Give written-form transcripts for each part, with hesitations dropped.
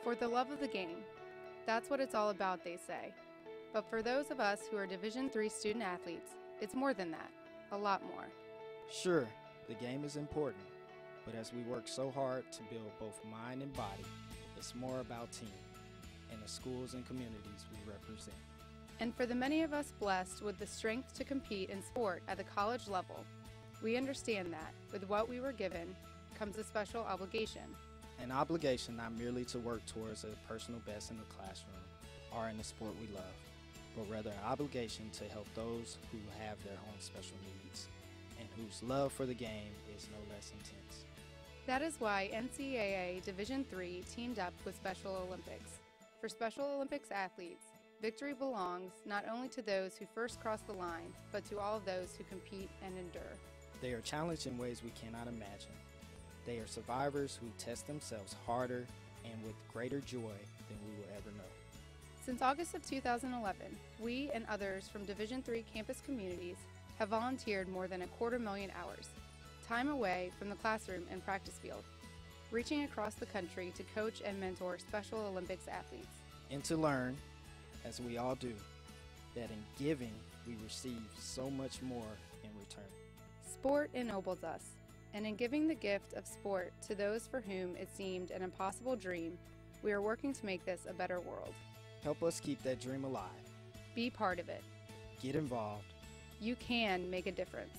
For the love of the game. That's what it's all about, they say. But for those of us who are Division III student athletes, it's more than that, a lot more. Sure, the game is important, but as we work so hard to build both mind and body, it's more about team and the schools and communities we represent. And for the many of us blessed with the strength to compete in sport at the college level, we understand that, with what we were given, comes a special obligation. An obligation not merely to work towards a personal best in the classroom or in the sport we love, but rather an obligation to help those who have their own special needs and whose love for the game is no less intense. That is why NCAA Division III teamed up with Special Olympics. For Special Olympics athletes, victory belongs not only to those who first cross the line, but to all of those who compete and endure. They are challenged in ways we cannot imagine. They are survivors who test themselves harder and with greater joy than we will ever know. Since August of 2011, we and others from Division III campus communities have volunteered more than 250,000 hours, time away from the classroom and practice field, reaching across the country to coach and mentor Special Olympics athletes. And to learn, as we all do, that in giving we receive so much more in return. Sport ennobles us, and in giving the gift of sport to those for whom it seemed an impossible dream, we are working to make this a better world. Help us keep that dream alive. Be part of it. Get involved. You can make a difference.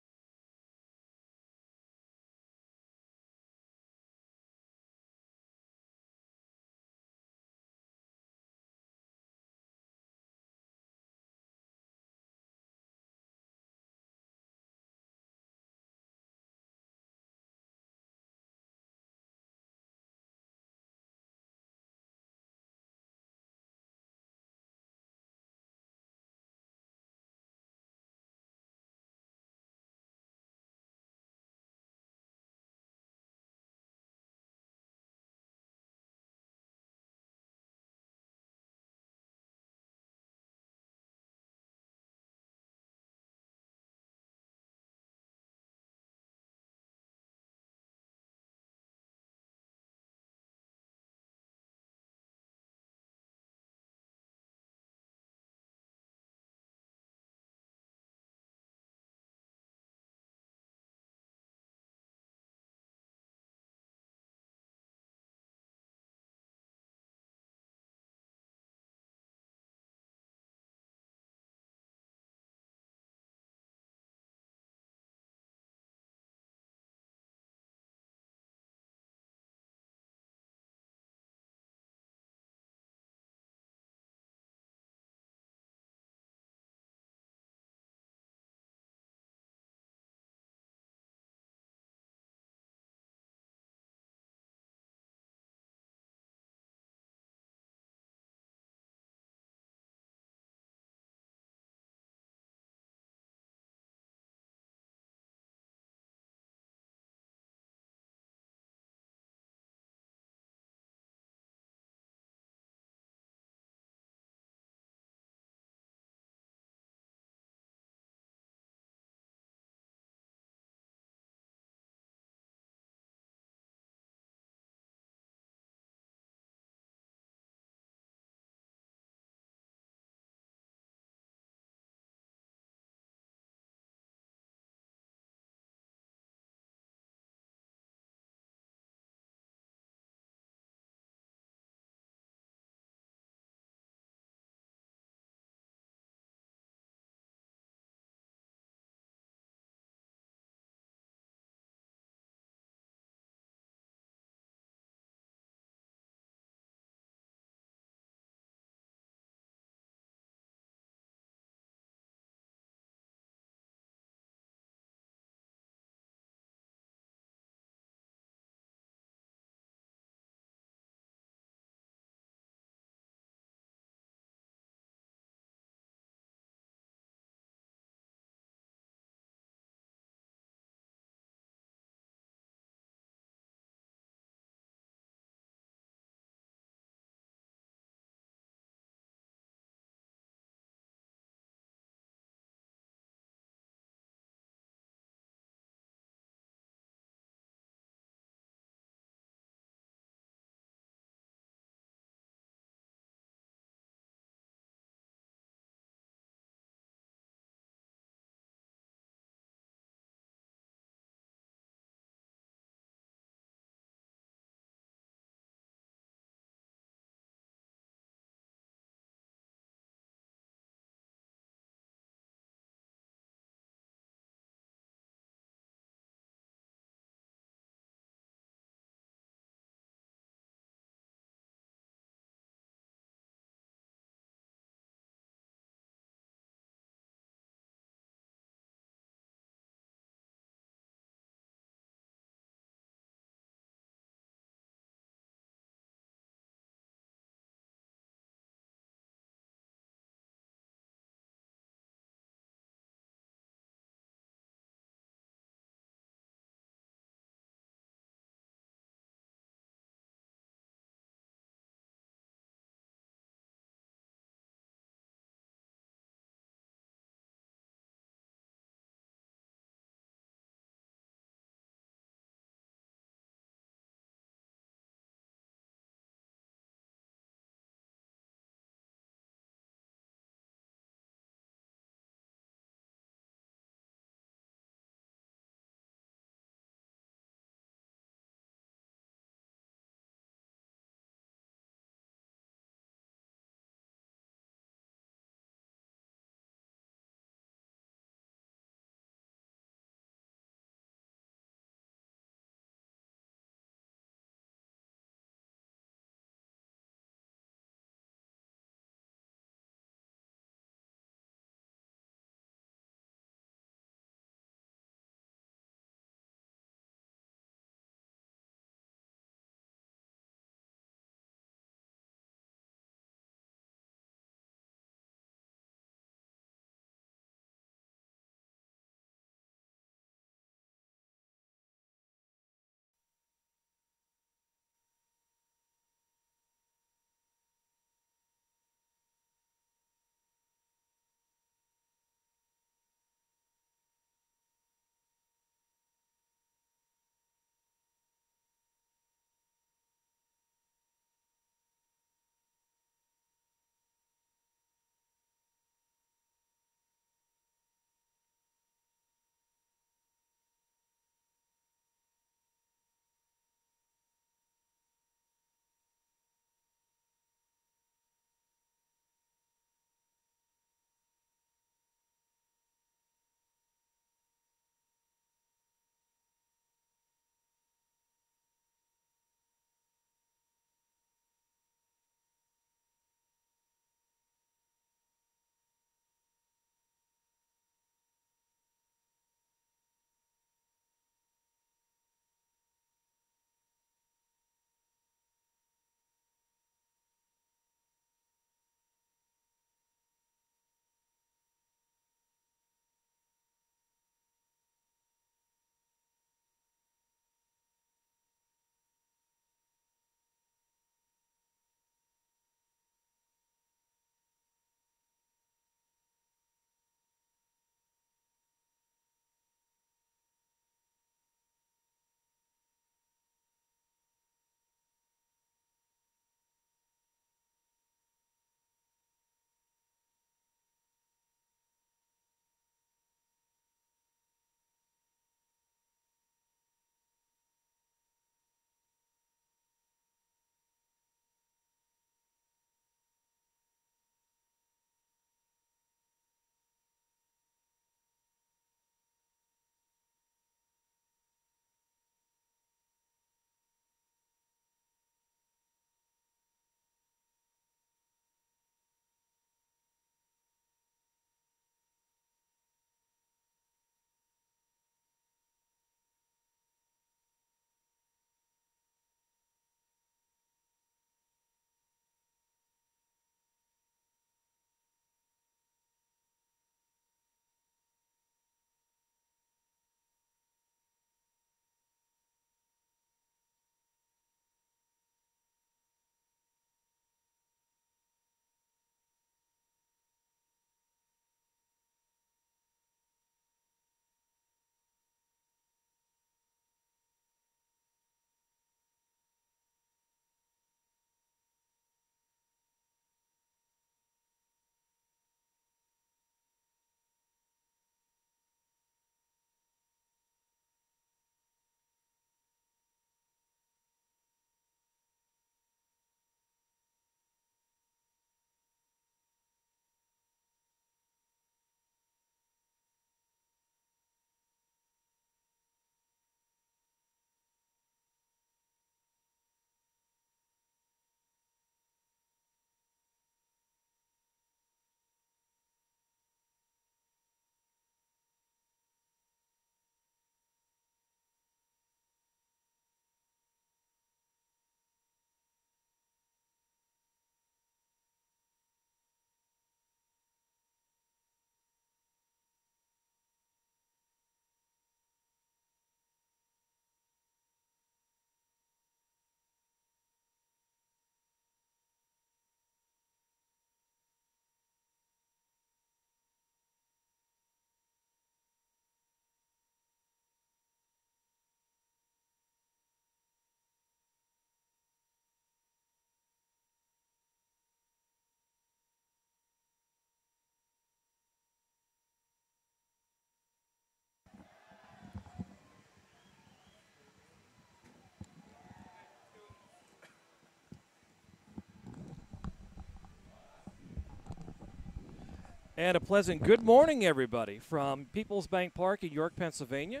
And a pleasant good morning, everybody, from Peoples Bank Park in York, Pennsylvania.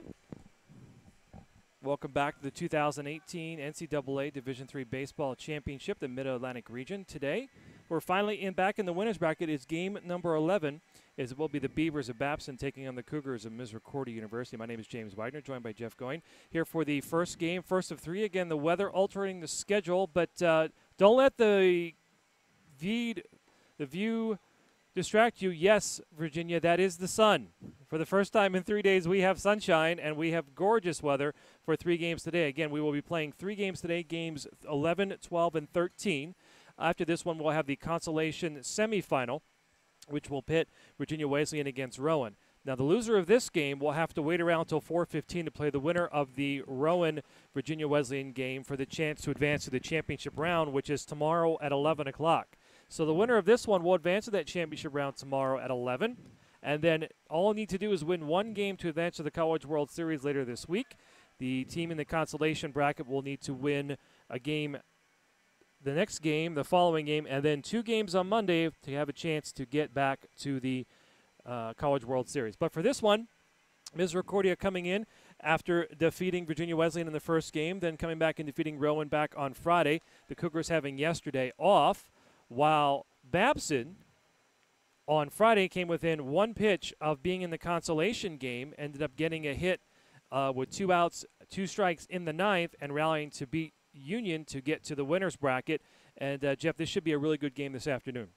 Welcome back to the 2018 NCAA Division III Baseball Championship, the Mid-Atlantic region. Today, we're finally back in the winner's bracket. Is game number 11. It will be the Beavers of Babson taking on the Cougars of Misericordia University. My name is James Widener, joined by Jeff Goyne. Here for the first game, first of three. Again, the weather altering the schedule, but don't let the view distract you. Yes, Virginia, that is the sun. For the first time in 3 days, we have sunshine, and we have gorgeous weather for 3 games today. Again, we will be playing 3 games today, games 11, 12, and 13. After this one, we'll have the consolation semifinal, which will pit Virginia Wesleyan against Rowan. Now, the loser of this game will have to wait around until 4:15 to play the winner of the Rowan-Virginia Wesleyan game for the chance to advance to the championship round, which is tomorrow at 11 o'clock. So the winner of this one will advance to that championship round tomorrow at 11. And then all you need to do is win 1 game to advance to the College World Series later this week. The team in the consolation bracket will need to win a game, the next game, the following game, and then 2 games on Monday to have a chance to get back to the College World Series. But for this one, Misericordia coming in after defeating Virginia Wesleyan in the first game, then coming back and defeating Rowan back on Friday. The Cougars having yesterday off, while Babson on Friday came within 1 pitch of being in the consolation game, ended up getting a hit with 2 outs, 2 strikes in the 9th, and rallying to beat Union to get to the winner's bracket. And, Jeff, this should be a really good game this afternoon.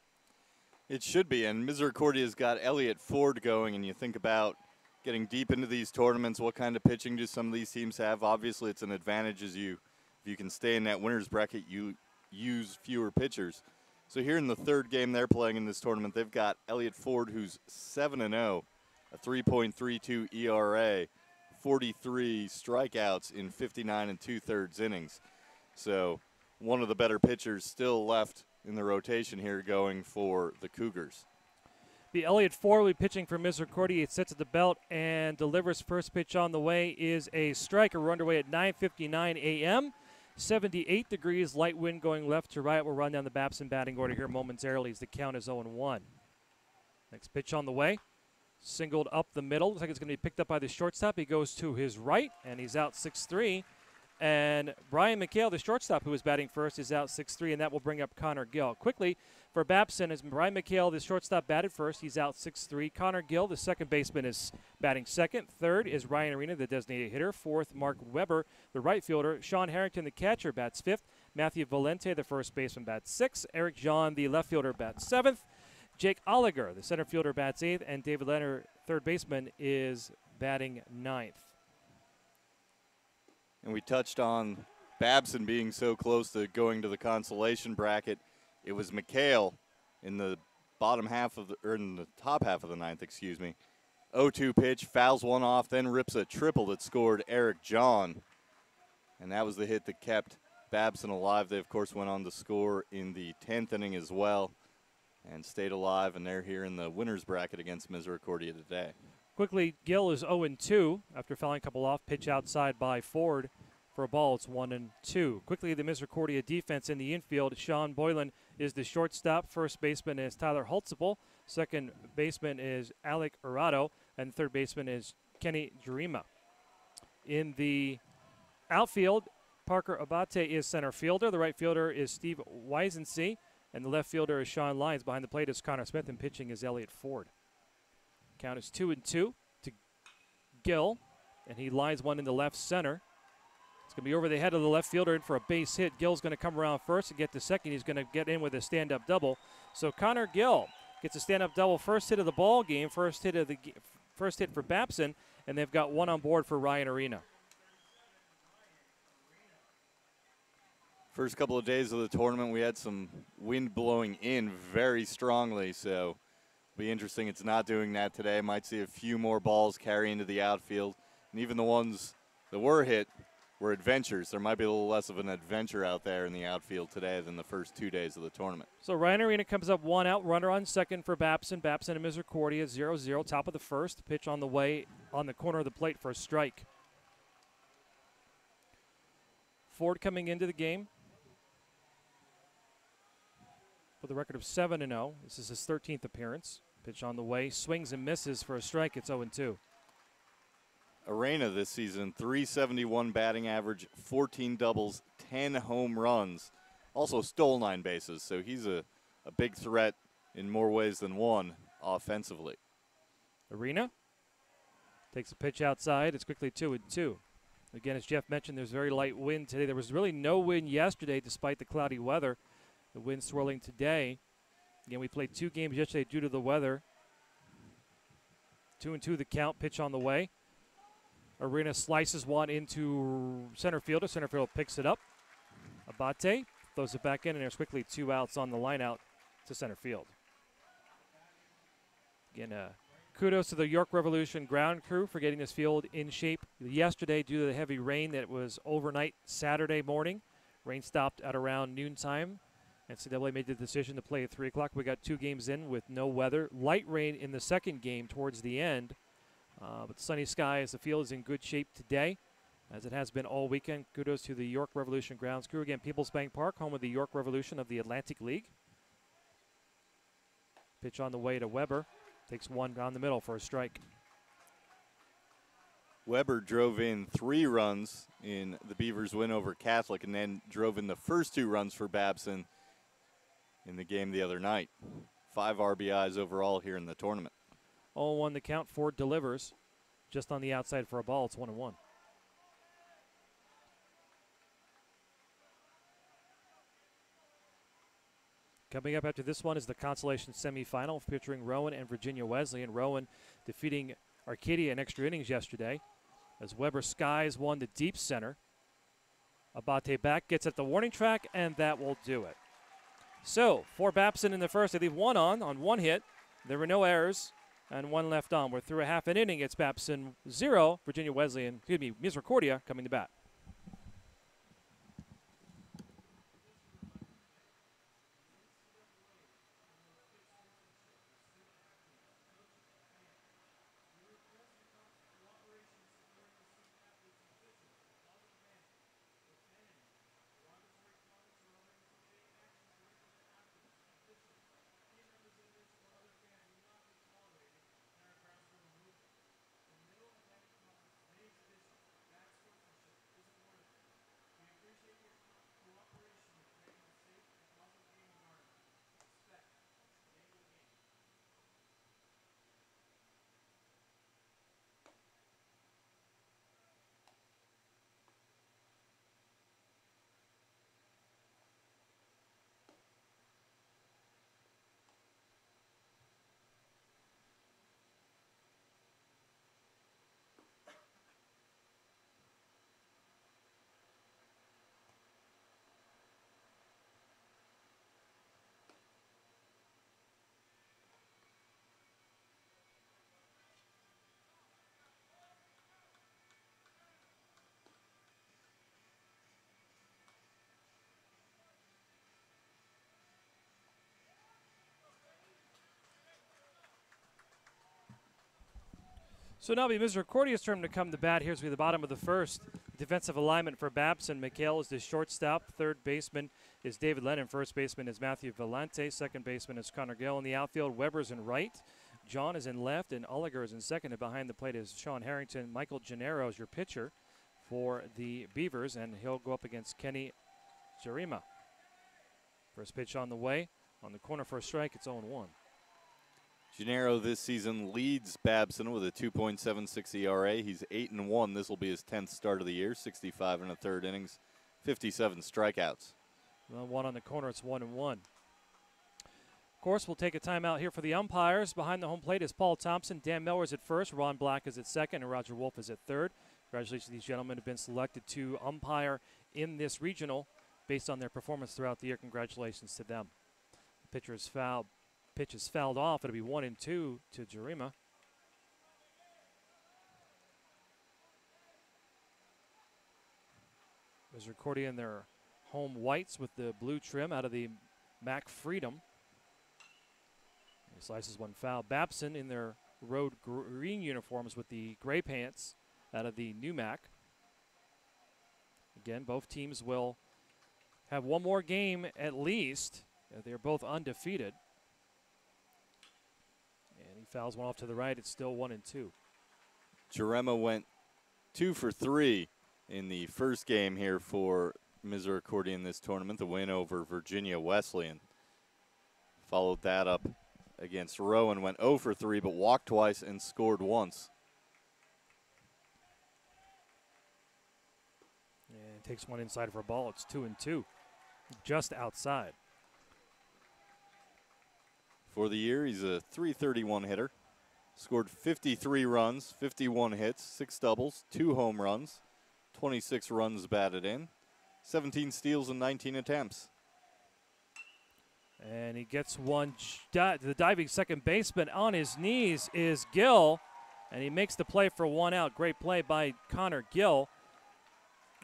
It should be, and Misericordia's got Elliott Ford going, and you think about getting deep into these tournaments, what kind of pitching do some of these teams have? Obviously, it's an advantage if you can stay in that winner's bracket, you use fewer pitchers. So here in the 3rd game they're playing in this tournament, they've got Elliott Ford, who's 7-0, a 3.32 ERA, 43 strikeouts in 59 2/3 innings. So one of the better pitchers still left in the rotation here going for the Cougars. The Elliott Ford will be pitching for Misericordia. It sits at the belt and delivers. First pitch on the way is a strike. We're underway at 9:59 a.m. 78 degrees, light wind going left to right. We'll run down the Babson batting order here momentarily as the count is 0-1. Next pitch on the way. Singled up the middle. Looks like it's going to be picked up by the shortstop. He goes to his right, and he's out 6-3. And Brian McHale, the shortstop who was batting first, is out 6-3, and that will bring up Connor Gill. Quickly, for Babson, as Brian McHale, the shortstop, batted first. He's out 6-3. Connor Gill, the second baseman, is batting second. Third is Ryan Arena, the designated hitter. Fourth, Mark Weber, the right fielder. Sean Harrington, the catcher, bats fifth. Matthew Valente, the first baseman, bats sixth. Eric John, the left fielder, bats seventh. Jake Oliger, the center fielder, bats eighth. And David Leonard, third baseman, is batting ninth. And we touched on Babson being so close to going to the consolation bracket. It was McHale in the bottom half of in the top half of the 9th, 0-2 pitch, fouls one off, then rips a triple that scored Eric John. And that was the hit that kept Babson alive. They, of course, went on to score in the 10th inning as well and stayed alive, and they're here in the winner's bracket against Misericordia today. Quickly, Gill is 0-2 after fouling a couple off. Pitch outside by Ford for a ball. It's 1-2. Quickly, the Misericordia defense in the infield. Sean Boylan is the shortstop. First baseman is Tyler Holtzapel. Second baseman is Alec Arado. And third baseman is Kenny Jarima. In the outfield, Parker Abate is center fielder. The right fielder is Steve Weisensee. And the left fielder is Sean Lyons. Behind the plate is Connor Smith. And pitching is Elliott Ford. Count is 2-2 to Gill, and he lines one in the left center. It's going to be over the head of the left fielder in for a base hit. Gill's going to come around first and get to second. He's going to get in with a stand-up double. So Connor Gill gets a stand-up double, first hit of the ball game, first hit for Babson, and they've got one on board for Ryan Arena. First couple of days of the tournament, we had some wind blowing in very strongly, so be interesting. It's not doing that today. Might see a few more balls carry into the outfield. And even the ones that were hit were adventures. There might be a little less of an adventure out there in the outfield today than the first 2 days of the tournament. So Ryan Arena comes up one out, runner on second for Babson. Babson and Misericordia 0-0, top of the first. Pitch on the way on the corner of the plate for a strike. Ford coming into the game with a record of 7-0. This is his 13th appearance. Pitch on the way, swings and misses for a strike. It's 0-2. Arena this season, 371 batting average, 14 doubles, 10 home runs. Also stole 9 bases, so he's a big threat in more ways than one offensively. Arena takes a pitch outside. It's quickly 2-2. Again, as Jeff mentioned, there's very light wind today. There was really no wind yesterday despite the cloudy weather. The wind swirling today. Again, we played 2 games yesterday due to the weather. 2-2 the count, pitch on the way. Arena slices one into center fielder. Center field picks it up. Abate throws it back in, and there's quickly 2 outs on the line out to center field. Again, kudos to the York Revolution ground crew for getting this field in shape yesterday due to the heavy rain that was overnight Saturday morning. Rain stopped at around noontime. NCAA made the decision to play at 3 o'clock. We got 2 games in with no weather. Light rain in the second game towards the end. But sunny skies. The field is in good shape today, as it has been all weekend. Kudos to the York Revolution grounds crew. Again, Peoples Bank Park, home of the York Revolution of the Atlantic League. Pitch on the way to Weber. Takes one down the middle for a strike. Weber drove in 3 runs in the Beavers' win over Catholic, and then drove in the first 2 runs for Babson in the game the other night. 5 RBIs overall here in the tournament. 0-1 the count. Ford delivers just on the outside for a ball. It's 1-1. Coming up after this one is the consolation semifinal featuring Rowan and Virginia Wesleyan. Rowan defeating Arcadia in extra innings yesterday as Weber skies one to deep center. Abate back, gets at the warning track, and that will do it. So, for Babson in the first, they leave 1 on 1 hit. There were no errors, and 1 left on. We're through a half an inning. It's Babson 0, Virginia Wesleyan, Misericordia coming to bat. So now it'll be Misericordia's turn to come to bat. Here's the bottom of the first. Defensive alignment for Babson. McHale is the shortstop. Third baseman is David Lennon. First baseman is Matthew Valente. Second baseman is Connor Gill. In the outfield, Weber's in right. John is in left, and Oliger is in second. And behind the plate is Sean Harrington. Michael Gennaro is your pitcher for the Beavers, and he'll go up against Kenny Jarima. First pitch on the way. On the corner for a strike, it's 0-1. Gennaro this season leads Babson with a 2.76 ERA. He's 8-1. This will be his 10th start of the year. 65 1/3 innings, 57 strikeouts. Well, 1 on the corner. It's 1-1. Of course, we'll take a timeout here for the umpires. Behind the home plate is Paul Thompson. Dan Mellors at first. Ron Black is at second, and Roger Wolf is at third. Congratulations to these gentlemen who have been selected to umpire in this regional based on their performance throughout the year. Congratulations to them. The pitcher is fouled. Pitch is fouled off. It'll be 1-2 to Jarima. Misericordia in their home whites with the blue trim out of the Mac Freedom. He slices one foul. Babson in their road green uniforms with the gray pants out of the new Mac. Again, both teams will have one more game at least. They're both undefeated. fouls one off to the right. It's still 1-2. Jarema went 2 for 3 in the first game here for Misericordia in this tournament, the win over Virginia Wesleyan. Followed that up against Rowan, went 0 for 3, but walked twice and scored once. And takes one inside for a ball. It's 2-2, just outside. For the year, he's a .331 hitter. Scored 53 runs, 51 hits, 6 doubles, 2 home runs, 26 runs batted in, 17 steals and 19 attempts. And he gets one. The diving second baseman on his knees is Gill, and he makes the play for 1 out. Great play by Connor Gill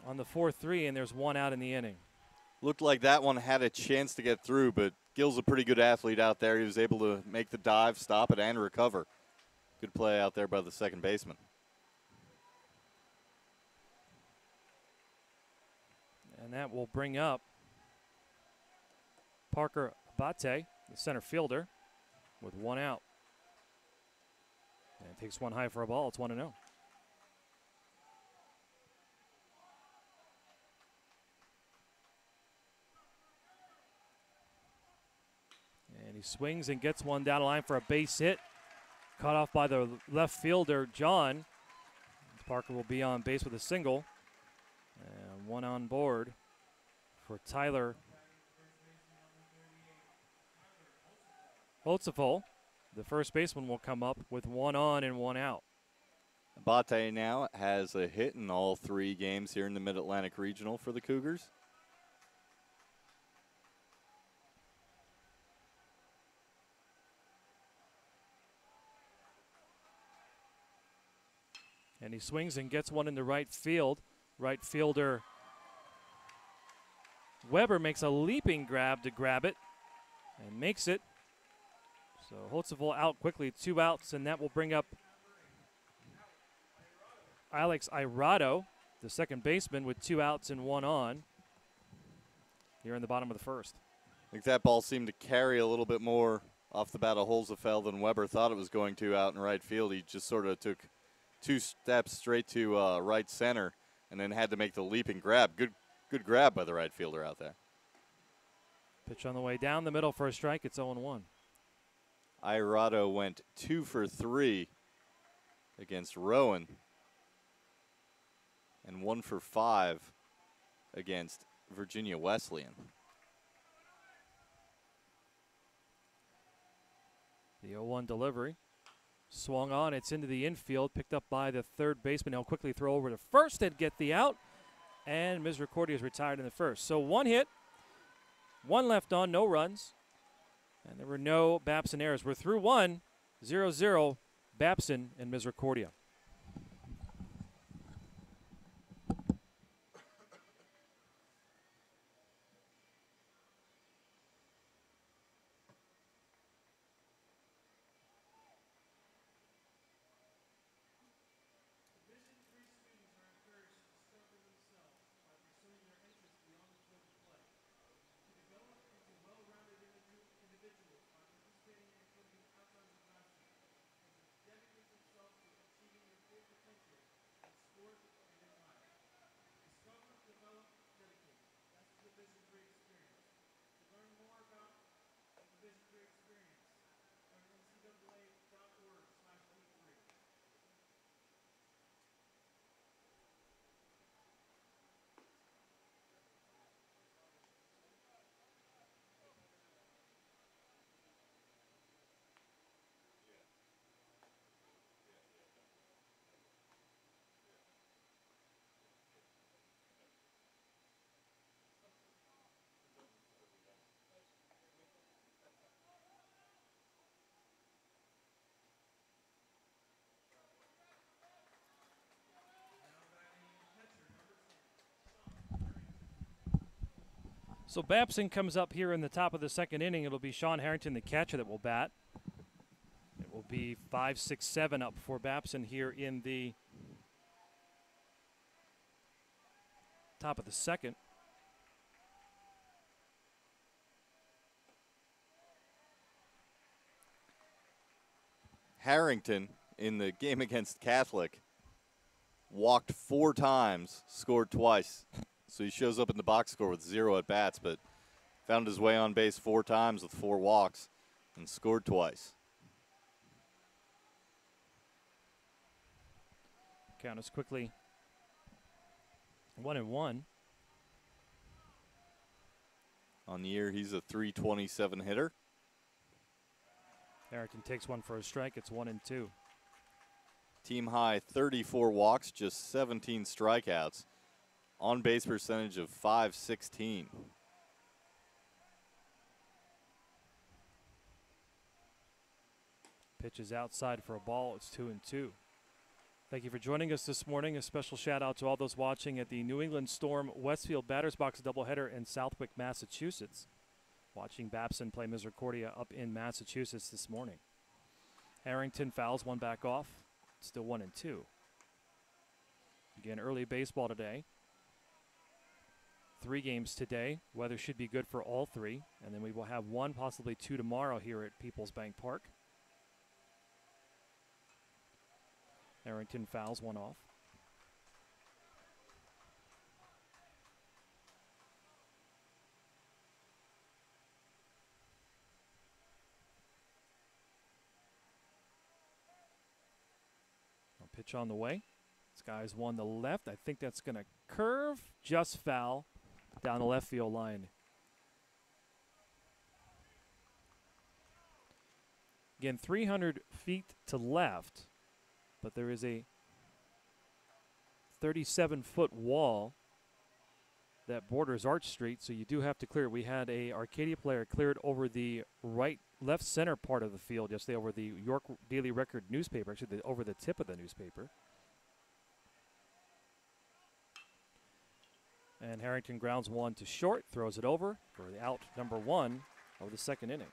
on the 4-3, and there's 1 out in the inning. Looked like that one had a chance to get through, but Gill's a pretty good athlete out there. He was able to make the dive, stop it, and recover. Good play out there by the second baseman. And that will bring up Parker Abate, the center fielder, with 1 out. And takes one high for a ball. It's 1-0. And he swings and gets one down the line for a base hit. Caught off by the left fielder, John. Parker will be on base with a single. And 1 on board for Tyler Holtzeful. The first baseman will come up with 1 on and 1 out. Abate now has a hit in all 3 games here in the Mid-Atlantic Regional for the Cougars. And he swings and gets one into right field. Right fielder Weber makes a leaping grab to grab it and makes it. So Holtzeful out quickly, 2 outs, and that will bring up Alex Irado, the second baseman, with 2 outs and 1 on here in the bottom of the first. I think that ball seemed to carry a little bit more off the bat of Holzefeld than Weber thought it was going to out in right field. He just sort of took 2 steps straight to right center and then had to make the leaping grab. Good grab by the right fielder out there. Pitch on the way down the middle for a strike. It's 0-1. Irado went 2 for 3 against Rowan and 1 for 5 against Virginia Wesleyan. The 0-1 delivery. Swung on, it's into the infield, picked up by the third baseman. He'll quickly throw over to first and get the out. And Misericordia is retired in the first. So 1 hit, 1 left on, no runs. And there were no Babson errors. We're through 1, 0-0, Babson and Misericordia. So Babson comes up here in the top of the second inning. It'll be Sean Harrington, the catcher, that will bat. It will be 5-6-7 up for Babson here in the top of the second. Harrington in the game against Catholic walked 4 times, scored twice. So he shows up in the box score with 0 at bats, but found his way on base 4 times with 4 walks and scored twice. Count is quickly 1-1. On the year, he's a .327 hitter. Harrington takes one for a strike. It's 1-2. Team high 34 walks, just 17 strikeouts. On base percentage of .516. Pitch is outside for a ball. It's 2-2. Thank you for joining us this morning. A special shout out to all those watching at the New England Storm Westfield Batters Box doubleheader in Southwick, Massachusetts. Watching Babson play Misericordia up in Massachusetts this morning. Harrington fouls one back off. It's still 1-2. Again, early baseball today. 3 games today. Weather should be good for all 3. And then we will have 1, possibly 2 tomorrow here at Peoples Bank Park. Harrington fouls one off. A pitch on the way. This guy's one to left. I think that's going to curve, just foul down the left field line. Again, 300 feet to left. But there is a 37-foot wall that borders Arch Street, so you do have to clear it. We had a Arcadia player cleared over the left center part of the field yesterday over the York Daily Record newspaper, actually over the tip of the newspaper. And Harrington grounds one to short, throws it over for the out number 1 of the 2nd inning.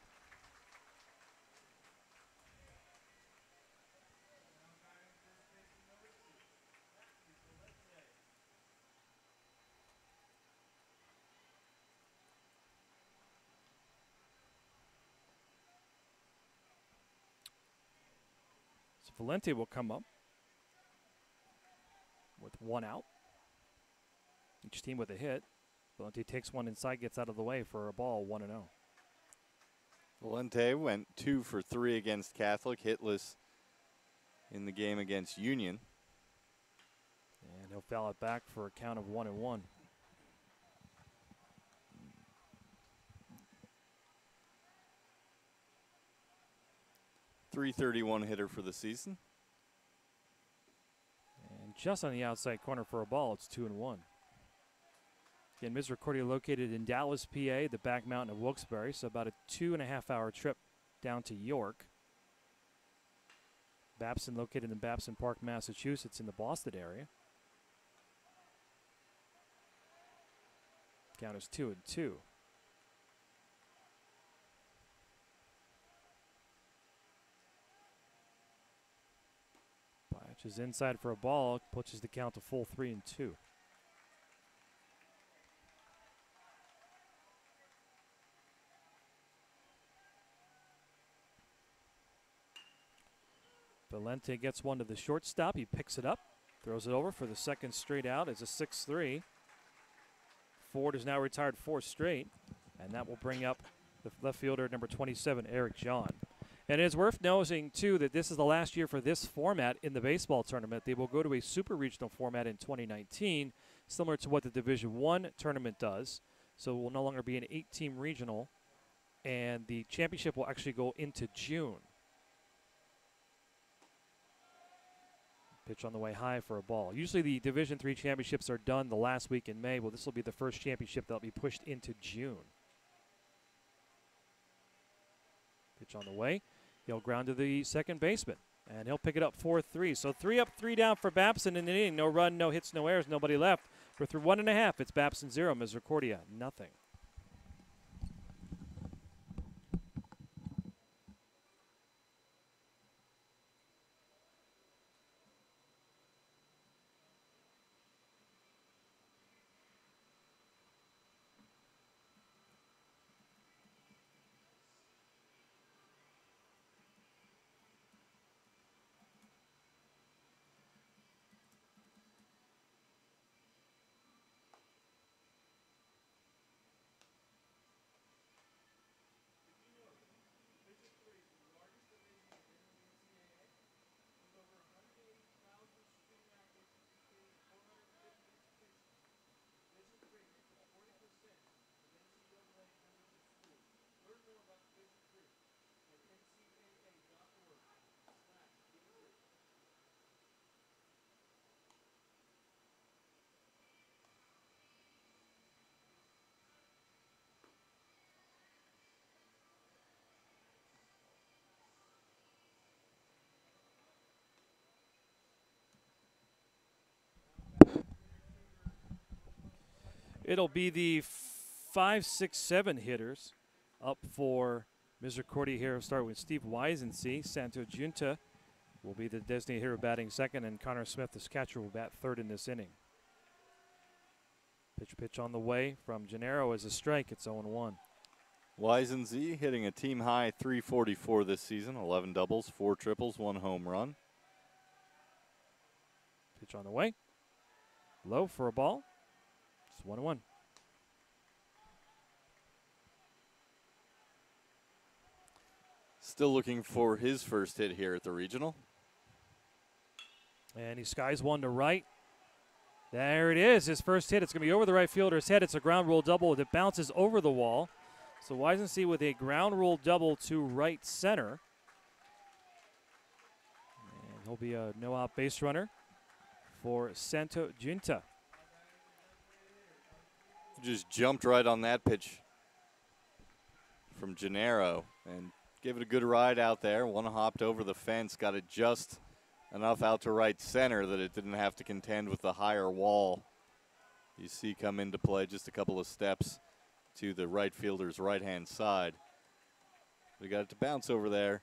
Valente will come up with 1 out. Each team with a hit. Valente takes one inside, gets out of the way for a ball, 1-0. Valente went 2 for 3 against Catholic, hitless in the game against Union. And he'll foul it back for a count of 1-1. .331 hitter for the season. And just on the outside corner for a ball, it's 2-1. Again, Misericordia located in Dallas, PA, the back mountain of Wilkes-Barre, so about a 2.5-hour trip down to York. Babson located in Babson Park, Massachusetts, in the Boston area. Count is 2-2. Which is inside for a ball, pushes the count to full 3-2. Valente gets one to the shortstop. He picks it up, throws it over for the 2nd straight out. It's a 6-3. Ford is now retired 4 straight, and that will bring up the left fielder number 27, Eric John. And it's worth noting, too, that this is the last year for this format in the baseball tournament. They will go to a super regional format in 2019, similar to what the Division I tournament does. So it will no longer be an 8-team regional, and the championship will actually go into June. Pitch on the way high for a ball. Usually the Division III championships are done the last week in May. Well, this will be the first championship that will be pushed into June. Pitch on the way. He'll ground to the 2nd baseman, and he'll pick it up 4-3. So 3 up, 3 down for Babson in the inning. No run, no hits, no errors, nobody left. We're through 1.5. It's Babson 0, Misericordia nothing. It'll be the 5, 6, 7 hitters up for Misericordia here. Start with Steve Wisensee. Santo Junta will be the designated hitter batting second, and Connor Smith, the catcher, will bat third in this inning. Pitch on the way from Gennaro as a strike. It's 0-1. Wisensee hitting a team high 344 this season, 11 doubles, 4 triples, 1 home run. Pitch on the way. Low for a ball. It's 1-1. Still looking for his first hit here at the regional. And he skies one to right. There it is, his first hit. It's going to be over the right fielder's head. It's a ground rule double that bounces over the wall. So Wisensee with a ground rule double to right center. And he'll be a no-out base runner for Santo Junta. Just jumped right on that pitch from Gennaro and gave it a good ride out there. One hopped over the fence, got it just enough out to right center that it didn't have to contend with the higher wall. You see come into play just a couple of steps to the right fielder's right-hand side. We got it to bounce over there,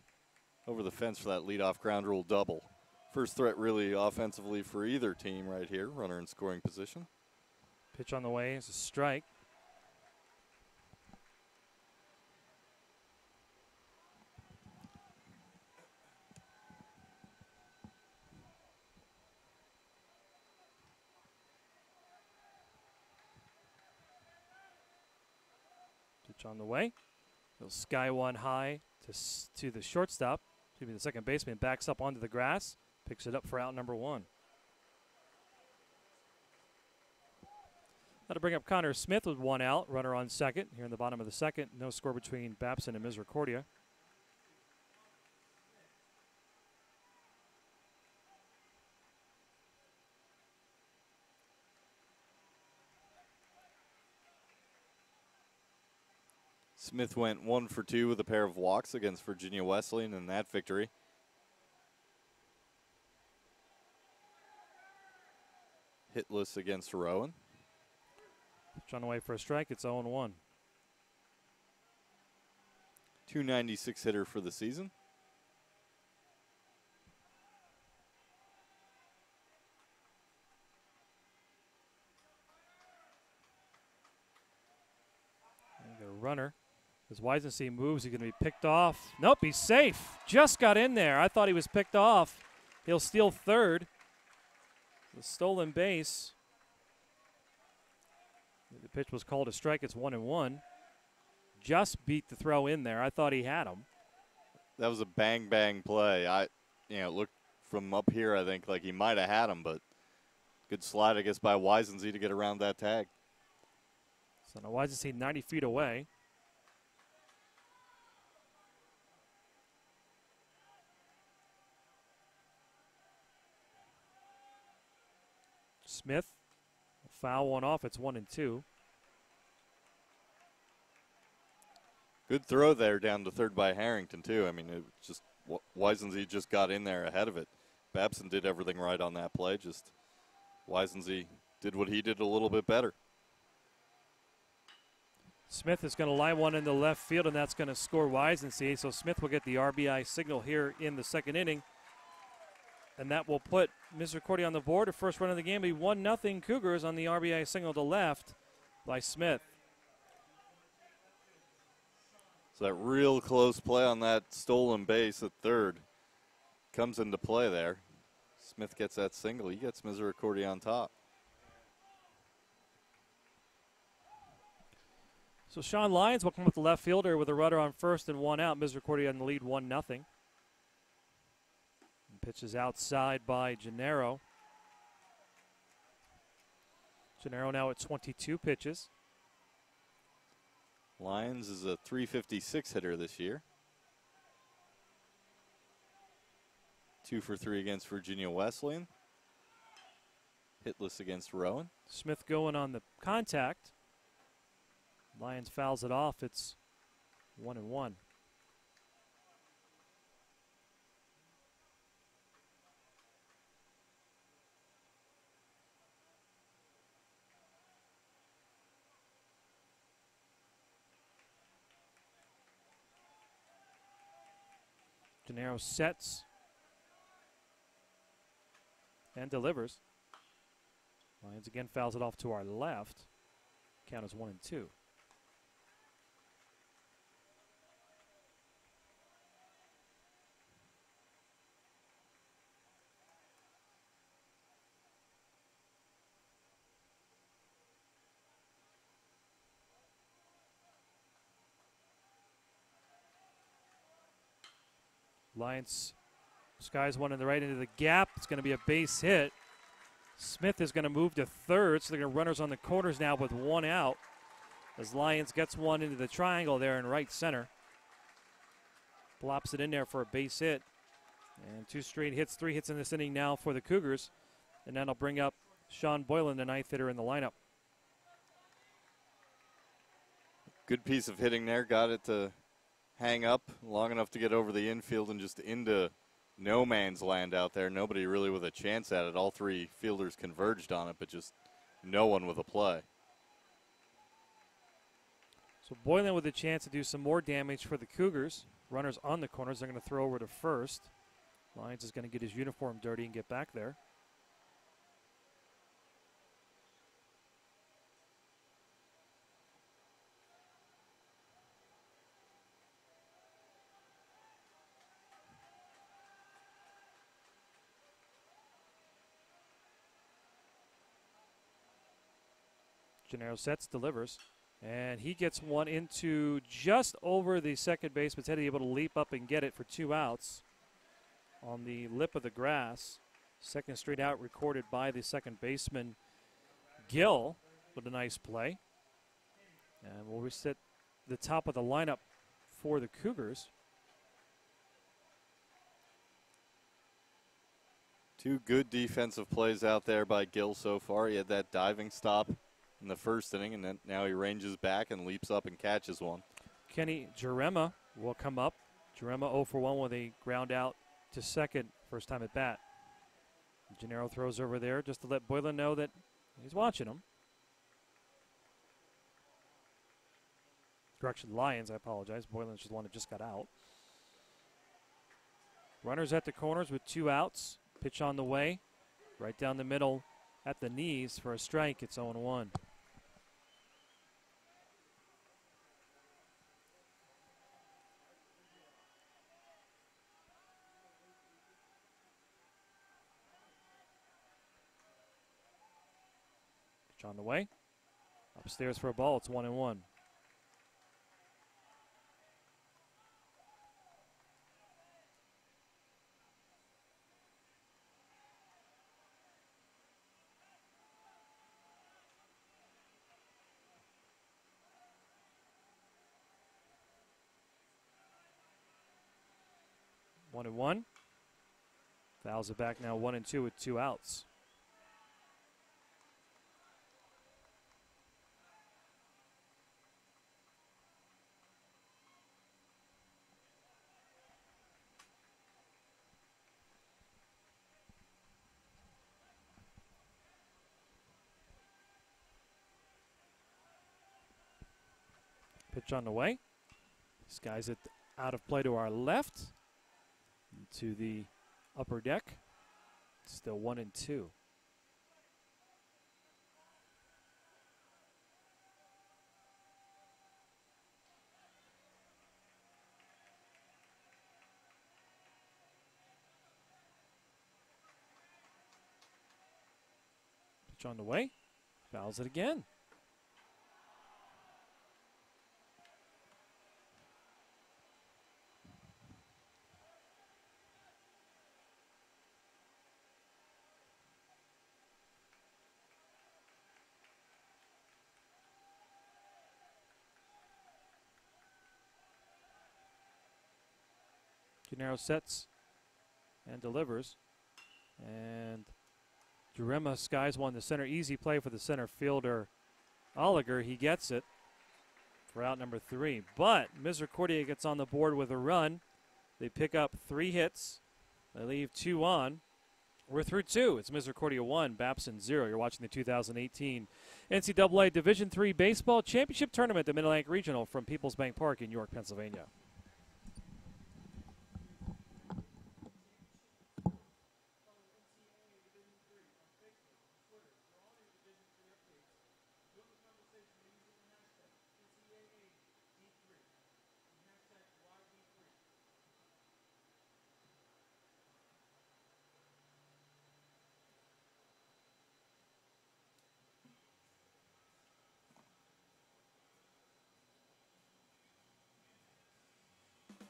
over the fence for that leadoff ground rule double. First threat really offensively for either team right here, runner in scoring position. Pitch on the way is a strike. Pitch on the way. He'll sky one high to the shortstop. Excuse me, the second baseman backs up onto the grass, picks it up for out number 1. That'll bring up Connor Smith with 1 out, runner on second. Here in the bottom of the second, no score between Babson and Misericordia. Smith went 1 for 2 with a pair of walks against Virginia Wesleyan in that victory. Hitless against Rowan. On the way for a strike, it's 0-1. 296 hitter for the season. And a runner. As Wisensee moves, he's going to be picked off. Nope, he's safe. Just got in there. I thought he was picked off. He'll steal third. The stolen base. The pitch was called a strike. It's 1-1. Just beat the throw in there. I thought he had him. That was a bang play. It looked from up here, I think, like he might have had him, but good slide, I guess, by Wisensee to get around that tag. So now Wisensee 90 feet away. Smith. Foul one off. It's 1-2. Good throw there down to third by Harrington, too. I mean, it just Wisensee just got in there ahead of it. Babson did everything right on that play. Just Wisensee did what he did a little bit better. Smith is going to line one into left field, and that's going to score Wisensee. So Smith will get the RBI signal here in the second inning. And that will put Misericordia on the board. The first run of the game will be 1-0 Cougars on the RBI signal to left by Smith. So that real close play on that stolen base at third comes into play there. Smith gets that single. He gets Misericordia on top. So Sean Lyons will come with the left fielder with a runner on first and 1 out. Misericordia in the lead 1-0. Pitches outside by Gennaro. Gennaro now at 22 pitches. Lyons is a 356 hitter this year. 2 for 3 against Virginia Wesleyan. Hitless against Rowan. Smith going on the contact. Lyons fouls it off. It's 1-1. Gennaro sets and delivers. Lions again fouls it off to our left. Count is 1-2. Lions skies one in the right into the gap. It's going to be a base hit. Smith is going to move to third, so they're going to runners on the corners now with one out. As Lions gets one into the triangle there in right center. Plops it in there for a base hit. And 2 straight hits, 3 hits in this inning now for the Cougars. And then I'll bring up Sean Boylan, the 9th hitter in the lineup. Good piece of hitting there. Got it to hang up long enough to get over the infield and just into no man's land out there. Nobody really with a chance at it. All 3 fielders converged on it, but just no one with a play. So Boylan with a chance to do some more damage for the Cougars. Runners on the corners. They're going to throw over to first. Lyons is going to get his uniform dirty and get back there. Gennaro sets, delivers, and he gets one into just over the second baseman's head. He's able to leap up and get it for 2 outs on the lip of the grass. Second straight out recorded by the second baseman, Gill, with a nice play. And we'll reset the top of the lineup for the Cougars. 2 good defensive plays out there by Gill so far. He had that diving stop in the first inning, and then now he ranges back and leaps up and catches one. Kenny Jarema will come up. Jarema 0 for 1 with a ground out to second, first time at bat. Gennaro throws over there just to let Boylan know that he's watching him. Correction, Lions, I apologize. Boylan's just the one that just got out. Runners at the corners with 2 outs. Pitch on the way. Right down the middle at the knees for a strike. It's 0-1. Pitch on the way. Upstairs for a ball. It's 1-1. One and one. Fouls it back now 1-2 with 2 outs. Pitch on the way. Skies it out of play to our left. To the upper deck. Still 1-2. Pitch on the way. Fouls it again. Gennaro sets and delivers. And Jarema skies one to center. Easy play for the center fielder, Oliger. He gets it for out number 3. But Misericordia gets on the board with a run. They pick up 3 hits. They leave 2 on. We're through 2. It's Misericordia 1, Babson 0. You're watching the 2018 NCAA Division III Baseball Championship Tournament, the Mid-Atlantic Regional from Peoples Bank Park in York, Pennsylvania.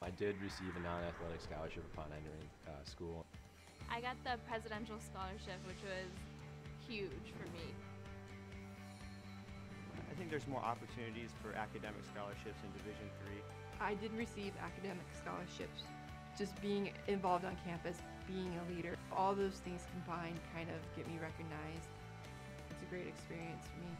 I did receive a non-athletic scholarship upon entering school. I got the presidential scholarship, which was huge for me. I think there's more opportunities for academic scholarships in Division III. I did receive academic scholarships. Just being involved on campus, being a leader, all those things combined kind of get me recognized. It's a great experience for me.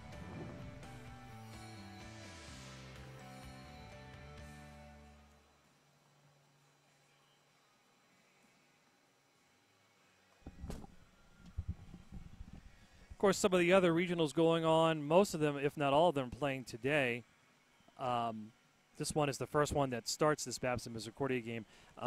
Of course, some of the other regionals going on, most of them, if not all of them, playing today. This one is the first one that starts this Babson Misericordia game.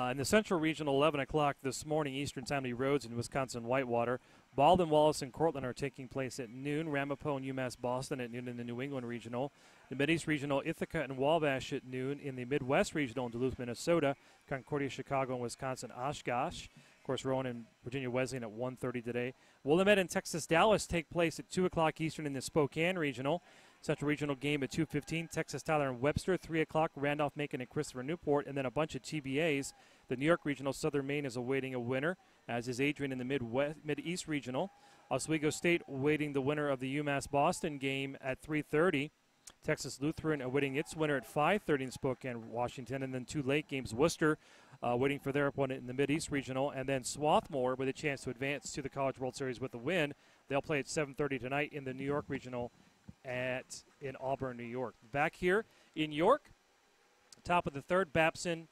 In the Central Regional, 11 o'clock this morning, Eastern Time, Lee Roads in Wisconsin Whitewater. Baldwin, Wallace, and Cortland are taking place at noon. Ramapo and UMass Boston at noon in the New England Regional. The Mideast Regional, Ithaca and Wabash at noon. In the Midwest Regional in Duluth, Minnesota, Concordia, Chicago, and Wisconsin, Oshkosh. Of course, Rowan and Virginia Wesleyan at 1:30 today. Willamette and Texas Dallas take place at 2 o'clock Eastern in the Spokane Regional. Central Regional game at 2:15. Texas Tyler and Webster, 3 o'clock. Randolph Macon and Christopher Newport, and then a bunch of TBAs. The New York Regional, Southern Maine is awaiting a winner, as is Adrian in the Mid-East Regional. Oswego State awaiting the winner of the UMass Boston game at 3:30. Texas Lutheran awaiting its winner at 5:30 in Spokane, Washington. And then two late games, Worcester waiting for their opponent in the Mid-East Regional. And then Swarthmore with a chance to advance to the College World Series with a win. They'll play at 7:30 tonight in the New York Regional in Auburn, New York. Back here in York, top of the third, Babson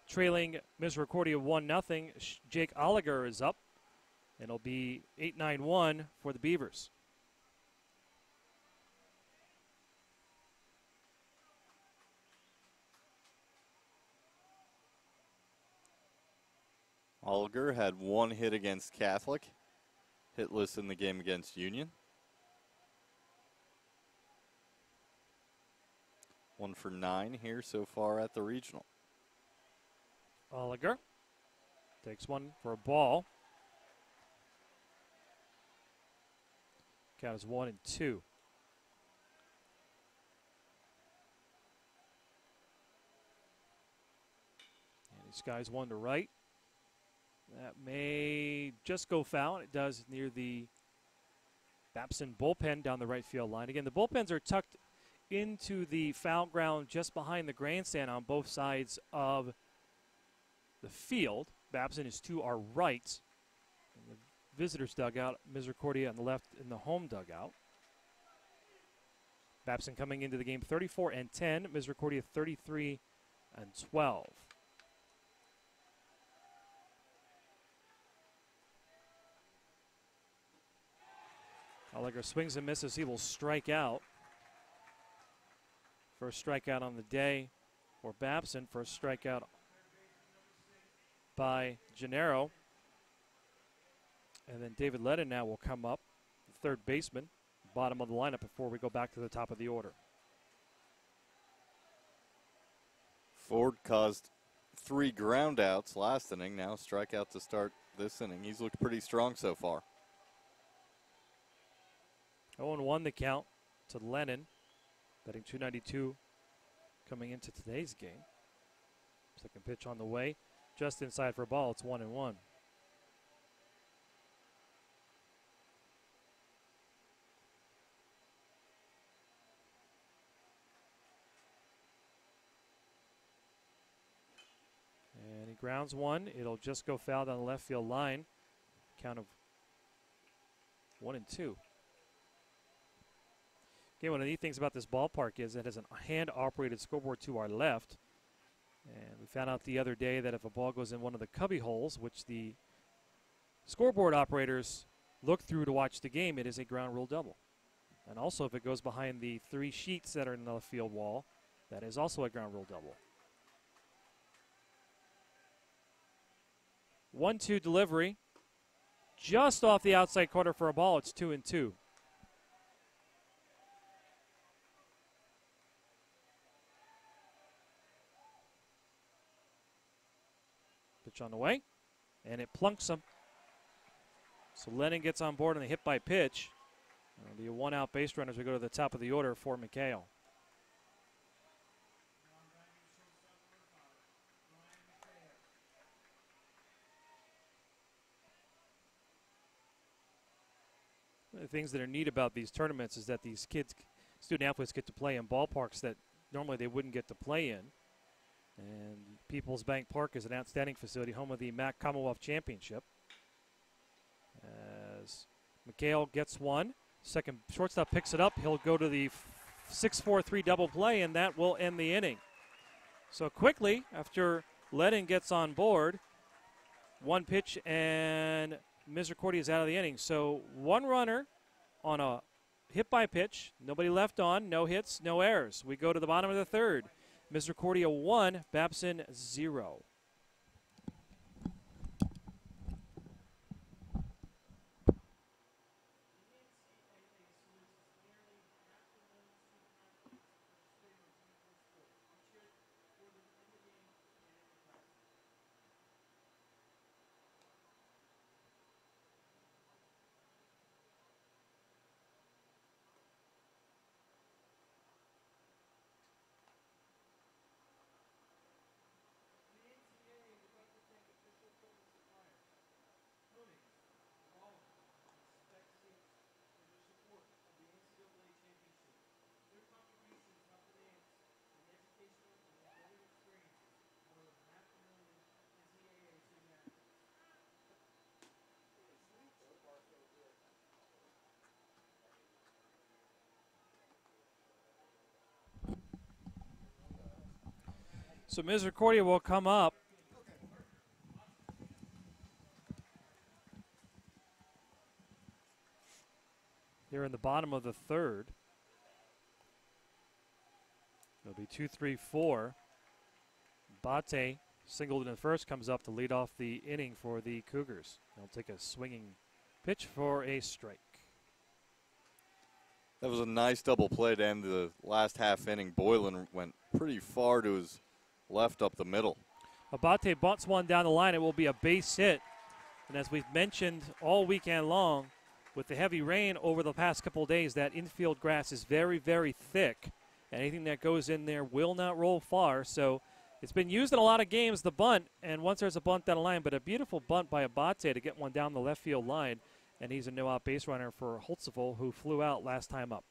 trailing Misericordia 1-0. Jake Oliger is up. It'll be 8-9-1 for the Beavers. Oliger had one hit against Catholic, hitless in the game against Union. 1 for 9 here so far at the regional. Oliger takes one for a ball. Count is 1-2. And he skies one to right. That may just go foul, and it does near the Babson bullpen down the right field line. Again, the bullpens are tucked into the foul ground just behind the grandstand on both sides of the field. Babson is to our right. And the visitors' dugout, Misericordia on the left in the home dugout. Babson coming into the game 34-10, Misericordia 33-12. Oliger swings and misses. He will strike out. First strikeout on the day for Babson. First strikeout by Gennaro. And then David Ledden now will come up, the third baseman, bottom of the lineup before we go back to the top of the order. Ford caused 3 groundouts last inning. Now strikeout to start this inning. He's looked pretty strong so far. 0-1 the count to Lennon, batting .292 coming into today's game. Second pitch on the way, just inside for a ball. It's 1-1. And he grounds one. It'll just go foul down the left field line. Count of 1-2. Again, one of the neat things about this ballpark is it has a hand-operated scoreboard to our left. And we found out the other day that if a ball goes in one of the cubby holes, which the scoreboard operators look through to watch the game, it is a ground rule double. And also, if it goes behind the 3 sheets that are in the left field wall, that is also a ground rule double. 1-2 delivery. Just off the outside corner for a ball. It's 2-2. Pitch on the way, and it plunks him. So Lennon gets on board on the hit by pitch. It'll be a 1-out base runner as we go to the top of the order for McHale. things that are neat about these tournaments is that these kids, student athletes, get to play in ballparks that normally they wouldn't get to play in. And People's Bank Park is an outstanding facility, home of the MAC Commonwealth Championship. As McHale gets one, second shortstop picks it up. He'll go to the 6-4-3 double play, and that will end the inning. So quickly, after Ledden gets on board, one pitch and Misericordia is out of the inning. So one runner on a hit by pitch, nobody left on, no hits, no errors. We go to the bottom of the third. Misericordia 1, Babson 0. So Misericordia will come up. Here in the bottom of the third. It'll be 2-3-4. Bate singled in the first, comes up to lead off the inning for the Cougars. They'll take a swinging pitch for a strike. That was a nice double play to end the last half inning. Boylan went pretty far to his left up the middle. Abate bunts one down the line. It will be a base hit. And as we've mentioned all weekend long, with the heavy rain over the past couple of days, that infield grass is very, very thick. Anything that goes in there will not roll far. So it's been used in a lot of games, the bunt, and once there's a bunt down the line, but a beautiful bunt by Abate to get one down the left field line. And he's a no-out base runner for Holtzeville, who flew out last time up.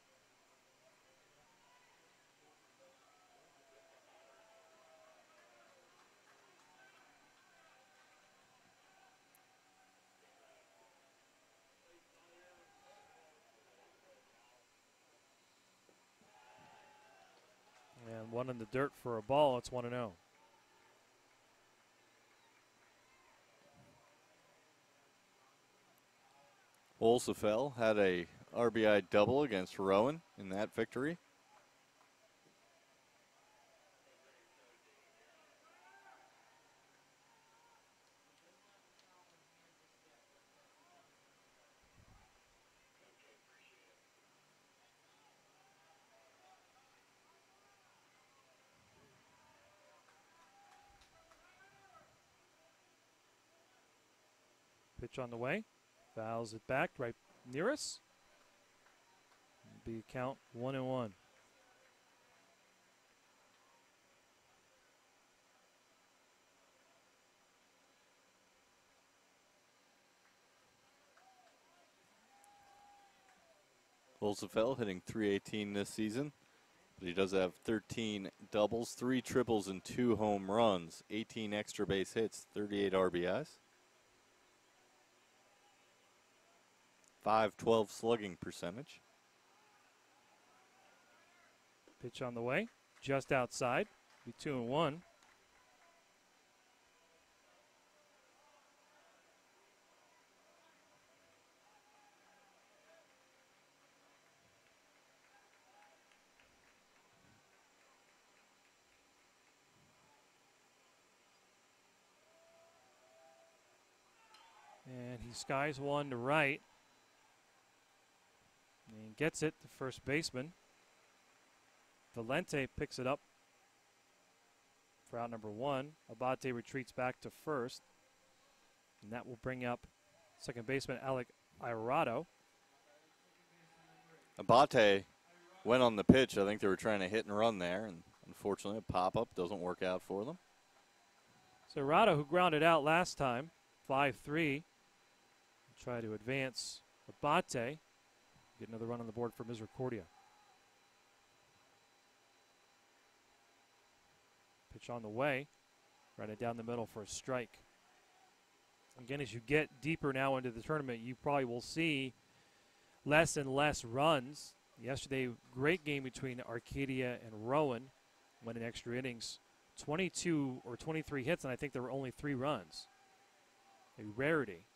And one in the dirt for a ball. It's 1-0. Olsefeld had a RBI double against Rowan in that victory. Pitch on the way. Fouls it back right near us. Be count 1-1. Olsefeld hitting .318 this season, but he does have 13 doubles, 3 triples, and 2 home runs, 18 extra base hits, 38 RBIs. .512 slugging percentage. Pitch on the way, just outside. Be 2-1. And he skies one to right. And gets it, the first baseman. Valente picks it up for out number 1. Abate retreats back to first. And that will bring up second baseman Alec Irado. Abate went on the pitch. I think they were trying to hit and run there, and unfortunately a pop-up doesn't work out for them. So Irado, who grounded out last time, 5-3, try to advance Abate. Get another run on the board for Misericordia. Pitch on the way. Right it down the middle for a strike. Again, as you get deeper now into the tournament, you probably will see less and less runs. Yesterday, great game between Arcadia and Rowan. Went in extra innings. 22 or 23 hits, and I think there were only 3 runs. A rarity.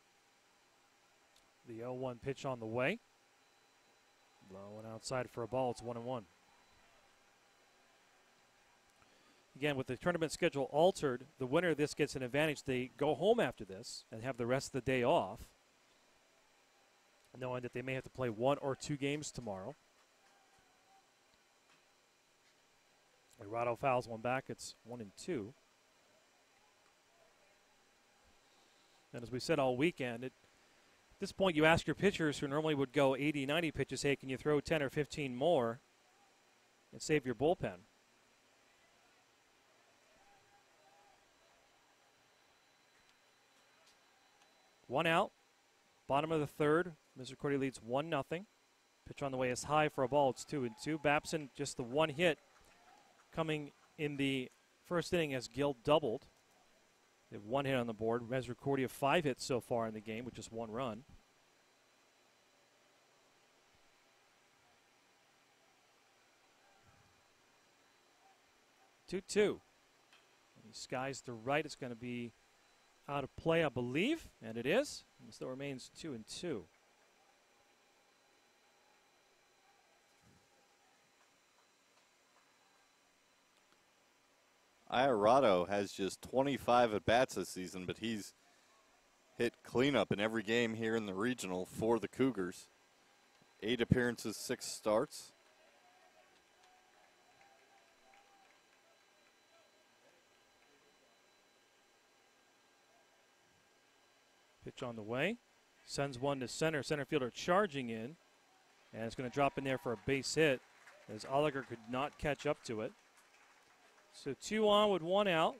The 0-1 pitch on the way. Low and outside for a ball. It's 1-1. Again, with the tournament schedule altered, the winner of this gets an advantage. They go home after this and have the rest of the day off, knowing that they may have to play 1 or 2 games tomorrow. Rado fouls one back. It's 1-2. And as we said all weekend, at this point you ask your pitchers who normally would go 80, 90 pitches, hey, can you throw 10 or 15 more and save your bullpen? One out. Bottom of the third. Misericordia leads 1-0. Pitch on the way is high for a ball. It's 2-2. Babson just the 1 hit coming in the first inning as Gill doubled. They have 1 hit on the board. Misericordia 5 hits so far in the game with just 1 run. Two. He skies to right. It's going to be out of play, I believe, and it is. It still remains 2-2. Iorado has just 25 at-bats this season, but he's hit cleanup in every game here in the regional for the Cougars. 8 appearances, 6 starts. Pitch on the way. Sends one to center. Center fielder charging in. And it's going to drop in there for a base hit as Oliger could not catch up to it. So 2 on with 1 out.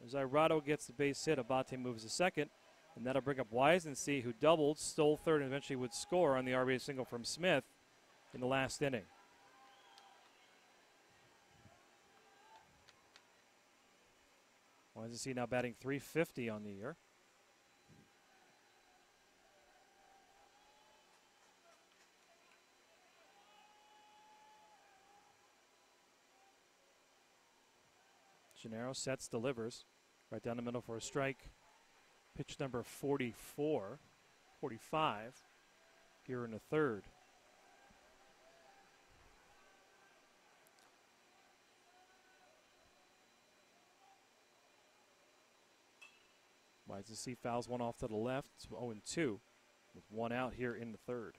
As Iorado gets the base hit, Abate moves to second. And that'll bring up Wisensee, who doubled, stole third, and eventually would score on the RBI single from Smith in the last inning. Wisensee now batting .350 on the year. Gennaro sets, delivers. Right down the middle for a strike. Pitch number 45 here in the third. Wisensee fouls one off to the left. It's 0-2 with 1 out here in the third.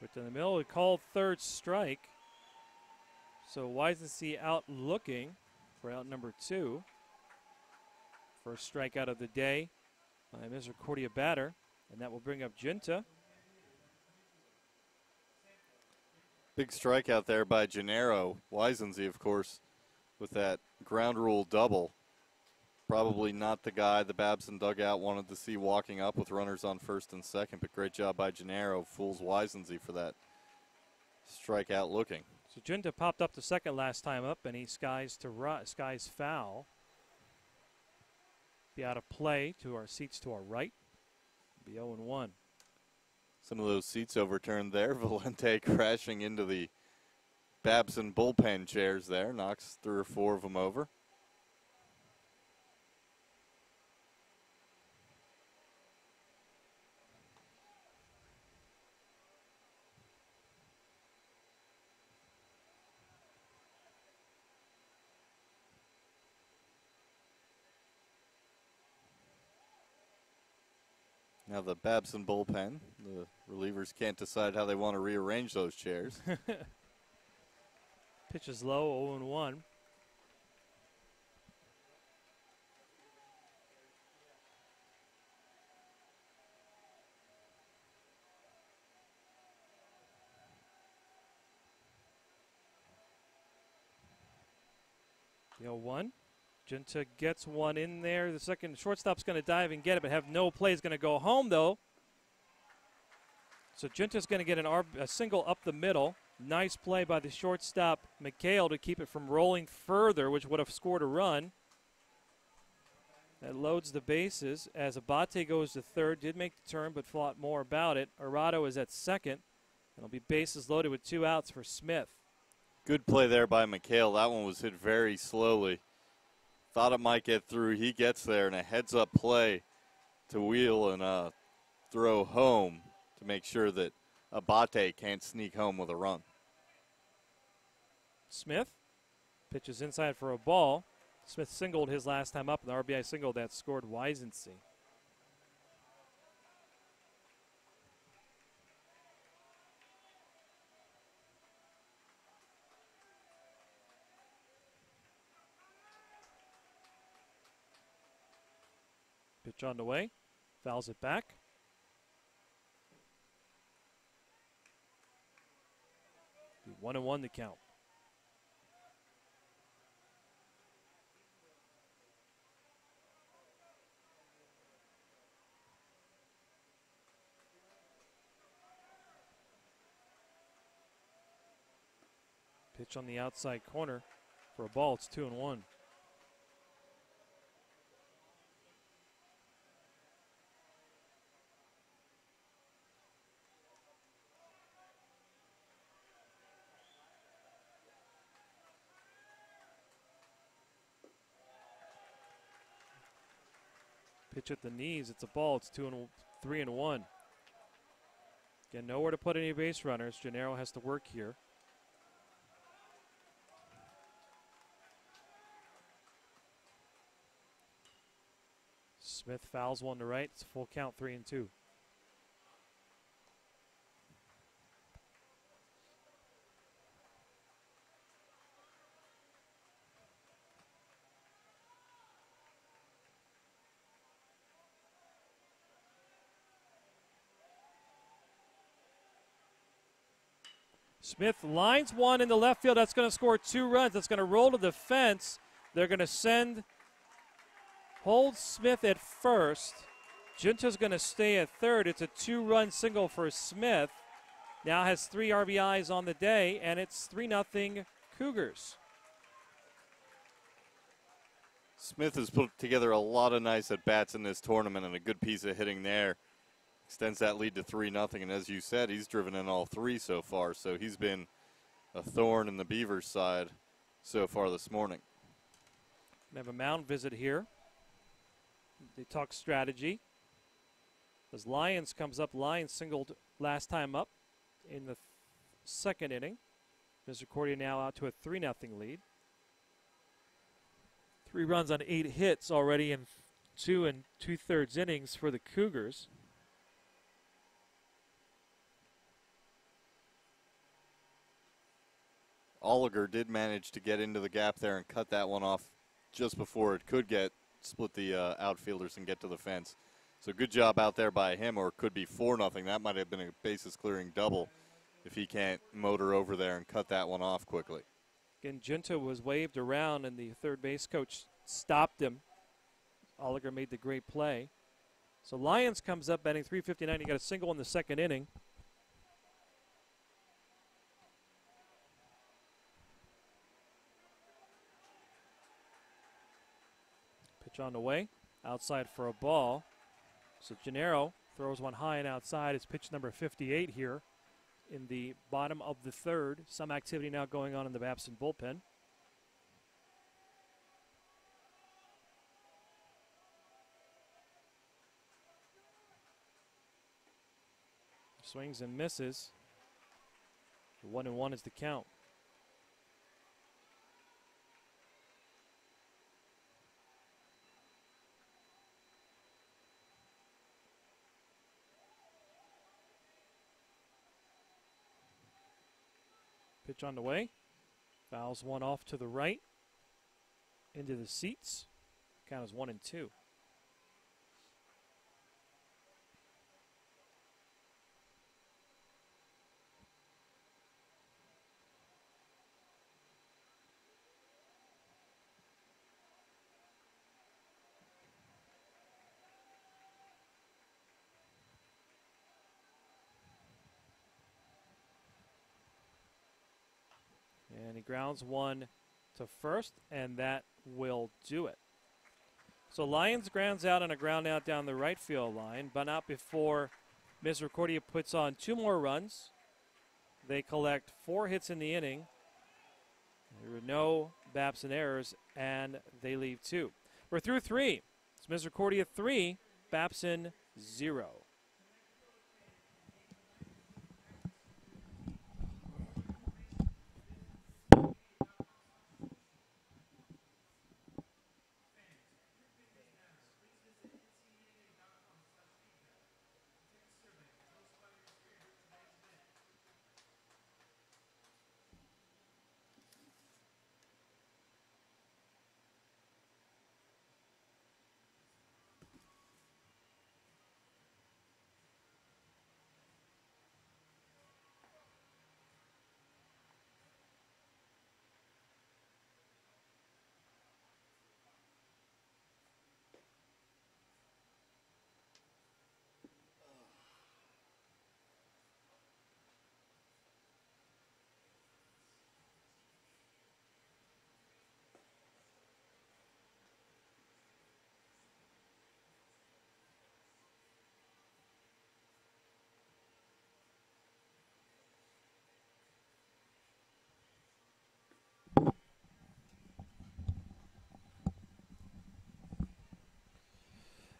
Put in the middle, we called third strike. So Wisensee out looking for out number 2. First strikeout of the day by Misericordia batter, and that will bring up Ginta. Big strikeout there by Gennaro. Wisensee, of course, with that ground rule double. Probably not the guy the Babson dugout wanted to see walking up with runners on first and second, but great job by Gennaro. Fools Wisensee for that strikeout looking. So Ginta popped up to second last time up, and he skies foul. Be out of play to our seats to our right. Be 0-1. Some of those seats overturned there. Valente crashing into the Babson bullpen chairs there. Knocks 3 or 4 of them over. Now the Babson bullpen, the relievers can't decide how they want to rearrange those chairs. Pitch is low, 0-1. The 0-1. Junta gets one in there. The second shortstop's going to dive and get it, but have no play. Is going to go home, though. So Junta's going to get a single up the middle. Nice play by the shortstop, McHale, to keep it from rolling further, which would have scored a run. That loads the bases as Abate goes to third. Did make the turn, but thought more about it. Arado is at second. It'll be bases loaded with 2 outs for Smith. Good play there by McHale. That one was hit very slowly. Thought it might get through. He gets there, and a heads-up play to wheel and throw home to make sure that Abate can't sneak home with a run. Smith pitches inside for a ball. Smith singled his last time up, and the RBI single that scored Wisensee. Pitch on the way. Fouls it back. Be 1-1 to count. Pitch on the outside corner for a ball. It's 2-1. Pitch at the knees. It's a ball. It's 3-1. Again, nowhere to put any base runners. Gennaro has to work here. Smith fouls one to right. It's a full count, 3-2. Smith lines one in the left field. That's going to score 2 runs. That's going to roll to the fence. They're going to hold Smith at first. Junta's going to stay at third. It's a 2-run single for Smith. Now has 3 RBIs on the day, and it's 3-0 Cougars. Smith has put together a lot of nice at-bats in this tournament, and a good piece of hitting there. Extends that lead to 3-0, and as you said, he's driven in all 3 so far, so he's been a thorn in the Beavers' side so far this morning. We have a mound visit here. They talk strategy. As Lyons comes up, Lyons singled last time up in the second inning. Misericordia now out to a 3-0 lead. 3 runs on 8 hits already in 2 2/3 innings for the Cougars. Oliger did manage to get into the gap there and cut that one off just before it could split the outfielders and get to the fence. So good job out there by him, or it could be 4-0. That might have been a bases clearing double if he can't motor over there and cut that one off quickly. Again, Junta was waved around, and the third base coach stopped him. Oliger made the great play. So Lyons comes up batting .359. He got a single in the second inning. Pitch on the way, outside for a ball. So Gennaro throws one high and outside. It's pitch number 58 here in the bottom of the third. Some activity now going on in the Babson bullpen. Swings and misses. 1-1 is the count. Pitch on the way. Fouls one off to the right. Into the seats. Count is 1-2. he grounds one to first, and that will do it. So Lions grounds out on a ground out down the right field line, but not before Misericordia puts on 2 more runs. They collect 4 hits in the inning. There were no Babson errors, and they leave 2. We're through 3. It's Misericordia 3, Babson 0.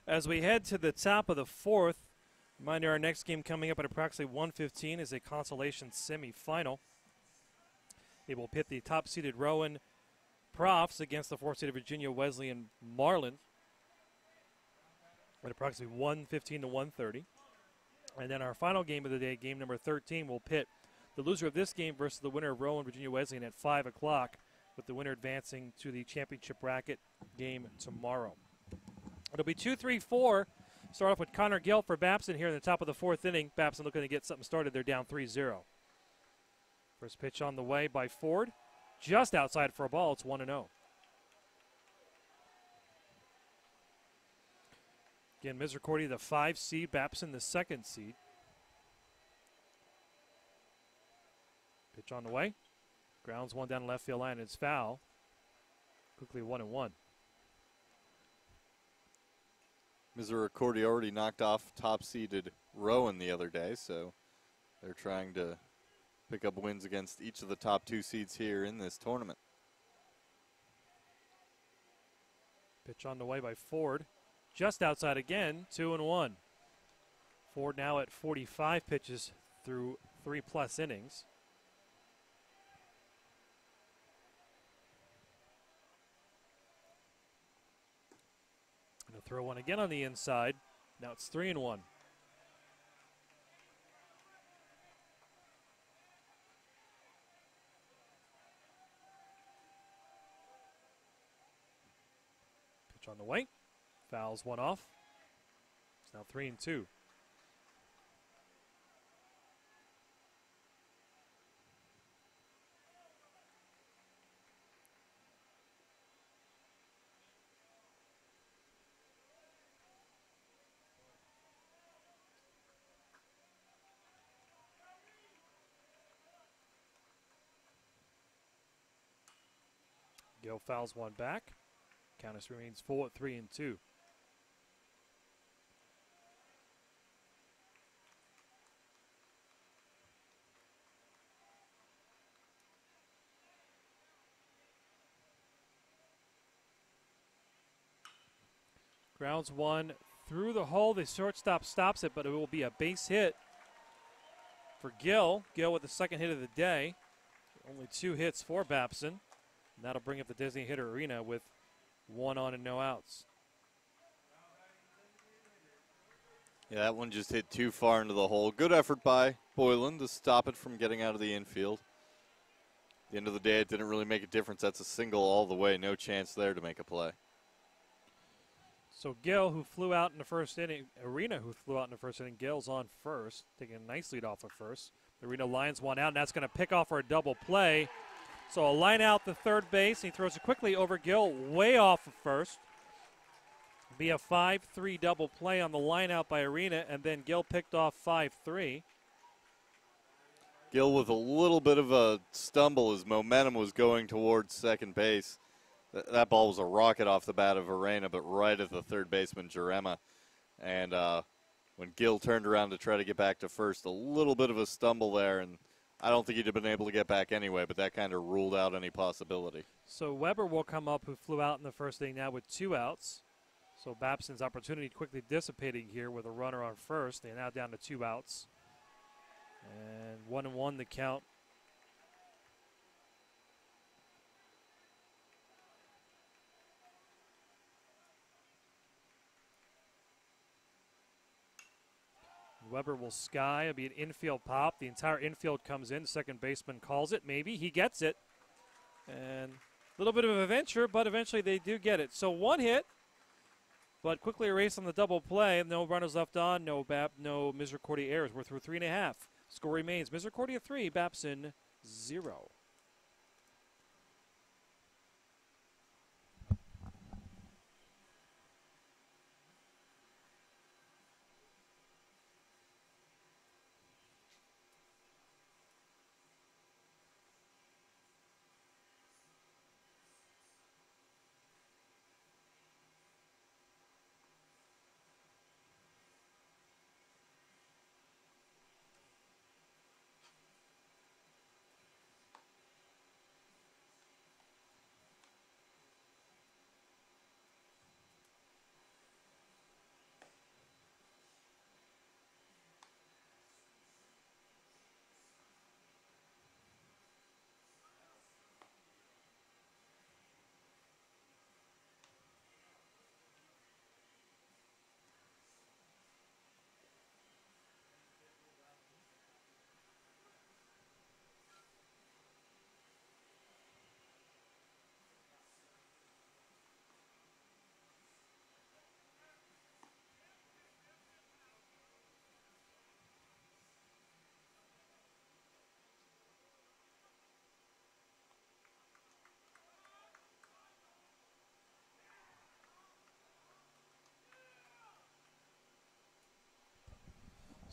As we head to the top of the 4th, reminder our next game coming up at approximately 1:15 is a consolation semifinal. It will pit the top-seeded Rowan Profs against the 4th-seeded Virginia Wesleyan Marlin at approximately 1:15 to 1:30. And then our final game of the day, game number 13, will pit the loser of this game versus the winner of Rowan Virginia Wesleyan at 5 o'clock, with the winner advancing to the championship bracket game tomorrow. It'll be 2-3-4. Start off with Connor Gill for Babson here in the top of the 4th inning. Babson looking to get something started. They're down 3-0. First pitch on the way by Ford. Just outside for a ball. It's 1-0. Again, Misericordia the 5 seed, Babson the 2nd seed. Pitch on the way. Grounds one down left field line. It's foul. Quickly 1-1. Misericordia already knocked off top-seeded Rowan the other day, so they're trying to pick up wins against each of the top 2 seeds here in this tournament. Pitch on the way by Ford. Just outside again, 2-1. Ford now at 45 pitches through 3+ innings. Going to throw one again on the inside. Now it's 3-1. Pitch on the way. Fouls one off. It's now 3-2. Gill fouls one back. Countess remains full at 3-2. Grounds one through the hole. The shortstop stops it, but it will be a base hit for Gill. Gill with the 2nd hit of the day. Only 2 hits for Babson. And that'll bring up the designated hitter Arena with 1 on and no outs. Yeah, that one just hit too far into the hole. Good effort by Boylan to stop it from getting out of the infield. At the end of the day, it didn't really make a difference. That's a single all the way. No chance there to make a play. So Gill, who flew out in the 1st inning, Arena, who flew out in the 1st inning, Gill's on first, taking a nice lead off of first. Arena lines one out, and that's going to pick off for a double play. So a line out the 3rd base, and he throws it quickly over Gill, way off of first. Be a 5-3 double play on the line out by Arena, and then Gill picked off 5-3. Gill with a little bit of a stumble as momentum was going towards second base. That ball was a rocket off the bat of Arena, but right at the third baseman, Jarema. And when Gill turned around to try to get back to first, a little bit of a stumble there, and I don't think he'd have been able to get back anyway, but that kind of ruled out any possibility. So Weber will come up, who flew out in the first inning now with 2 outs. So Babson's opportunity quickly dissipating here with a runner on first. They're now down to 2 outs. And 1-1 the count. Weber will sky. It'll be an infield pop. The entire infield comes in. The second baseman calls it. Maybe he gets it. And a little bit of a venture, but eventually they do get it. So 1 hit, but quickly erased on the double play. No runners left on. No Misericordia errors. We're through 3.5. Score remains Misericordia 3, Babson 0.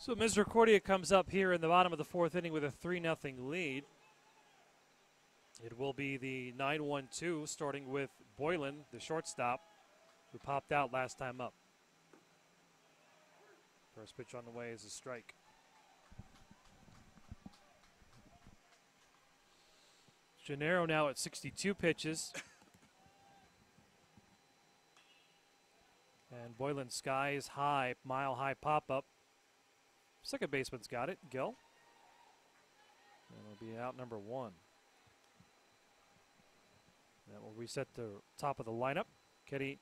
So Misericordia comes up here in the bottom of the 4th inning with a 3-0 lead. It will be the 9-1-2, starting with Boylan, the shortstop, who popped out last time up. First pitch on the way is a strike. Gennaro now at 62 pitches. And Boylan skies high, mile-high pop-up. Second baseman's got it, Gill. And it'll be out number 1. That will reset the top of the lineup. Kenny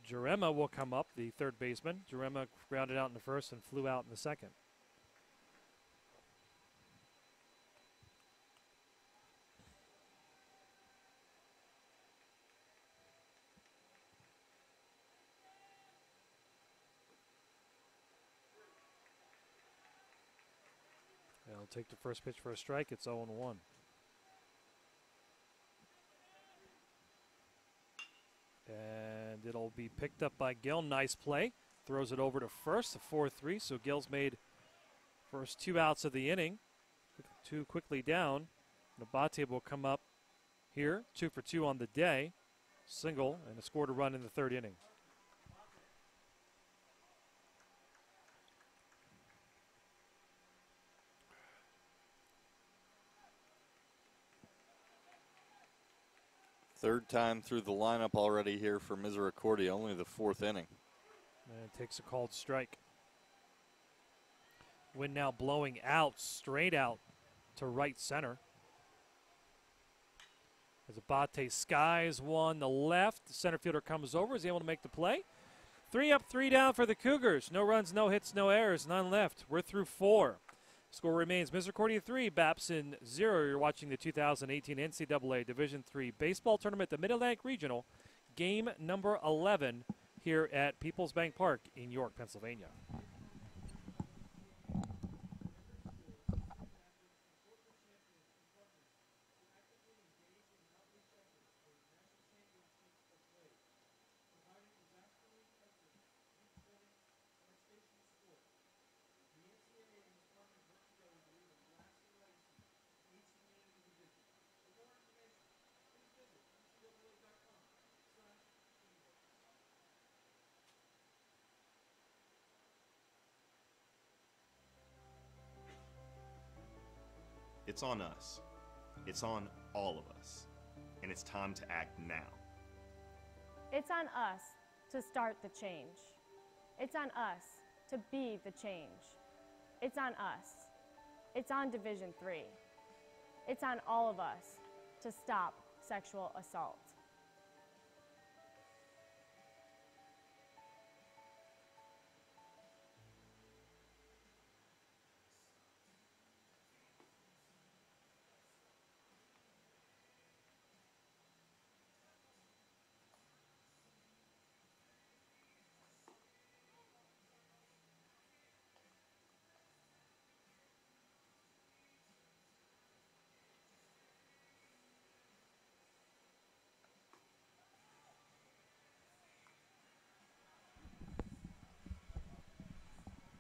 Jarema will come up, the third baseman. Jarema grounded out in the first and flew out in the second. They'll take the first pitch for a strike. It's 0-1. And it'll be picked up by Gill. Nice play. Throws it over to first, a 4-3. So Gill's made first 2 outs of the inning. 2 quickly down. Nabate will come up here. 2 for 2 on the day. Single and scored a run in the 3rd inning. Third time through the lineup already here for Misericordia, only the 4th inning. And takes a called strike. Wind now blowing out, straight out to right center. As Abate skies one, the left. The center fielder comes over, is able to make the play. 3 up, 3 down for the Cougars. No runs, no hits, no errors, none left. We're through 4. Score remains Misericordia 3, Babson 0. You're watching the 2018 NCAA Division III Baseball Tournament, the Mid-Atlantic Regional, game number 11 here at Peoples Bank Park in York, Pennsylvania. It's on us. It's on all of us. And it's time to act now. It's on us to start the change. It's on us to be the change. It's on us. It's on Division III. It's on all of us to stop sexual assault.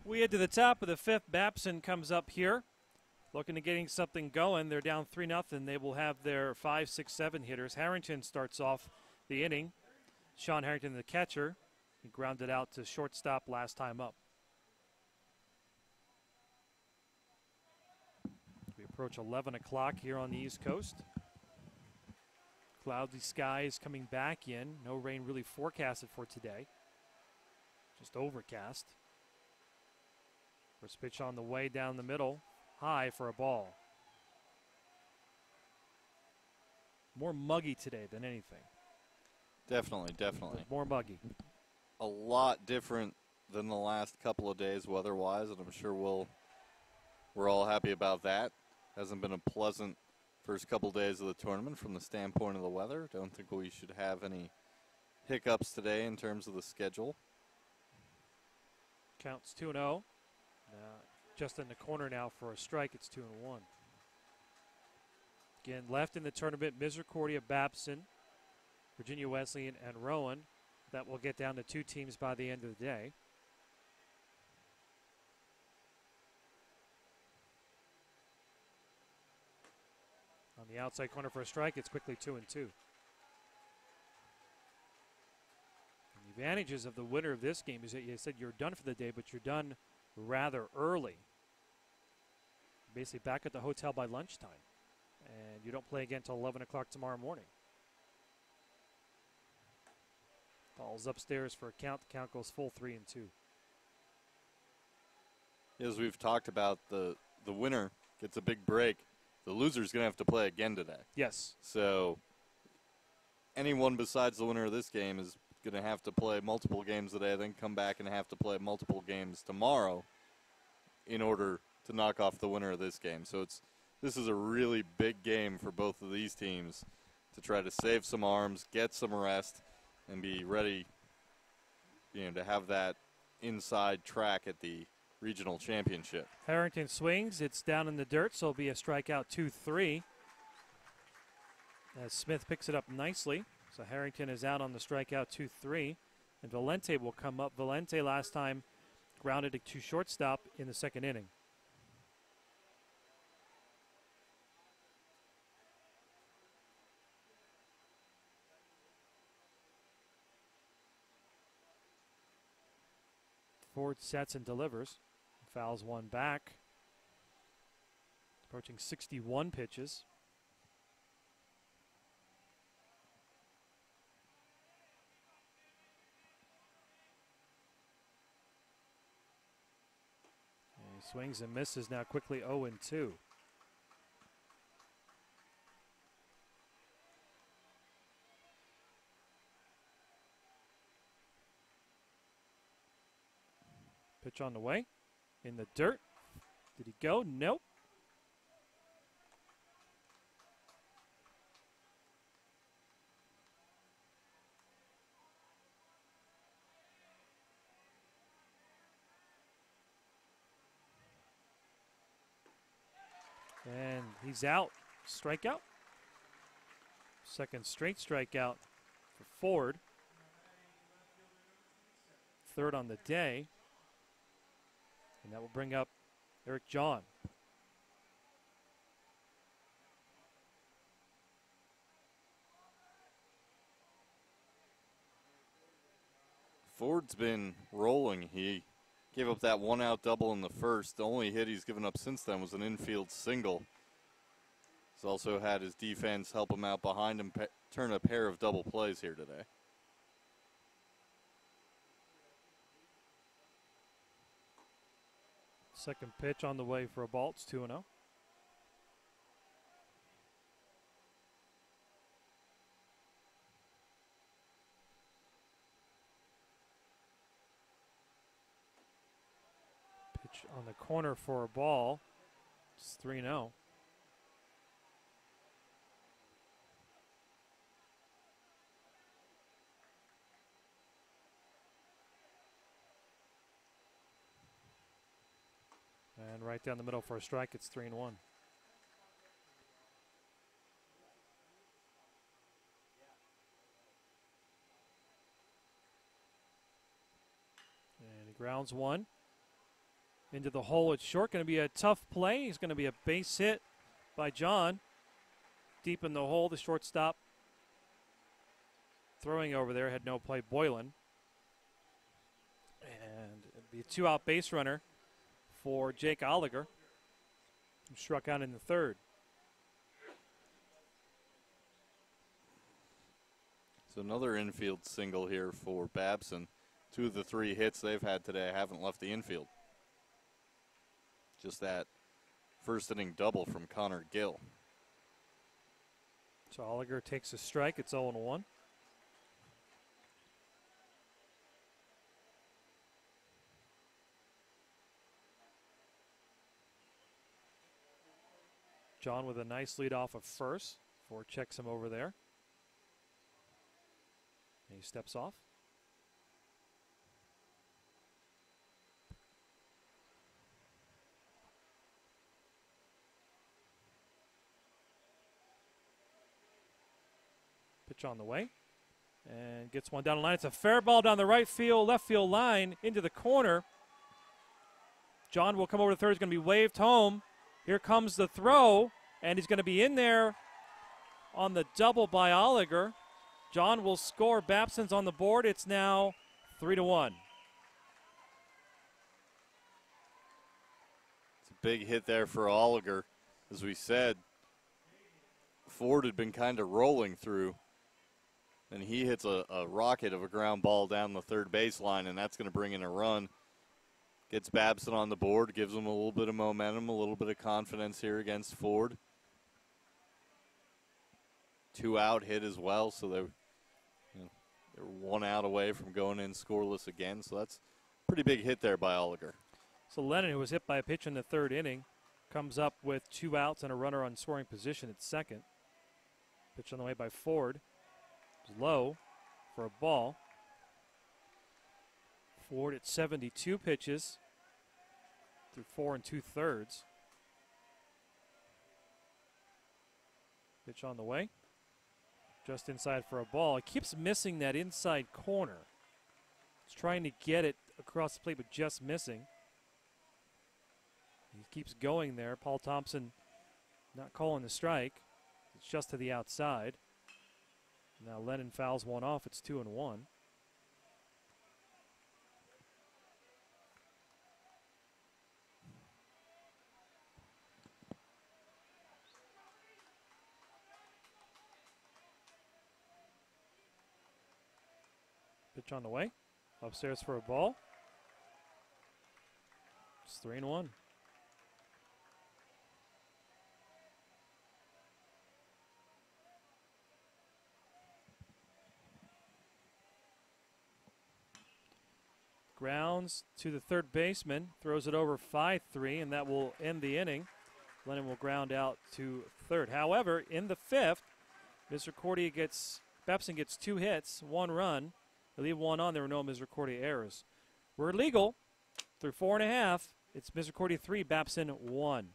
We head to the top of the fifth. Babson comes up here, looking to getting something going. They're down 3-0. They will have their 5, 6, 7 hitters. Harrington starts off the inning. Sean Harrington, the catcher. He grounded out to shortstop last time up. We approach 11 o'clock here on the East Coast. Cloudy skies coming back in. No rain really forecasted for today. Just overcast. First pitch on the way down the middle. High for a ball. More muggy today than anything. Definitely, definitely. More muggy. A lot different than the last couple of days weather-wise, and I'm sure we're all happy about that. Hasn't been a pleasant first couple days of the tournament from the standpoint of the weather. Don't think we should have any hiccups today in terms of the schedule. Counts 2-0. Just in the corner now for a strike. It's 2-1. Again, left in the tournament, Misericordia, Babson, Virginia Wesleyan, and Rowan. That will get down to 2 teams by the end of the day. On the outside corner for a strike, it's quickly 2-2. The advantages of the winner of this game is that you said you're done for the day, but you're done rather early. Basically back at the hotel by lunchtime. And you don't play again until 11 o'clock tomorrow morning. Ball's upstairs for a count. The count goes full 3-2. As we've talked about, the winner gets a big break. The loser's going to have to play again today. Yes. So anyone besides the winner of this game is going to have to play multiple games today, then come back and have to play multiple games tomorrow in order to knock off the winner of this game. So this is a really big game for both of these teams to try to save some arms, get some rest, and be ready, to have that inside track at the regional championship. Harrington swings. It's down in the dirt, so it'll be a strikeout 2-3. As Smith picks it up nicely. So Harrington is out on the strikeout 2-3. And Valente will come up. Valente last time grounded to shortstop in the second inning. Ford sets and delivers. Fouls one back. Approaching 61 pitches. And he swings and misses now quickly 0-2. Pitch on the way. In the dirt. Did he go? Nope. And he's out. Strikeout. Second straight strikeout for Ford. Third on the day. And that will bring up Eric John. Ford's been rolling. He gave up that 1-out double in the first. The only hit he's given up since then was an infield single. He's also had his defense help him out behind him, turn a pair of double plays here today. Second pitch on the way for a ball. It's 2-0. Pitch on the corner for a ball. It's 3-0. And right down the middle for a strike, it's 3-1. And he grounds one into the hole. It's short. Going to be a tough play. He's going to be a base hit by John. Deep in the hole, the shortstop throwing over there had no play. Boylan. And it'd be a two-out base runner for Jake Oliger, who struck out in the third. So another infield single here for Babson. 2 of the 3 hits they've had today haven't left the infield. Just that first inning double from Connor Gill. So Oliger takes a strike. It's 0-1. John with a nice lead off of first. Ford checks him over there. And he steps off. Pitch on the way. And gets one down the line. It's a fair ball down the right field, left field line into the corner. John will come over to third. He's going to be waved home. Here comes the throw, and he's going to be in there on the double by Oliger. John will score. Babson's on the board. It's now 3-1. It's a big hit there for Oliger. As we said, Ford had been kind of rolling through, and he hits a rocket of a ground ball down the third baseline, and that's going to bring in a run. Gets Babson on the board, gives him a little bit of momentum, a little bit of confidence here against Ford. 2-out hit as well, so they're 1 out away from going in scoreless again. So that's a pretty big hit there by Oliger. So Lennon, who was hit by a pitch in the third inning, comes up with 2 outs and a runner on scoring position at second. Pitch on the way by Ford. It's low for a ball. Ford at 72 pitches through 4 2/3. Pitch on the way. Just inside for a ball. He keeps missing that inside corner. He's trying to get it across the plate, but just missing. He keeps going there. Paul Thompson not calling the strike. It's just to the outside. Now Lennon fouls one off. It's 2-1. Pitch on the way. Upstairs for a ball. It's 3-1. Grounds to the third baseman. Throws it over 5-3, and that will end the inning. Lennon will ground out to third. However, in the fifth, Misericordia Babson gets 2 hits, 1 run. They leave 1 on. There were no Misericordia errors. We're legal through 4.5. It's Misericordia 3, Babson 1.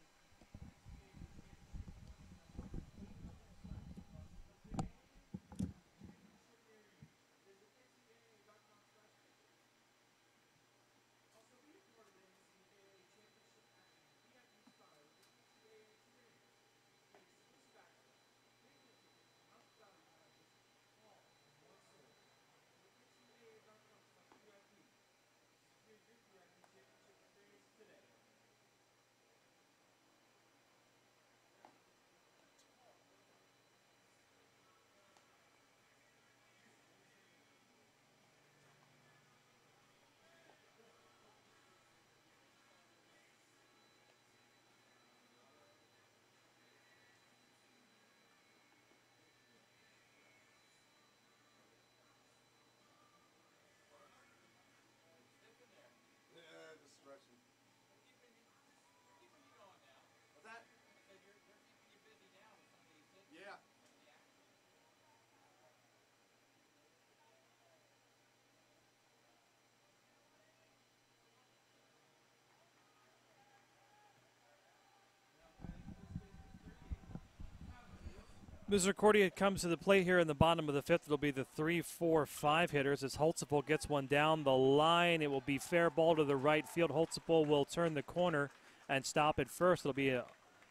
Misericordia comes to the plate here in the bottom of the fifth. It'll be the 3-4-5 hitters as Holtzapfel gets one down the line. It will be fair ball to the right field. Holtzapfel will turn the corner and stop at first. It'll be a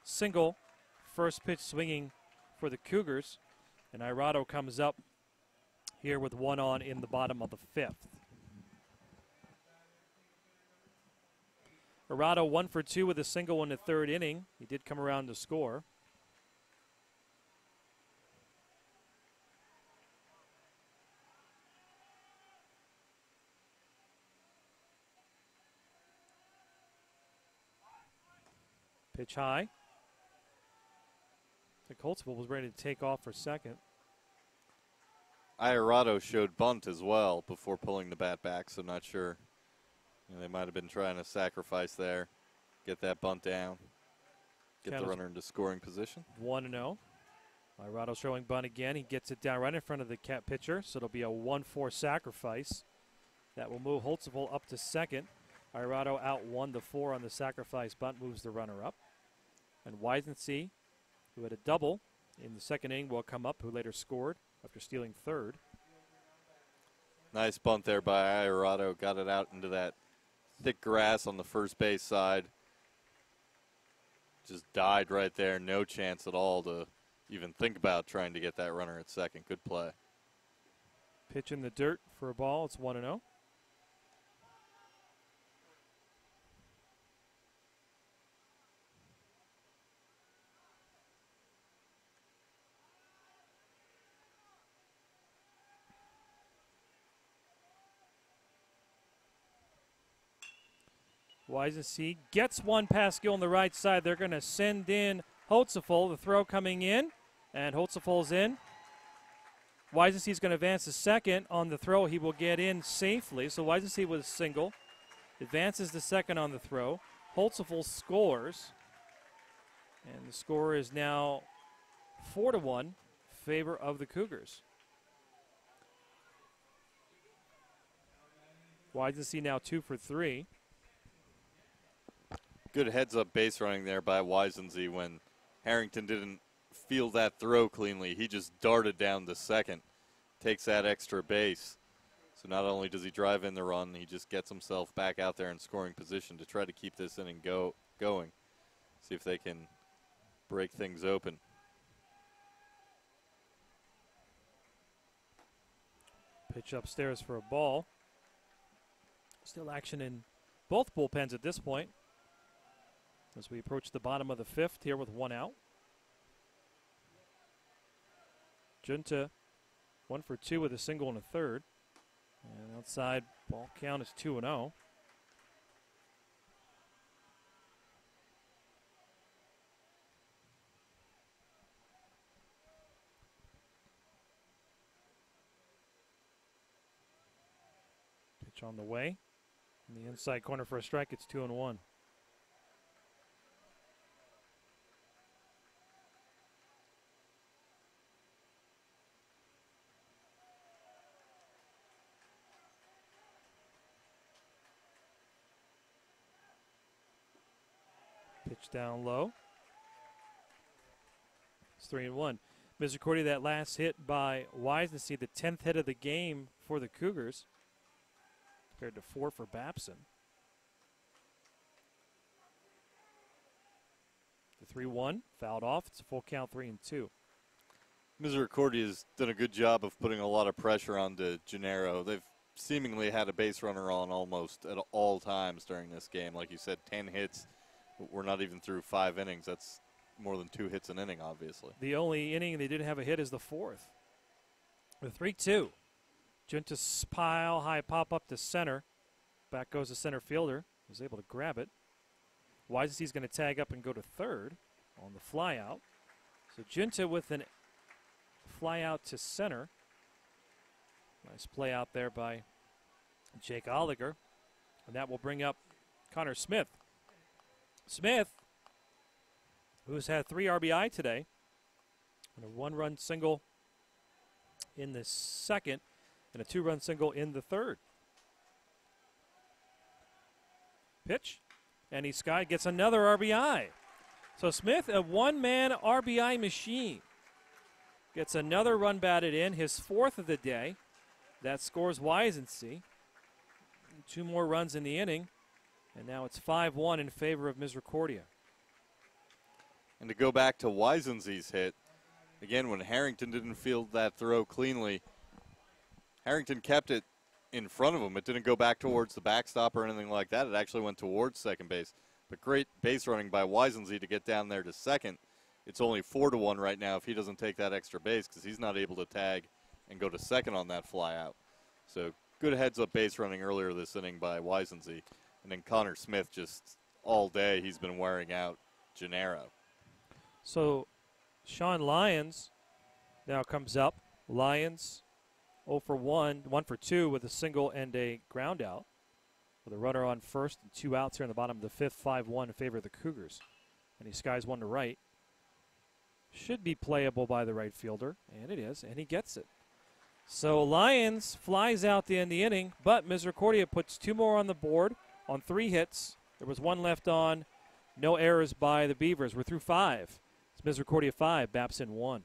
single, first pitch swinging for the Cougars. And Irado comes up here with one on in the bottom of the fifth. Irado 1 for 2 with a single in the third inning. He did come around to score. Pitch high. I think Holtzapfel was ready to take off for second. Irado showed bunt as well before pulling the bat back, so not sure. They might have been trying to sacrifice there, get that bunt down, get the runner into scoring position. 1-0. Irado showing bunt again. He gets it down right in front of the pitcher, so it'll be a 1-4 sacrifice. That will move Holtzapfel up to second. Irado out 1-4 on the sacrifice bunt, moves the runner up. And Wisensee, who had a double in the second inning, will come up, who later scored after stealing third. Nice bunt there by Irado. Got it out into that thick grass on the first base side. Just died right there. No chance at all to even think about trying to get that runner at second. Good play. Pitch in the dirt for a ball. It's 1-0. Wisensee gets one past Gill on the right side. They're going to send in Holtzapfel. The throw coming in, and Holtzapfel's in. Wisensee's going to advance to second. On the throw, he will get in safely. So Wisensee with a single. Advances to second on the throw. Holtzapfel scores. And the score is now 4-1, favor of the Cougars. Wisensee now 2 for 3. Good heads-up base running there by Wisensee when Harrington didn't field that throw cleanly. He just darted down to second, takes that extra base. So not only does he drive in the run, he just gets himself back out there in scoring position to try to keep this inning going. See if they can break things open. Pitch upstairs for a ball. Still action in both bullpens at this point, as we approach the bottom of the fifth here with one out. Junta 1 for 2 with a single and a third. And outside, ball count is 2-0. Pitch on the way. In the inside corner for a strike, it's 2-1. Pitch down low. It's 3-1. Misericordia, that last hit by Wisensee, the 10th hit of the game for the Cougars, compared to 4 for Babson. The 3-1 fouled off. It's a full count, 3-2. Misericordia has done a good job of putting a lot of pressure onto Gennaro. They've seemingly had a base runner on almost at all times during this game. Like you said, 10 hits. We're not even through 5 innings. That's more than 2 hits an inning, obviously. The only inning they didn't have a hit is the fourth. The 3-2. Junta's pile high pop up to center. Back goes the center fielder. Was able to grab it. Wisensee's going to tag up and go to third on the fly out. So Junta with an fly out to center. Nice play out there by Jake Oliger. And that will bring up Connor Smith. Smith, who's had 3 RBI today, and a 1-run single in the second, and a 2-run single in the third. Pitch, and he gets another RBI. So Smith, a one-man RBI machine. Gets another run batted in, his 4th of the day. That scores Wisensee. 2 more runs in the inning, and now it's 5-1 in favor of Misericordia. And to go back to Wisensee's hit, again, when Harrington didn't field that throw cleanly, Harrington kept it in front of him. It didn't go back towards the backstop or anything like that. It actually went towards second base. But great base running by Wisensee to get down there to second. It's only 4-1 right now if he doesn't take that extra base because he's not able to tag and go to second on that fly out. So good heads-up base running earlier this inning by Wisensee. And then Connor Smith just all day he's been wearing out Gennaro. So Sean Lyons now comes up. Lyons 0 for 1, 1 for 2 with a single and a ground out. With a runner on first and 2 outs here in the bottom of the 5th, 5-1 in favor of the Cougars. And he skies one to right. Should be playable by the right fielder, and it is, and he gets it. So Lyons flies out the end of the inning, but Misericordia puts 2 more on the board on 3 hits. There was 1 left on. No errors by the Beavers. We're through 5. It's Misericordia 5, Babson 1.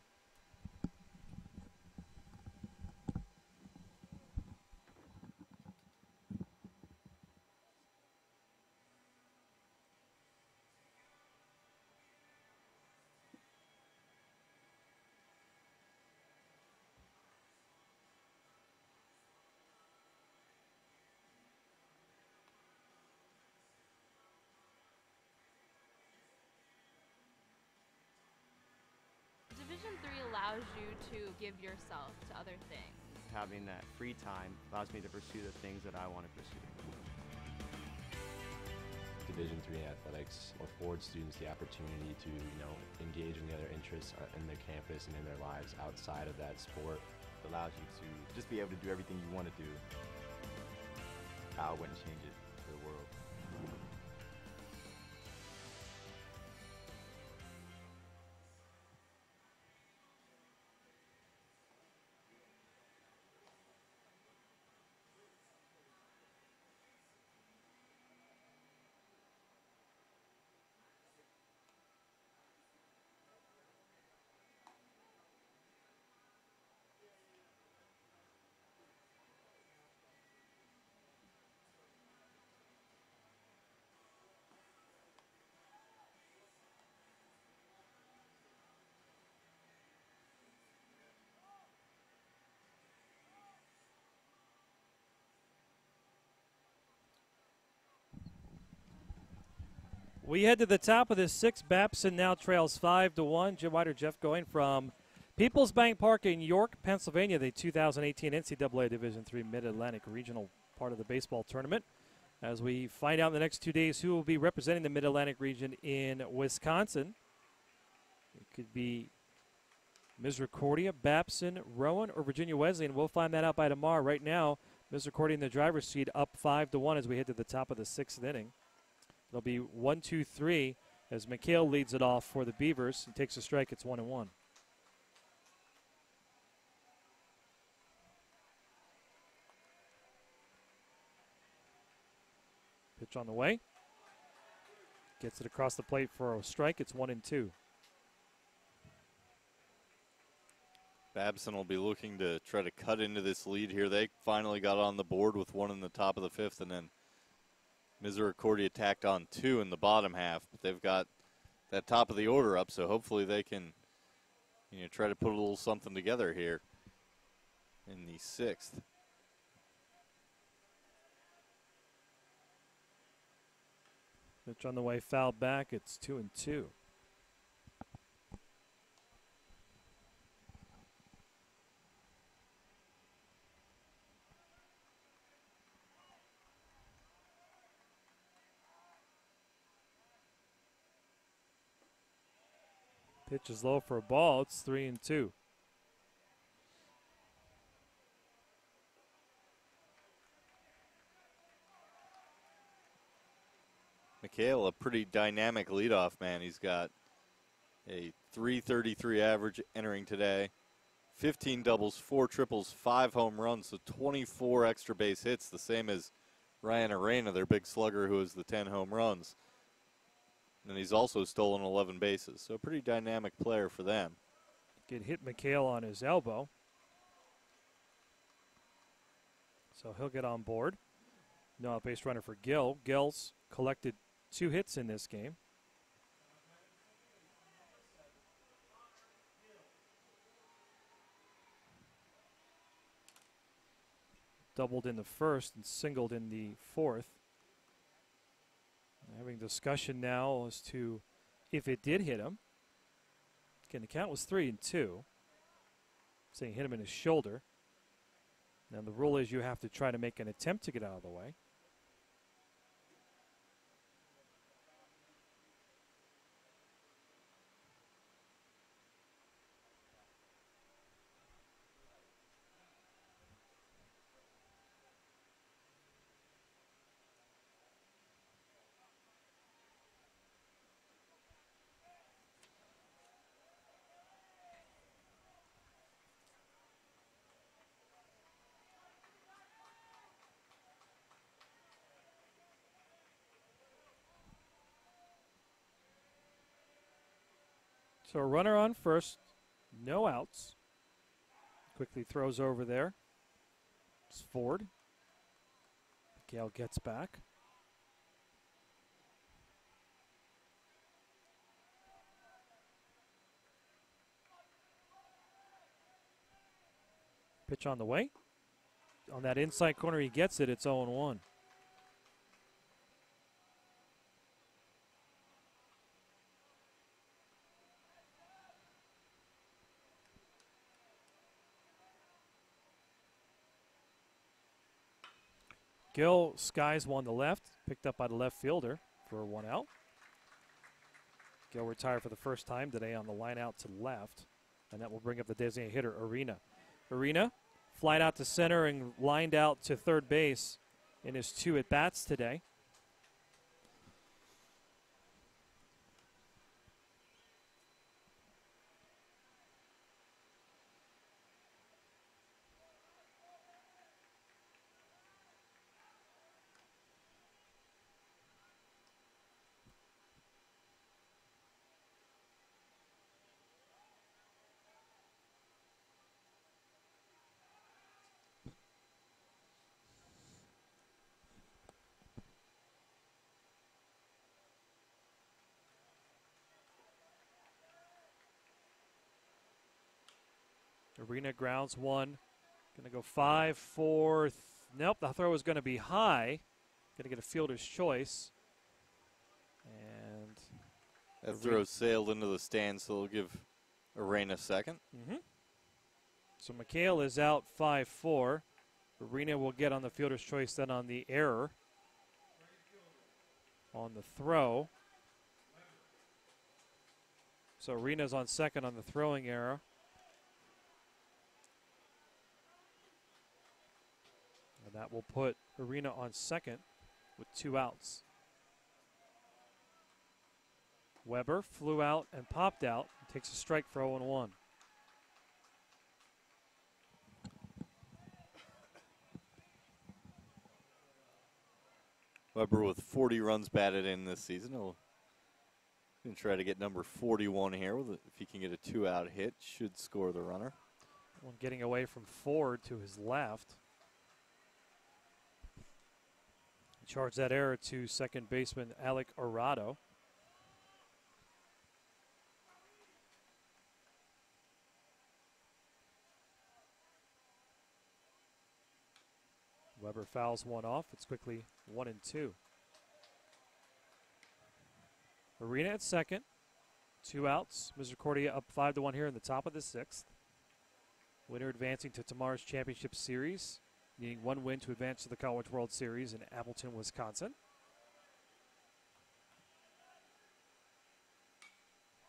Division III allows you to give yourself to other things. Having that free time allows me to pursue the things that I want to pursue. Division III athletics affords students the opportunity to, engage in the other interests in the campus and in their lives outside of that sport. It allows you to just be able to do everything you want to do. I wouldn't change it for the world. We head to the top of the 6th. Babson now trails 5-1. Jim White or Jeff going from Peoples Bank Park in York, Pennsylvania, the 2018 NCAA Division III Mid-Atlantic Regional part of the baseball tournament. As we find out in the next 2 days who will be representing the Mid-Atlantic region in Wisconsin. It could be Misericordia, Babson, Rowan, or Virginia Wesleyan. We'll find that out by tomorrow. Right now, Misericordia in the driver's seat up 5-1 as we head to the top of the 6th inning. It'll be 1-2-3 as McHale leads it off for the Beavers. He takes a strike. It's 1-1. Pitch on the way. Gets it across the plate for a strike. It's 1-2. Babson will be looking to try to cut into this lead here. They finally got on the board with 1 in the top of the 5th, and then Misericordia tacked on 2 in the bottom half, but they've got that top of the order up, so hopefully they can try to put a little something together here in the 6th. Pitch on the way, fouled back. It's 2-2. Pitch is low for a ball. It's 3-2. McHale, a pretty dynamic leadoff man. He's got a .333 average entering today, 15 doubles, 4 triples, 5 home runs, so 24 extra base hits, the same as Ryan Arena, their big slugger, who has the 10 home runs. And he's also stolen 11 bases, so a pretty dynamic player for them. It hit McHale on his elbow. So he'll get on board. No out base runner for Gill. Gill's collected 2 hits in this game. Doubled in the first and singled in the fourth. Having discussion now as to if it did hit him. Again, the count was 3-2. Saying hit him in his shoulder. Now the rule is you have to try to make an attempt to get out of the way. So a runner on first, no outs. Quickly throws over there. It's Ford. Gale gets back. Pitch on the way. On that inside corner, he gets it. It's 0-1. Gill skies one to left, picked up by the left fielder for 1 out. Gill retired for the first time today on the line out to left, and that will bring up the designated hitter, Arena. Arena, flied out to center and lined out to third base in his 2 at-bats today. Arena grounds one. Going to go 5-4. Nope, the throw is going to be high. Going to get a fielder's choice. And that throw sailed into the stands, so they'll give Arena second. So McHale is out 5-4. Arena will get on the fielder's choice then on the error. On the throw. So Arena's on second on the throwing error. And that will put Arena on second with 2 outs. Weber flew out and popped out. Takes a strike for 0-1. Weber with 40 runs batted in this season. He'll try to get number 41 here. If he can get a 2-out hit, should score the runner. One getting away from Ford to his left. Charge that error to second baseman Alec Arado. Weber fouls one off. It's quickly 1-2. Arena at second. 2 outs. Misericordia up 5-1 here in the top of the 6th. Winner advancing to tomorrow's championship series. Needing 1 win to advance to the College World Series in Appleton, Wisconsin.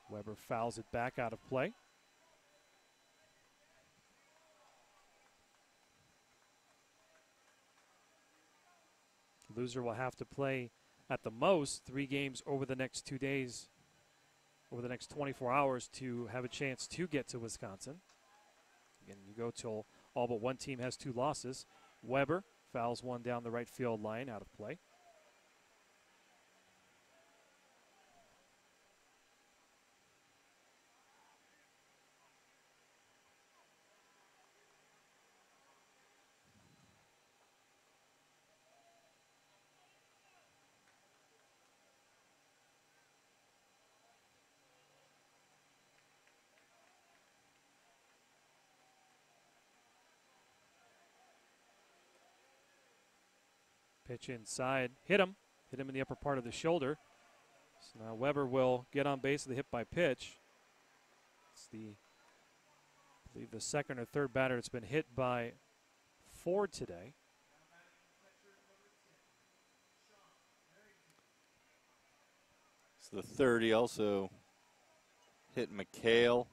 Weber fouls it back out of play. Loser will have to play at the most 3 games over the next 2 days, over the next 24 hours to have a chance to get to Wisconsin. Again, you go till all but one team has 2 losses. Weber fouls one down the right field line out of play. Pitch inside. Hit him in the upper part of the shoulder. So now Weber will get on base with the hit by pitch. It's I believe the second or third batter that's been hit by Ford today. So the third, he also hit McHale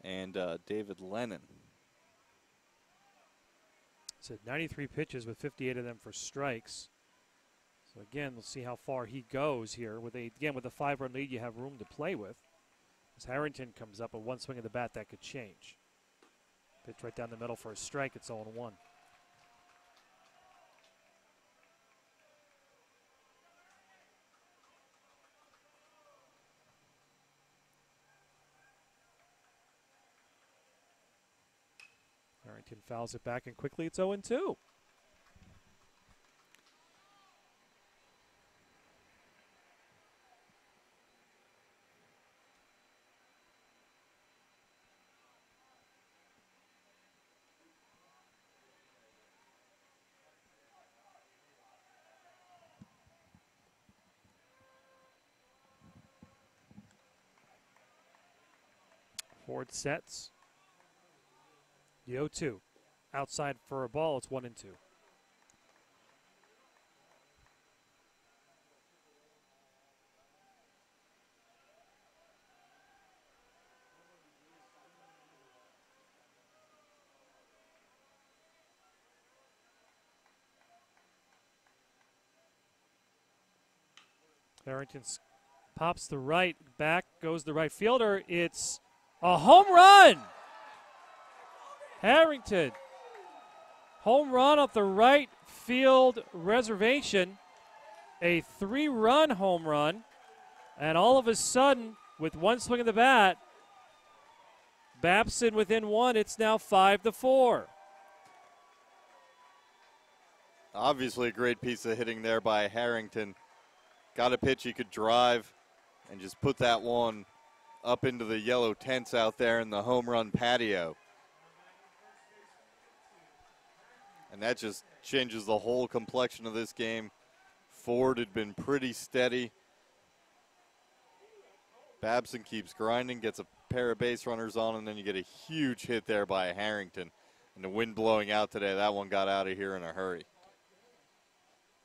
and David Lennon. So 93 pitches with 58 of them for strikes. So again, we'll see how far he goes here. With a 5-run lead, you have room to play with. As Harrington comes up, with one swing of the bat, that could change. Pitch right down the middle for a strike. It's 0-1. Harrington fouls it back, and quickly it's 0-2. Ford sets. The 0-2. Outside for a ball, it's 1-2. Harrington pops the right, back goes the right fielder. It's a home run! Harrington, home run off the right field reservation, a 3-run home run, and all of a sudden, with one swing of the bat, Babson within one. It's now 5-4. Obviously a great piece of hitting there by Harrington. Got a pitch he could drive and just put that one up into the yellow tents out there in the home run patio. And that just changes the whole complexion of this game. Ford had been pretty steady. Babson keeps grinding, gets a pair of base runners on, and then you get a huge hit there by Harrington. And the wind blowing out today, that one got out of here in a hurry.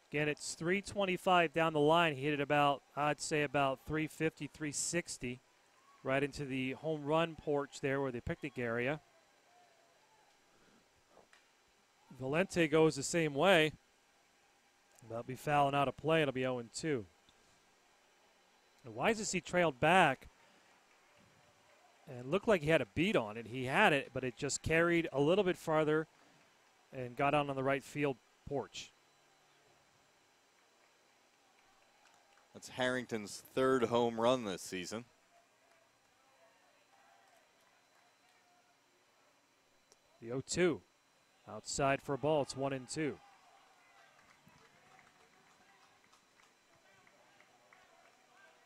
Again, it's 325 down the line. He hit it about, I'd say about 350, 360, right into the home run porch there or the picnic area. Valente goes the same way. That'll be fouling out of play. It'll be 0-2. Why is he trailed back and looked like he had a beat on it? He had it, but it just carried a little bit farther and got out on the right field porch. That's Harrington's third home run this season. The 0-2. Outside for a ball, it's 1-2.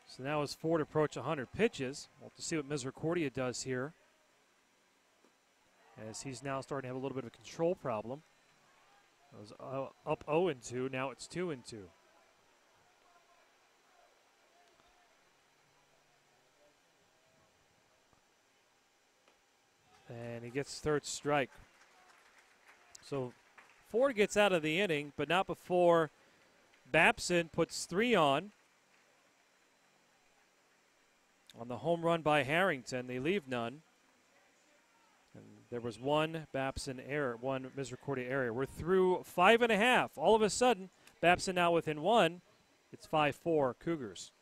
So now as Ford approach 100 pitches, we'll have to see what Misericordia does here, as he's now starting to have a little bit of a control problem. It was up 0-2, now it's 2-2. And he gets third strike. So Ford gets out of the inning, but not before Babson puts 3 on the home run by Harrington. They leave none. And there was one Babson error, one Misericordia error. We're through 5.5. All of a sudden, Babson now within 1. It's 5-4 Cougars.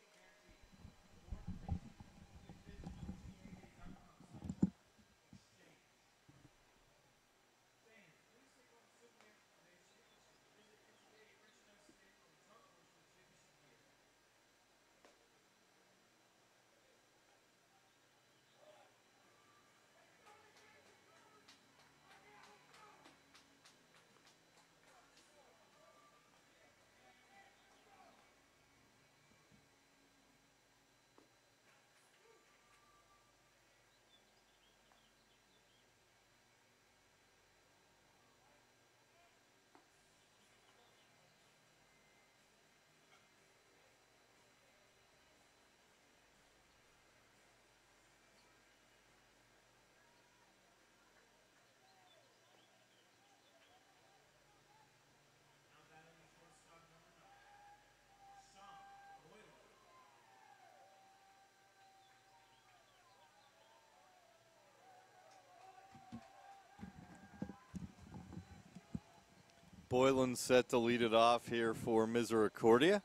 Boylan set to lead it off here for Misericordia.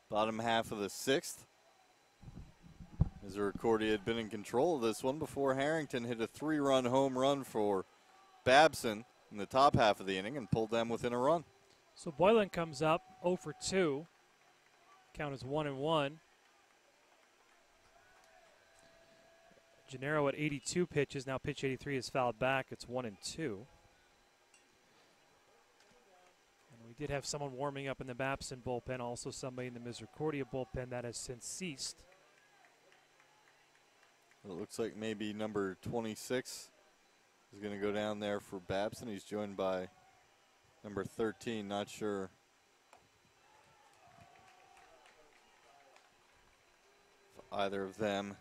Bottom half of the 6th. Misericordia had been in control of this one before Harrington hit a 3-run home run for Babson in the top half of the inning and pulled them within a run. So Boylan comes up 0 for 2. Count is 1-1. Gennaro at 82 pitches. Now pitch 83 is fouled back. It's 1-2. And we did have someone warming up in the Babson bullpen, also somebody in the Misericordia bullpen that has since ceased. It looks like maybe number 26 is going to go down there for Babson. He's joined by number 13, not sure. If either of them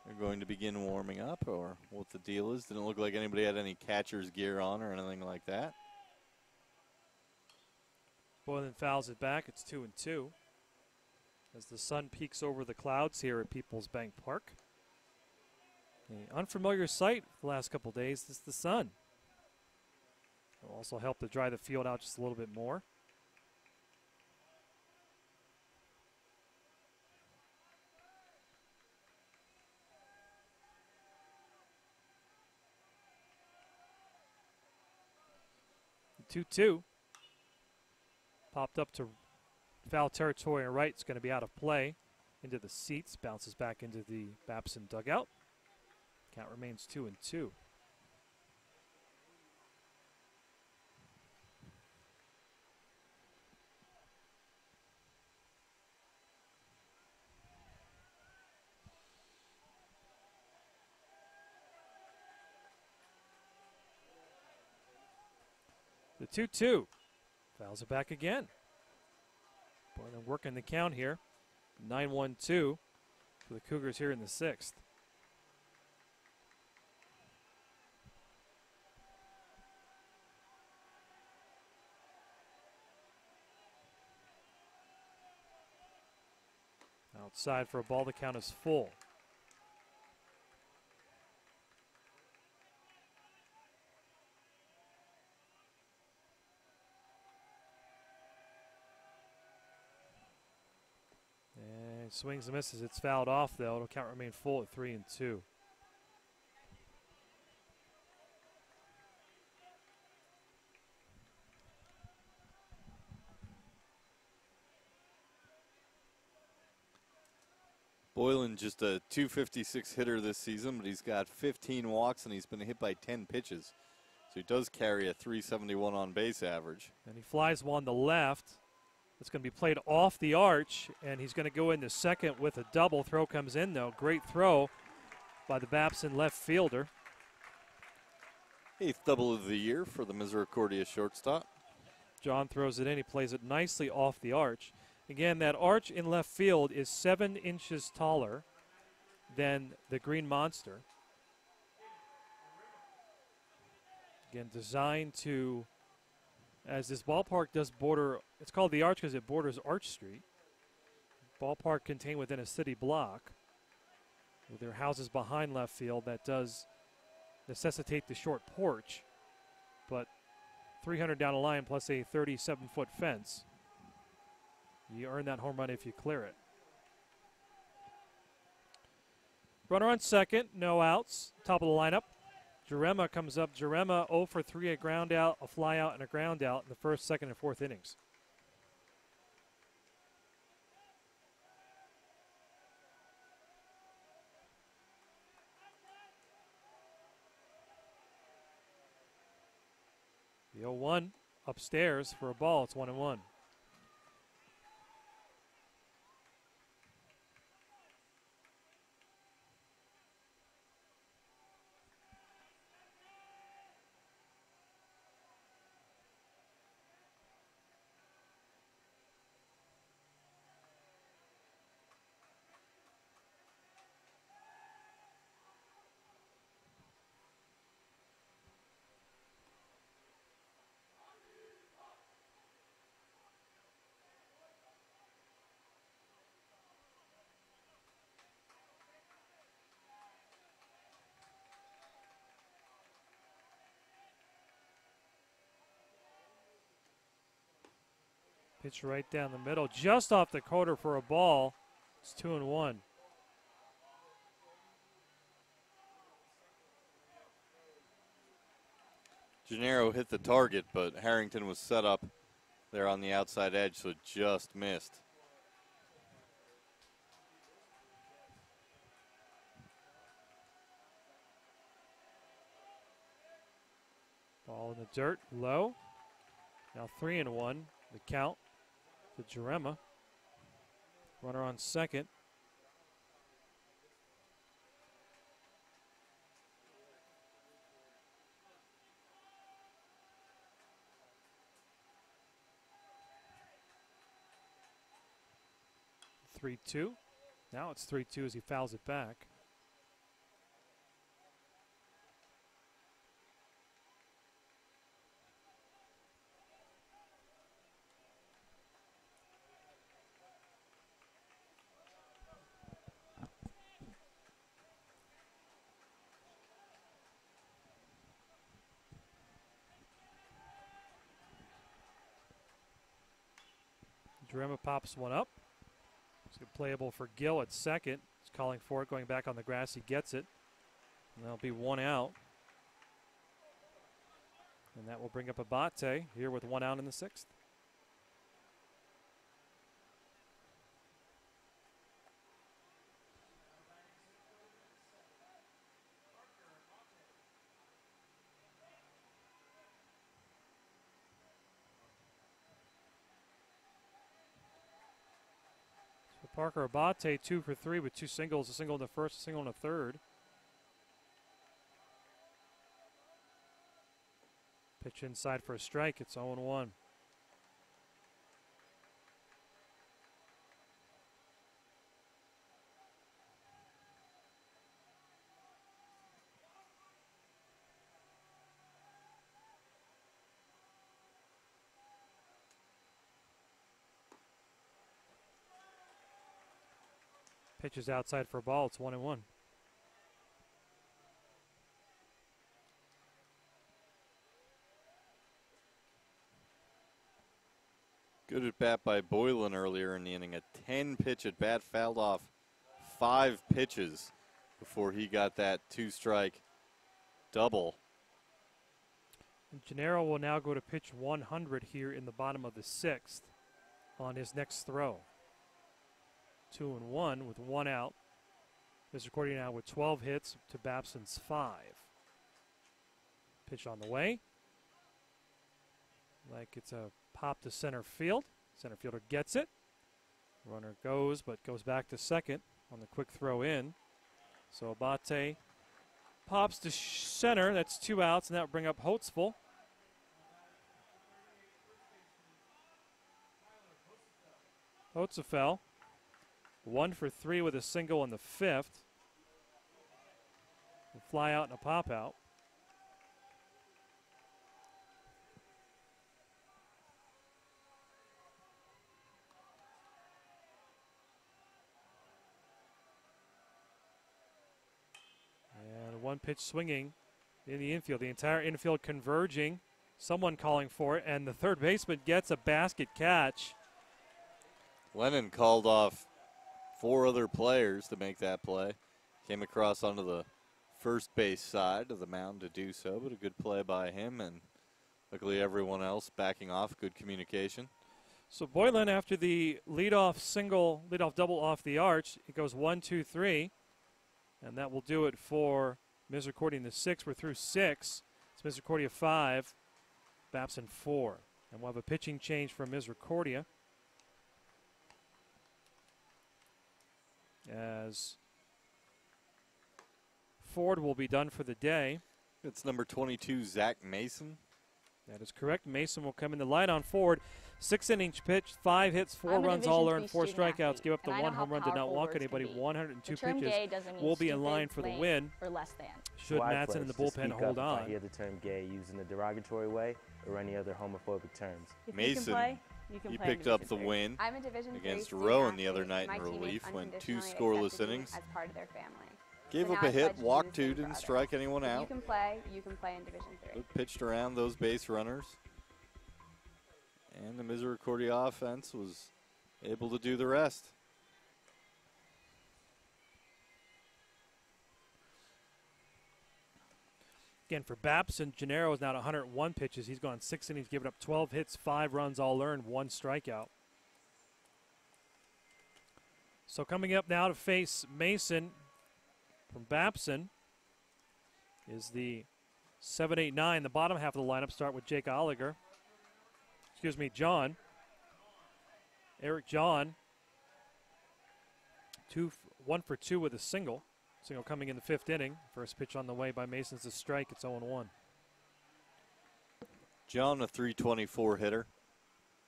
are going to begin warming up or what the deal is. Didn't look like anybody had any catcher's gear on or anything like that. Boylan fouls it back. It's 2-2. As the sun peeks over the clouds here at Peoples Bank Park. The unfamiliar sight the last couple days is the sun. It will also help to dry the field out just a little bit more. The 2-2 popped up to foul territory and right. It's going to be out of play into the seats. Bounces back into the Babson dugout. Count remains 2-2. The 2-2 fouls it back again. Boylan working the count here. 9-1-2 for the Cougars here in the 6th. Outside for a ball, the count is full. And swings and misses. It's fouled off, though. It'll count remain full at 3-2. Boylan just a .256 hitter this season, but he's got 15 walks and he's been hit by 10 pitches. So he does carry a .371 on base average. And he flies one to left. It's going to be played off the arch, and he's going to go into second with a double. Throw comes in, though. Great throw by the Babson left fielder. 8th double of the year for the Misericordia shortstop. John throws it in. He plays it nicely off the arch. Again, that arch in left field is 7 inches taller than the Green Monster. Again, designed to, as this ballpark does border, it's called the Arch because it borders Arch Street. Ballpark contained within a city block with their houses behind left field. That does necessitate the short porch, but 300 down the line plus a 37-foot fence. You earn that home run if you clear it. Runner on second, no outs. Top of the lineup. Jarema comes up. Jarema 0 for 3, a ground out, a fly out, and a ground out in the first, second, and fourth innings. The 0-1 upstairs for a ball. It's 1-1. Pitch right down the middle, just off the quarter for a ball. It's 2-1. Gennaro hit the target, but Harrington was set up there on the outside edge, so just missed. Ball in the dirt, low. Now 3-1, the count to Jarema. Runner on second. Three-two. Now it's 3-2 as he fouls it back. Jarema pops one up. It's playable for Gill at second. He's calling for it, going back on the grass. He gets it. And that'll be one out. And that will bring up Abate here with one out in the sixth. Parker Abate 2 for 3 with two singles, a single in the first, a single in the third. Pitch inside for a strike. It's 0-1. Pitches outside for a ball. It's 1-1. Good at bat by Boylan earlier in the inning. A 10-pitch at bat, fouled off 5 pitches before he got that 2-strike double. Gennaro will now go to pitch 100 here in the bottom of the sixth on his next throw. 2-1 with one out. Misericordia now with 12 hits to Babson's 5. Pitch on the way. Like it's a pop to center field. Center fielder gets it. Runner goes, but goes back to second on the quick throw in. So Abate pops to center. That's 2 outs, and that will bring up Holtzful. Holtzfel 1 for 3 with a single in the fifth. A fly out and a pop out. And one pitch swinging in the infield. The entire infield converging. Someone calling for it, and the third baseman gets a basket catch. Lennon called off 4 other players to make that play. Came across onto the first base side of the mound to do so, but a good play by him, and luckily everyone else backing off. Good communication. So Boylan, after the leadoff double off the arch, it goes 1, 2, 3, and that will do it for Misericordia in the sixth. We're through 6. It's Misericordia 5, Babson 4, and we'll have a pitching change from Misericordia as Ford will be done for the day. It's number 22, Zach Mason. That is correct. Mason will come in the light on Ford. 6-inning pitch, 5 hits, 4 runs, all earned, 4 strikeouts. Give up the 1 home run, did not walk anybody. 102 pitches. Will be in line for the win. Or less than. Should Madsen in the bullpen hold on. I hear the term gay used in a derogatory way or any other homophobic terms. Mason, he picked up the win against Rowan the other night in relief. Went 2 scoreless innings. As part of their family. Gave up a hit, walked 2, didn't strike anyone out. You can play in Division III. But pitched around those base runners. And the Misericordia offense was able to do the rest. Again, for Babson, Gennaro is now at 101 pitches. He's gone 6 innings, given up 12 hits, 5 runs, all earned, 1 strikeout. So coming up now to face Mason from Babson is the 7-8-9. The bottom half of the lineup start with Jake Oliger. Excuse me, John. Eric John, 1 for 2 with a single. Single coming in the 5th inning. First pitch on the way by Mason's a strike. It's 0-1. John, a .324 hitter.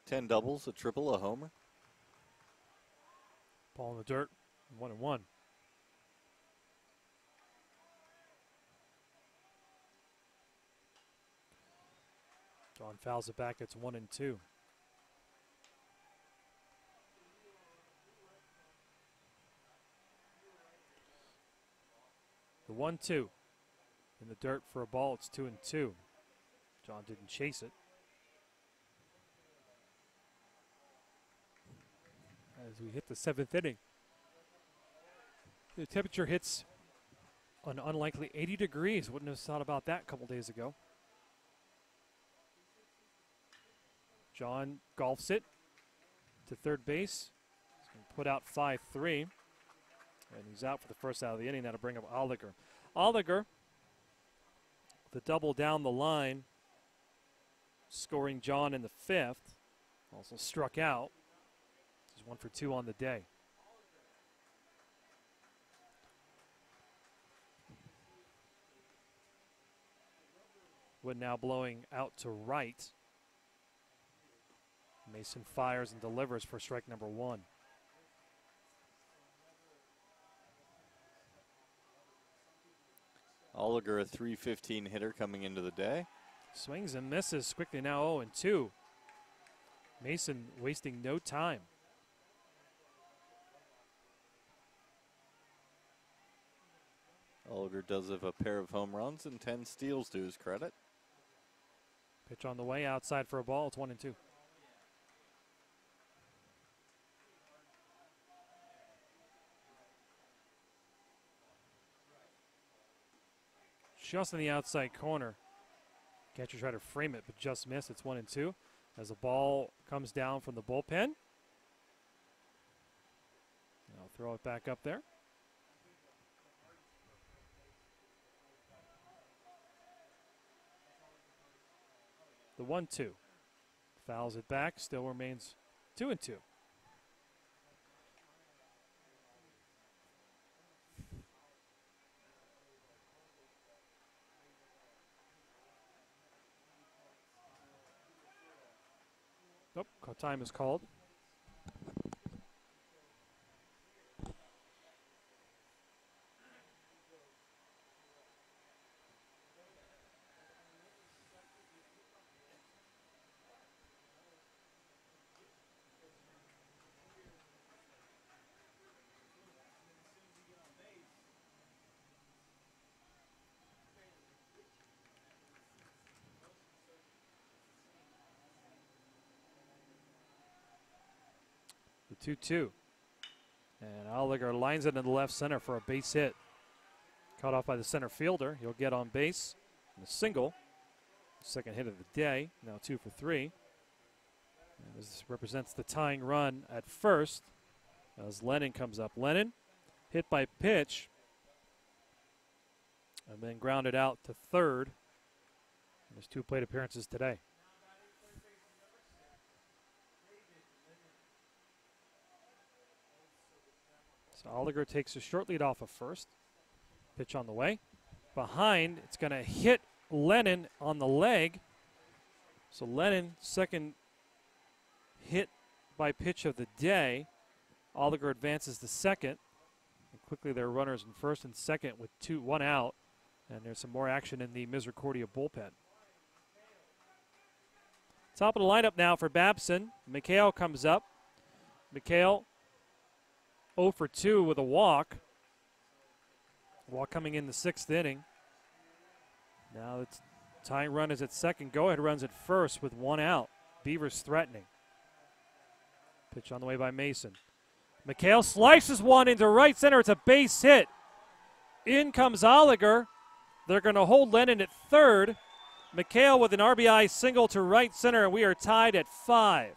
10 doubles, a triple, a homer. Ball in the dirt, 1-1. John fouls it back. It's 1-2. The 1-2 in the dirt for a ball. It's 2-2. John didn't chase it. As we hit the 7th inning, the temperature hits an unlikely 80 degrees. Wouldn't have thought about that a couple days ago. John golfs it to third base. He's going to put out 5-3. And he's out for the first out of the inning. That'll bring up Oliger. Oliger, the double down the line, scoring John in the 5th. Also struck out. He's 1 for 2 on the day. Wood now blowing out to right. Mason fires and delivers for strike number 1. Oliger, a .315 hitter coming into the day. Swings and misses quickly now 0-2. Mason wasting no time. Oliger does have a pair of home runs and 10 steals to his credit. Pitch on the way, outside for a ball. It's 1-2. Just in the outside corner. Catcher tried to frame it, but just missed. It's 1-2. As the ball comes down from the bullpen. I'll throw it back up there. The 1-2. Fouls it back. Still remains 2-2. Nope, time is called. The 2-2. And Oliger lines it in the left center for a base hit. Caught off by the center fielder. He'll get on base. And a single. Second hit of the day. Now 2 for 3. And this represents the tying run at first as Lennon comes up. Lennon hit by pitch. And then grounded out to third. In his 2 plate appearances today. So Oliger takes a short lead off of first. Pitch on the way. Behind, it's going to hit Lennon on the leg. So Lennon, second hit by pitch of the day. Oliger advances to second. And quickly there are runners in first and second with 1 out. And there's some more action in the Misericordia bullpen. Top of the lineup now for Babson. McHale comes up. McHale 0 for 2 with a walk. Walk coming in the 6th inning. Now the tying run is at second. Go-ahead runs at first with 1 out. Beavers threatening. Pitch on the way by Mason. McHale slices one into right center. It's a base hit. In comes Oliger. They're going to hold Lennon at third. McHale with an RBI single to right center, and we are tied at 5.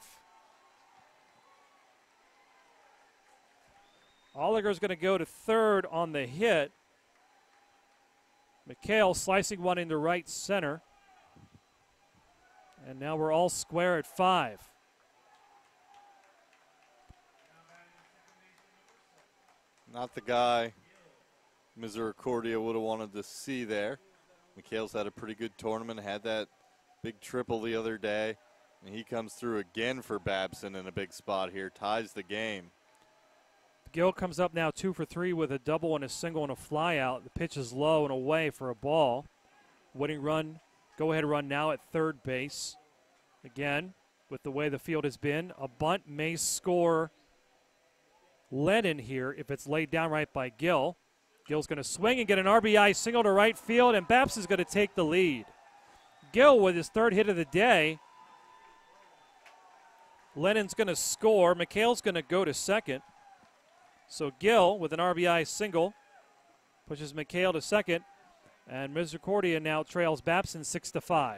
Oliger's going to go to third on the hit. McHale slicing one into right center. And now we're all square at 5. Not the guy Misericordia would have wanted to see there. McHale's had a pretty good tournament, had that big triple the other day, and he comes through again for Babson in a big spot here, ties the game. Gill comes up now 2 for 3 with a double and a single and a fly out. The pitch is low and away for a ball. Winning run, go-ahead run now at third base. Again, with the way the field has been, a bunt may score Lennon here if it's laid down right by Gill. Gill's going to swing and get an RBI single to right field, and Babson's going to take the lead. Gill with his third hit of the day. Lennon's going to score. McHale's going to go to second. So Gill with an RBI single pushes McHale to second, and Misericordia now trails Babson 6-5.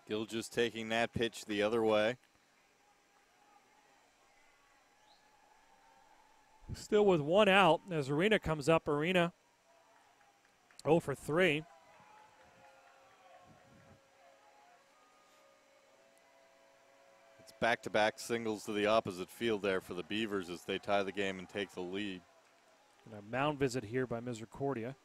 Gill just taking that pitch the other way. Still with one out as Arena comes up. Arena 0 for 3. It's back-to-back singles to the opposite field there for the Beavers as they tie the game and take the lead. And a mound visit here by Misericordia.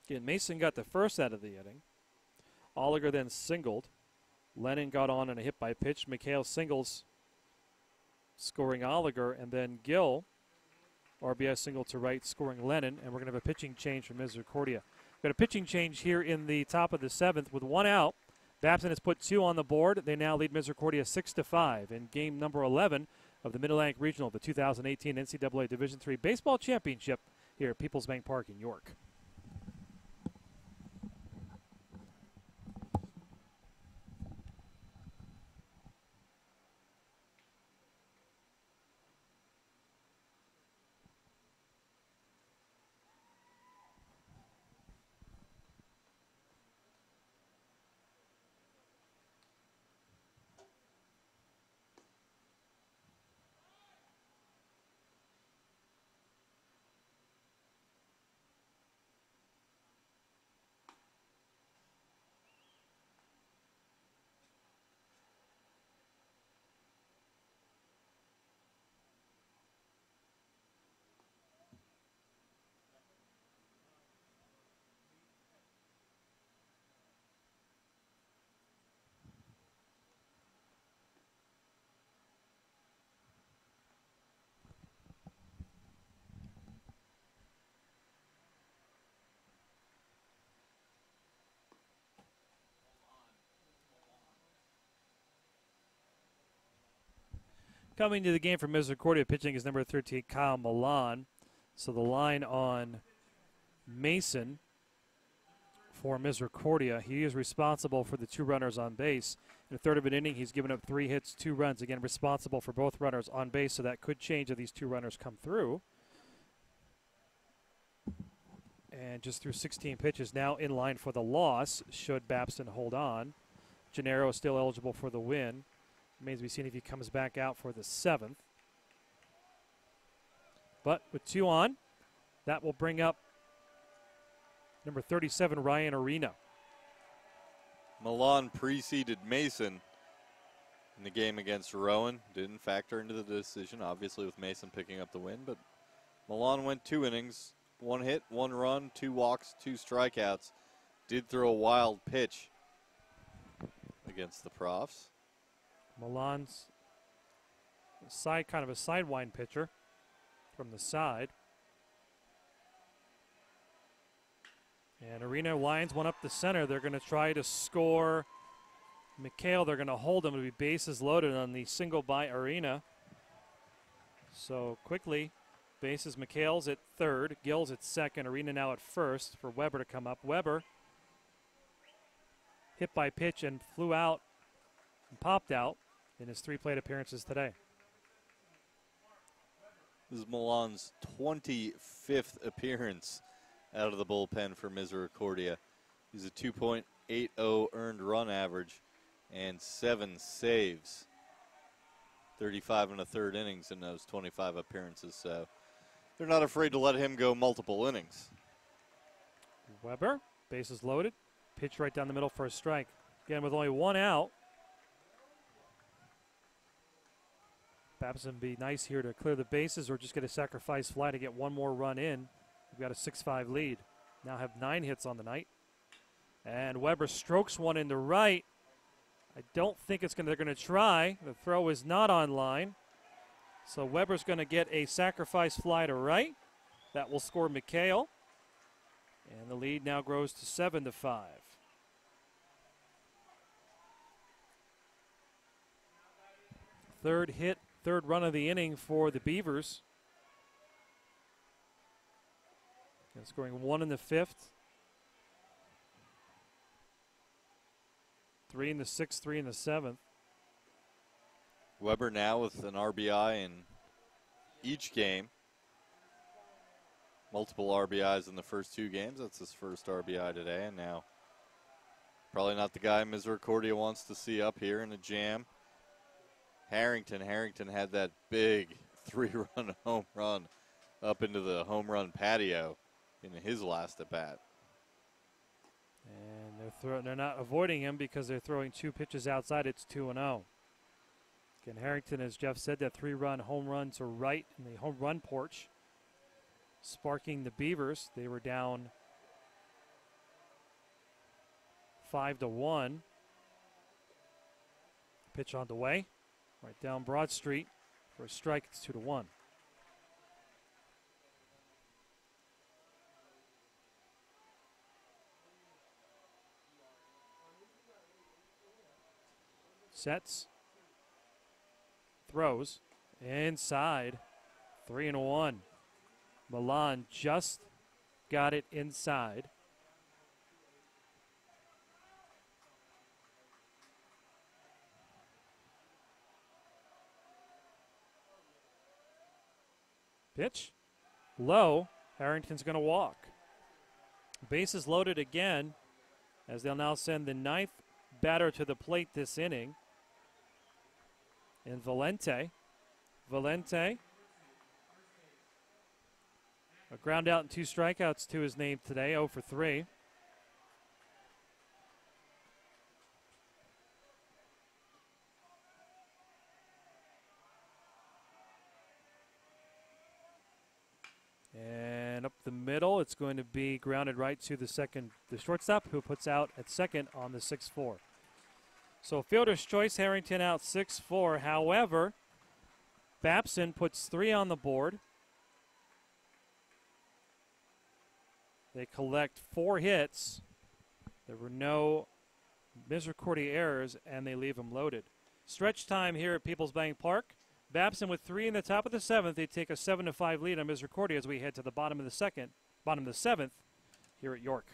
Again, Mason got the first out of the inning. Oliger then singled. Lennon got on a hit by pitch. McHale singles, scoring Oliger, and then Gill, RBI single to right, scoring Lennon, and we're going to have a pitching change for Misericordia. We've got a pitching change here in the top of the 7th with one out. Babson has put 2 on the board. They now lead Misericordia 6-5 in game number 11 of the Mid-Atlantic Regional of the 2018 NCAA Division III Baseball Championship here at Peoples Bank Park in York. Coming to the game for Misericordia, pitching is number 13, Kyle Milan. So the line on Mason for Misericordia. He is responsible for the 2 runners on base. In the third of an inning, he's given up 3 hits, 2 runs. Again, responsible for both runners on base, so that could change if these 2 runners come through. And just through 16 pitches, now in line for the loss, should Babson hold on. Gennaro is still eligible for the win. Remains to be seen if he comes back out for the 7th. But with 2 on, that will bring up number 37, Ryan Arena. Milan preceded Mason in the game against Rowan. Didn't factor into the decision, obviously, with Mason picking up the win. But Milan went 2 innings, 1 hit, 1 run, 2 walks, 2 strikeouts. Did throw a wild pitch against the Profs. Milan's kind of a sidewind pitcher from the side. And Arena lines one up the center. They're going to try to score McHale, they're going to hold him to be bases loaded on the single by Arena. So quickly, bases McHale's at third, Gill's at second, Arena now at first for Weber to come up. Weber hit by pitch and flew out and popped out in his 3 plate appearances today. This is Milan's 25th appearance out of the bullpen for Misericordia. He's a 2.80 earned run average and 7 saves. 35 1/3 innings in those 25 appearances, so they're not afraid to let him go multiple innings. Weber, bases loaded, pitch right down the middle for a strike. Again, with only 1 out. Babson be nice here to clear the bases or just get a sacrifice fly to get 1 more run in. We've got a 6-5 lead. Now have 9 hits on the night. And Weber strokes one into right. I don't think they're going to try. The throw is not on line. So Weber's going to get a sacrifice fly to right. That will score McHale. And the lead now grows to 7-5. Third hit, third run of the inning for the Beavers. And scoring 1 in the 5th. 3 in the 6th, 3 in the 7th. Weber now with an RBI in each game. Multiple RBIs in the first 2 games. That's his first RBI today, and now probably not the guy Misericordia wants to see up here in a jam. Harrington had that big 3-run home run up into the home run patio in his last at bat. And they're not avoiding him because they're throwing 2 pitches outside. It's 2-0. Again, Harrington, as Jeff said, that 3-run home run to right in the home run porch, sparking the Beavers. They were down 5-1. Pitch on the way, right down Broad Street for a strike. It's 2-1. Sets, throws, inside, 3-1. Milan just got it inside. Pitch, low, Harrington's going to walk. Bases loaded again as they'll now send the 9th batter to the plate this inning. And Valente, a ground out and 2 strikeouts to his name today, 0 for 3. And up the middle, it's going to be grounded right to the shortstop, who puts out at second on the 6-4. So fielder's choice, Harrington out 6-4. However, Babson puts 3 on the board. They collect 4 hits. There were no Misericordia errors, and they leave them loaded. Stretch time here at Peoples Bank Park. Babson with 3 in the top of the 7th. They take a 7-5 lead on Misericordia as we head to the bottom of the 7th here at York.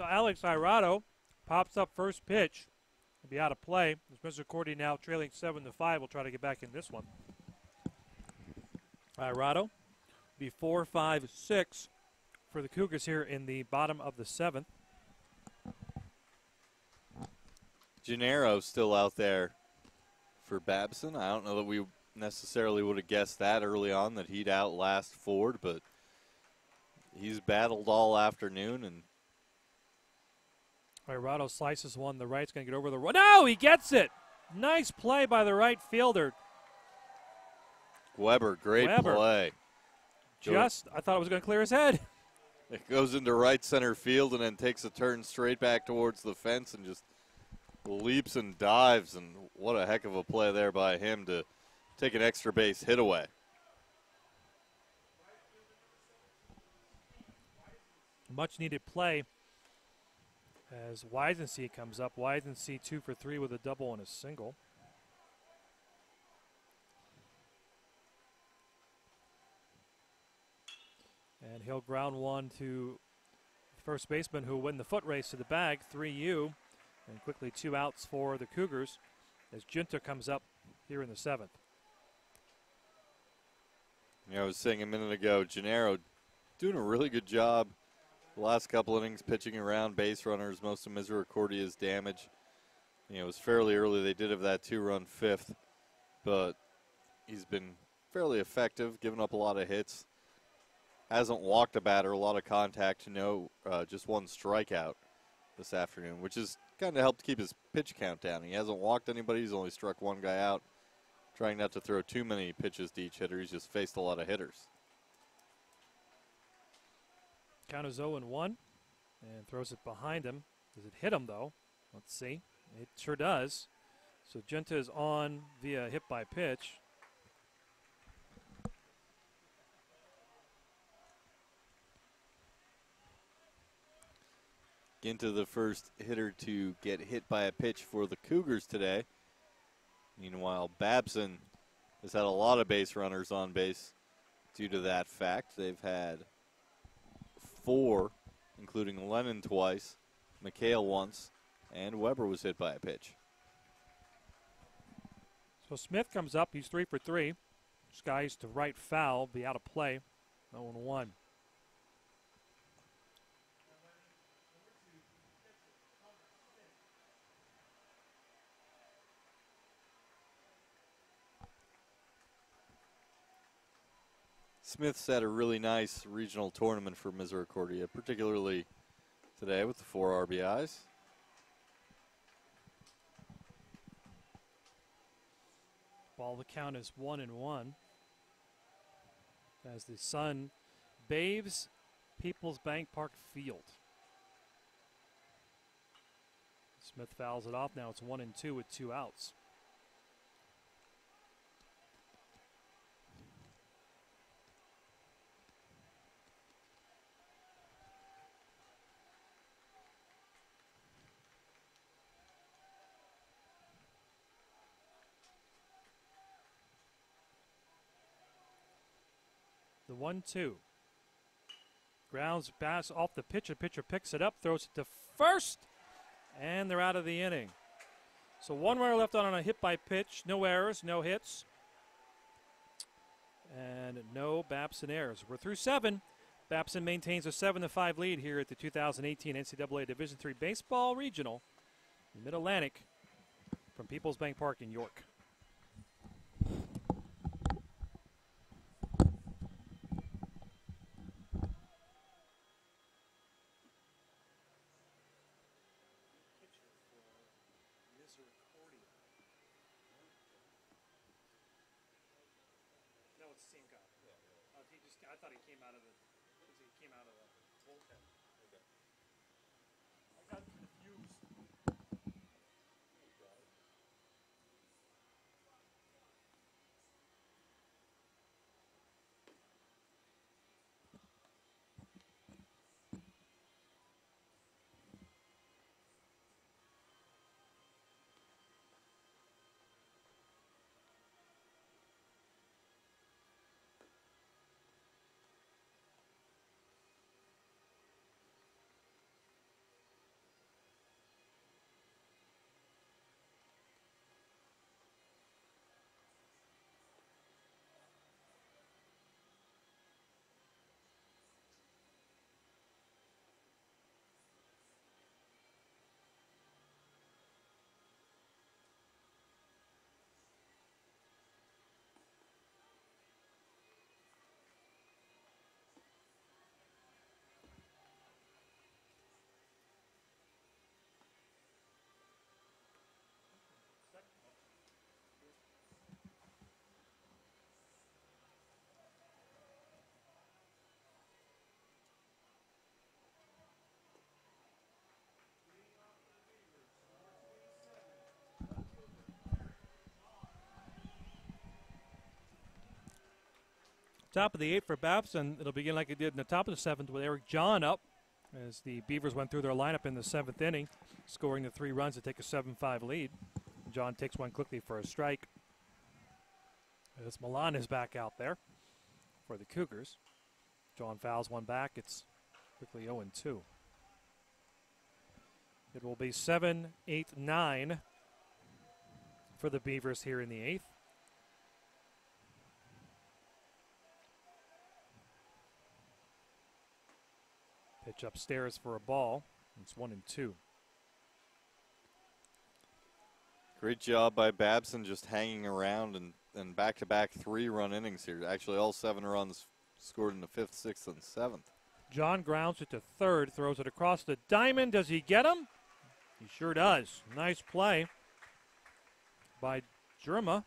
Alex Irado pops up first pitch. He'll be out of play. As Misericordia now trailing 7-5. We'll try to get back in this one. Irado be 4-5-6 for the Cougars here in the bottom of the 7th. Gennaro still out there for Babson. I don't know that we necessarily would have guessed that early on that he'd outlast Ford, but he's battled all afternoon. And Irado slices one. The right's going to get over the right. No, he gets it. Nice play by the right fielder. Weber, great play. I thought it was going to clear his head. It goes into right center field and then takes a turn straight back towards the fence and just leaps and dives. And what a heck of a play there by him to take an extra base hit away. Much needed play as Wisensee comes up. Wisensee 2 for 3 with a double and a single. And he'll ground one to first baseman who will win the foot race to the bag, 3U. And quickly 2 outs for the Cougars as Junta comes up here in the 7th. I was saying a minute ago, Gennaro doing a really good job the last couple innings pitching around base runners. Most of Misericordia's damage. It was fairly early. They did have that 2-run 5th, but he's been fairly effective, giving up a lot of hits. Hasn't walked a batter, a lot of contact, just one strikeout this afternoon, which has kind of helped keep his pitch count down. He hasn't walked anybody. He's only struck one guy out, trying not to throw too many pitches to each hitter. He's just faced a lot of hitters. Count is 0-1 and throws it behind him. Does it hit him, though? Let's see. It sure does. So Junta is on via hit by pitch. Into the first hitter to get hit by a pitch for the Cougars today. Meanwhile, Babson has had a lot of base runners on base due to that fact. They've had 4, including Lennon twice, McHale once, and Weber was hit by a pitch. So Smith comes up. He's 3 for 3. Skies to right foul, be out of play. 0-1. Smith's had a really nice regional tournament for Misericordia, particularly today with the 4 RBIs. Ball, the count is 1-1. As the sun bathes People's Bank Park Field. Smith fouls it off. Now it's 1-2 with 2 outs. The 1-2. Grounds pass off the pitcher. Pitcher picks it up, throws it to first, and they're out of the inning. So 1 runner left on a hit by pitch. No errors, no hits, and no Babson errors. We're through 7. Babson maintains a 7-5 lead here at the 2018 NCAA Division III Baseball Regional in Mid-Atlantic from People's Bank Park in York. I thought he came out of the bullpen. Okay. I got confused. Top of the 8th for Babson. It'll begin like it did in the top of the 7th with Eric John up as the Beavers went through their lineup in the 7th inning, scoring the 3 runs to take a 7-5 lead. John takes one quickly for a strike. As Milan is back out there for the Cougars. John fouls one back. It's quickly 0-2. It will be 7, 8, 9 for the Beavers here in the 8th. Pitch upstairs for a ball. It's 1-2. Great job by Babson just hanging around and back-to-back 3-run innings here. Actually, all 7 runs scored in the 5th, 6th, and 7th. John grounds it to third, throws it across the diamond. Does he get him? He sure does. Nice play by Germa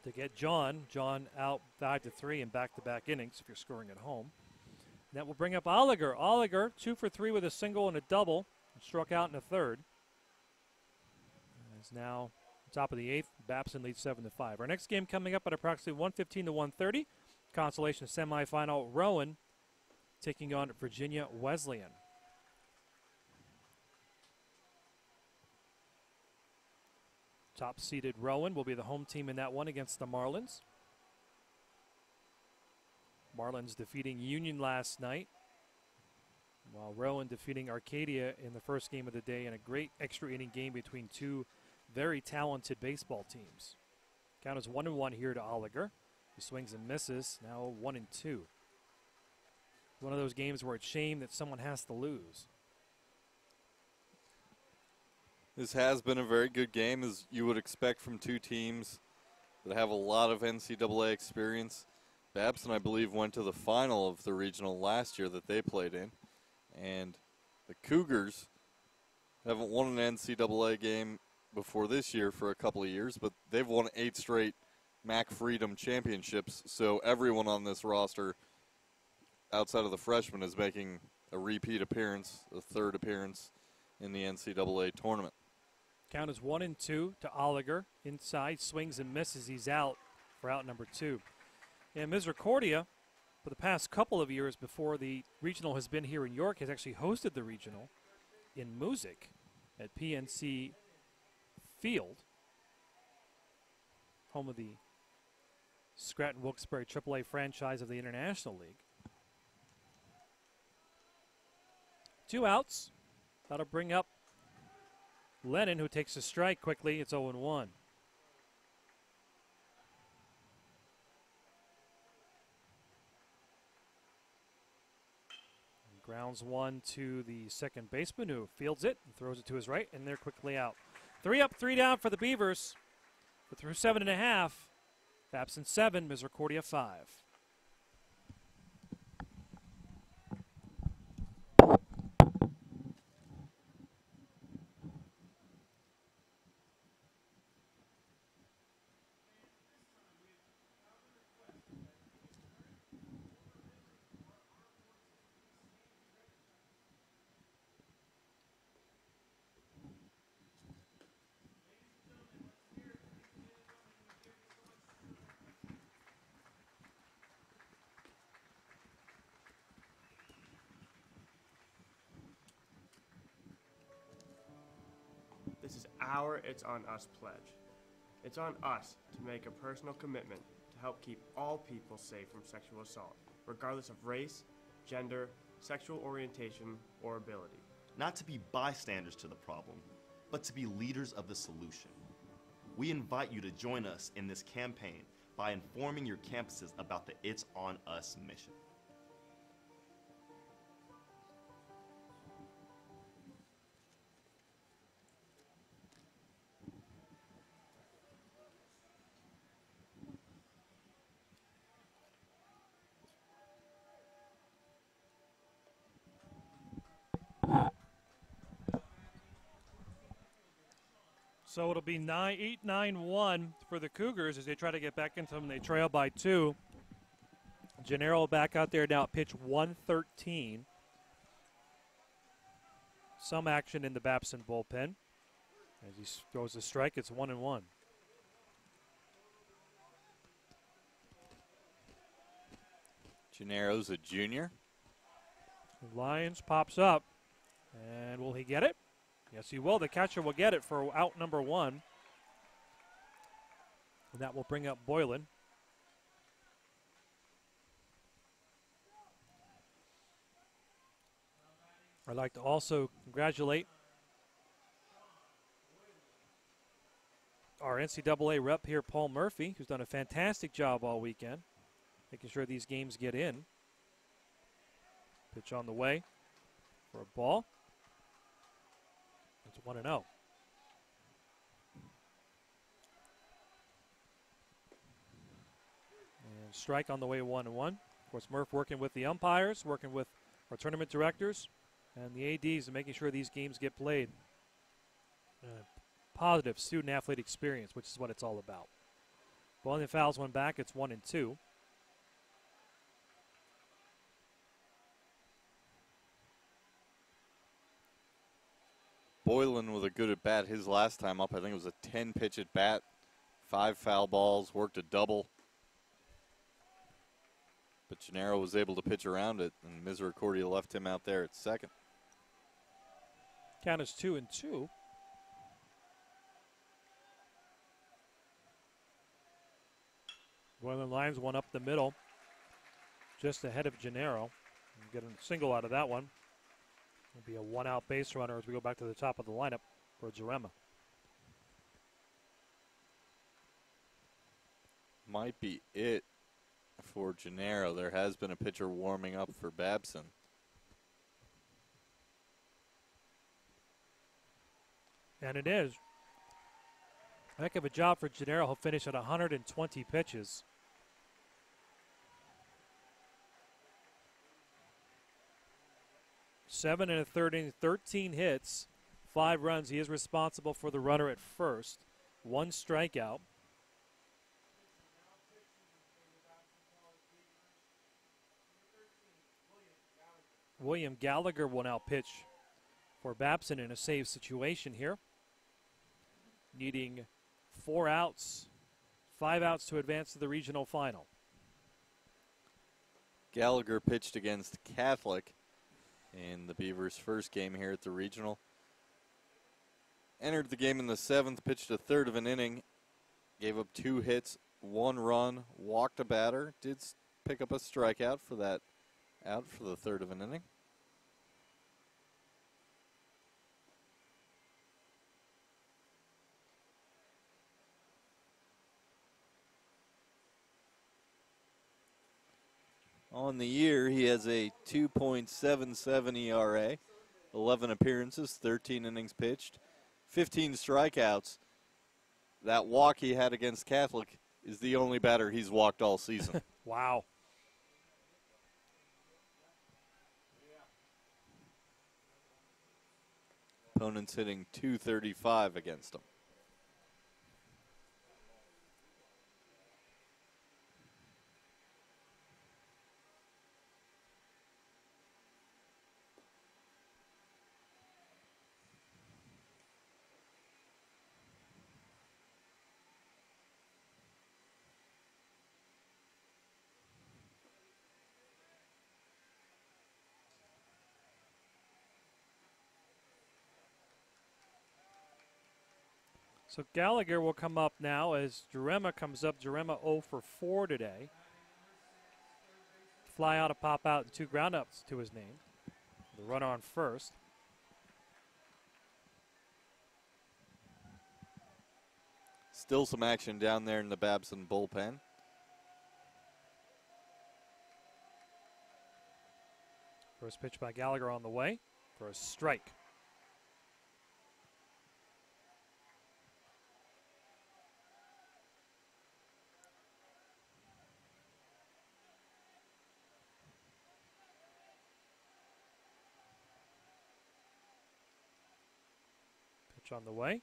to get John. John out 5-3 in back-to-back innings if you're scoring at home. That will bring up Oliger. Oliger, 2 for 3 with a single and a double. Struck out in the 3rd. Is now top of the 8th. Babson leads 7-5. Our next game coming up at approximately 1:15 to 1:30. Consolation semifinal. Rowan taking on Virginia Wesleyan. Top-seeded Rowan will be the home team in that one against the Marlins. Marlins defeating Union last night, while Rowan defeating Arcadia in the first game of the day in a great extra inning game between 2 very talented baseball teams. Count is 1-1 here to Oliger. He swings and misses, now 1-2. One of those games where it's shame that someone has to lose. This has been a very good game, as you would expect from 2 teams that have a lot of NCAA experience. Babson, I believe, went to the final of the regional last year that they played in. And the Cougars haven't won an NCAA game before this year for a couple of years, but they've won 8 straight MAC Freedom Championships. So everyone on this roster, outside of the freshmen, is making a repeat appearance, a 3rd appearance in the NCAA tournament. Count is 1-2 to Oliger. Inside, swings and misses. He's out for out number 2. And Misericordia, for the past couple of years before the regional has been here in York, has actually hosted the regional in Music at PNC Field, home of the Scranton Wilkes-Barre AAA franchise of the International League. 2 outs. That'll bring up Lennon, who takes a strike quickly. It's 0-1. Grounds one to the second baseman, who fields it and throws it to his right, and they're quickly out. 3 up, 3 down for the Beavers. But through 7.5, Babson 7, Misericordia 5. This is our It's On Us pledge. It's on us to make a personal commitment to help keep all people safe from sexual assault, regardless of race, gender, sexual orientation, or ability. Not to be bystanders to the problem, but to be leaders of the solution. We invite you to join us in this campaign by informing your campuses about the It's On Us mission. So it'll be 8-9-1 for the Cougars as they try to get back into them. They trail by 2. Gennaro back out there now at pitch 113. Some action in the Babson bullpen. As he throws a strike, it's 1-1. Gennaro's a junior. Lyons pops up. And will he get it? Yes, he will. The catcher will get it for out number 1. And that will bring up Boylan. I'd like to also congratulate our NCAA rep here, Paul Murphy, who's done a fantastic job all weekend, making sure these games get in. Pitch on the way for a ball. It's 1-0. And strike on the way, 1-1. Of course, Murph working with the umpires, working with our tournament directors and the ADs, and making sure these games get played. Positive student-athlete experience, which is what it's all about. Boylan fouls one back. It's 1-2. Boylan with a good at bat his last time up. I think it was a 10-pitch at bat, 5 foul balls, worked a double. But Gennaro was able to pitch around it, and Misericordia left him out there at second. Count is 2-2. Boylan lines one up the middle, just ahead of Gennaro. Get a single out of that one. It'll be a 1-out base runner as we go back to the top of the lineup for Zarema. Might be it for Gennaro. There has been a pitcher warming up for Babson. And it is. Heck of a job for Gennaro. He'll finish at 120 pitches. Seven and a third inning, 13 hits, 5 runs. He is responsible for the runner at first. 1 strikeout. William Gallagher will now pitch for Babson in a save situation here. Needing 4 outs, 5 outs to advance to the regional final. Gallagher pitched against Catholic in the Beavers' first game here at the regional. Entered the game in the 7th, pitched a third of an inning, gave up 2 hits, 1 run, walked a batter, did pick up a strikeout for that out for the third of an inning. On the year, he has a 2.77 ERA, 11 appearances, 13 innings pitched, 15 strikeouts. That walk he had against Catholic is the only batter he's walked all season. Wow. Opponents hitting .235 against him. So Gallagher will come up now as Zarema comes up. Zarema 0 for 4 today. Fly out, a pop out, and 2 groundouts to his name. The runner on first. Still some action down there in the Babson bullpen. First pitch by Gallagher on the way for a strike. Pitch on the way.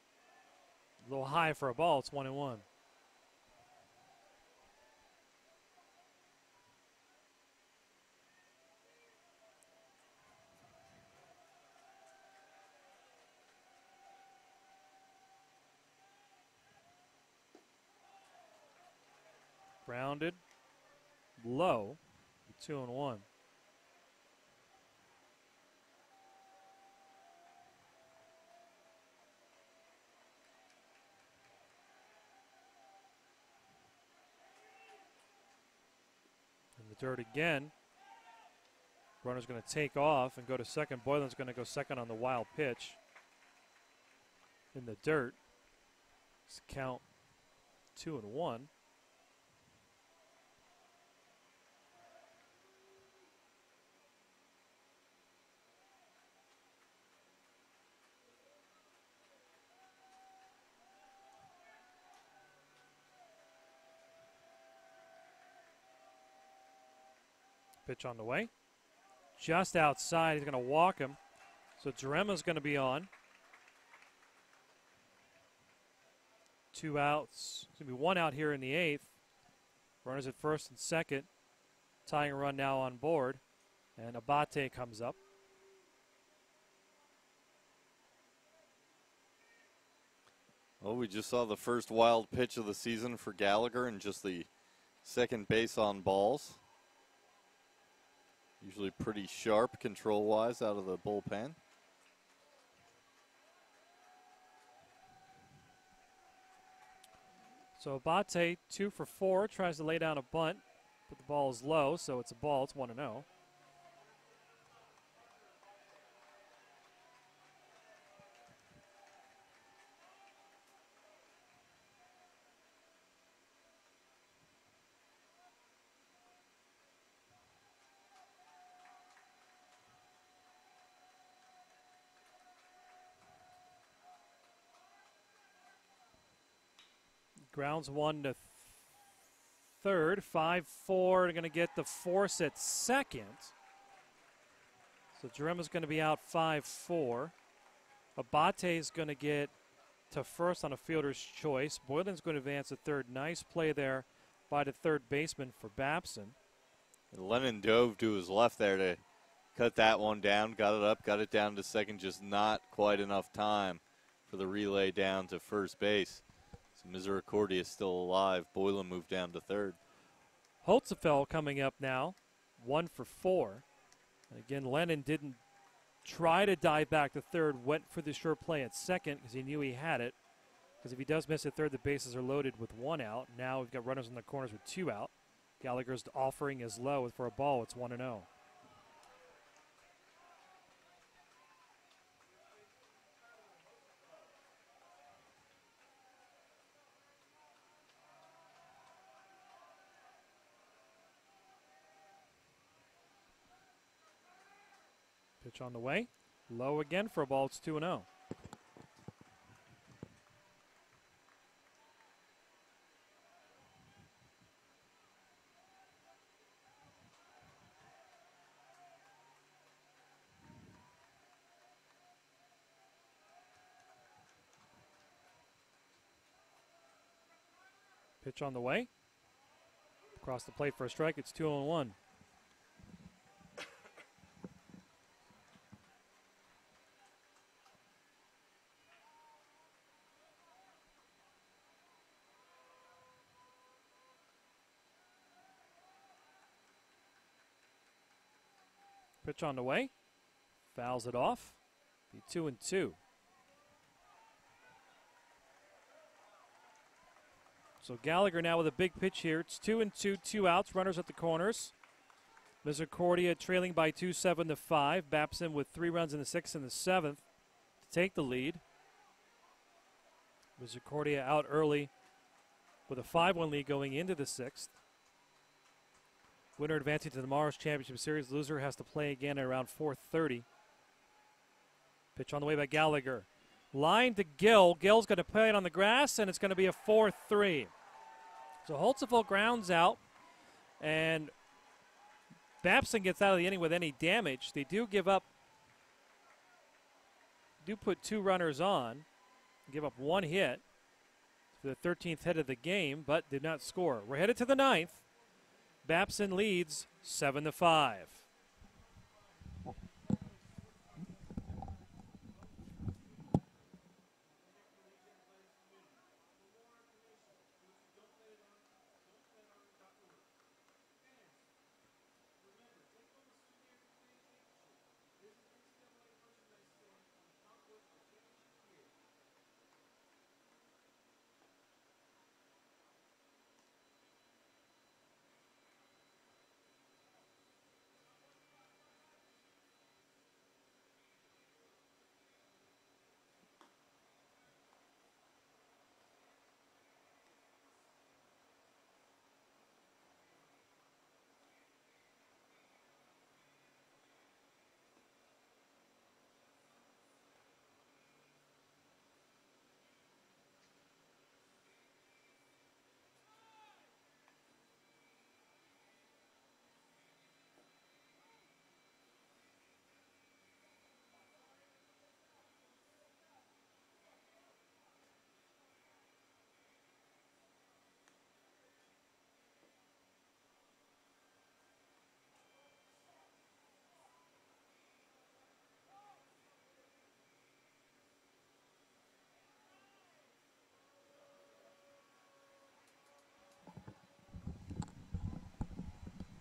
A little high for a ball. It's 1-1. Grounded low. 2-1. In the dirt again. Runner's going to take off and go to second. Boylan's going to go second on the wild pitch. In the dirt. It's count 2-1. Pitch on the way. Just outside. He's going to walk him. So Jarema's going to be on. 2 outs. It's going to be 1 out here in the 8th. Runners at first and second. Tying run now on board. And Abate comes up. Well, we just saw the first wild pitch of the season for Gallagher and just the second base on balls. Usually pretty sharp control-wise out of the bullpen. So Abate, 2 for 4, tries to lay down a bunt, but the ball is low, so it's a ball. It's 1-0. Grounds 1 to third. 5-4. They're going to get the force at second. So Jarema's going to be out 5-4. Abate is going to get to first on a fielder's choice. Boylan's going to advance to third. Nice play there by the third baseman for Babson. And Lennon dove to his left there to cut that one down. Got it up, got it down to second. Just not quite enough time for the relay down to first base. Misericordia is still alive. Boylan moved down to third. Holtzefeld coming up now, 1 for 4. And again, Lennon didn't try to dive back to third, went for the sure play at second because he knew he had it. Because if he does miss at third, the bases are loaded with 1 out. Now we've got runners in the corners with 2 out. Gallagher's offering is low for a ball. It's 1-0. Pitch on the way. Low again for a ball. It's 2-0. Pitch on the way. Across the plate for a strike. It's 2-1. Pitch on the way. Fouls it off. Be 2-2. So Gallagher now with a big pitch here. It's 2-2, 2 outs. Runners at the corners. Misericordia trailing by 2, 7-5. Babson with 3 runs in the 6th and the 7th to take the lead. Misericordia out early with a 5-1 lead going into the 6th. Winner advancing to tomorrow's championship series. Loser has to play again at around 4:30. Pitch on the way by Gallagher. Line to Gill. Gill's going to play it on the grass, and it's going to be a 4-3. So Holtzefeld grounds out, and Babson gets out of the inning with any damage. They do give up, put 2 runners on, give up 1 hit for the 13th hit of the game, but did not score. We're headed to the 9th. Babson leads 7-5.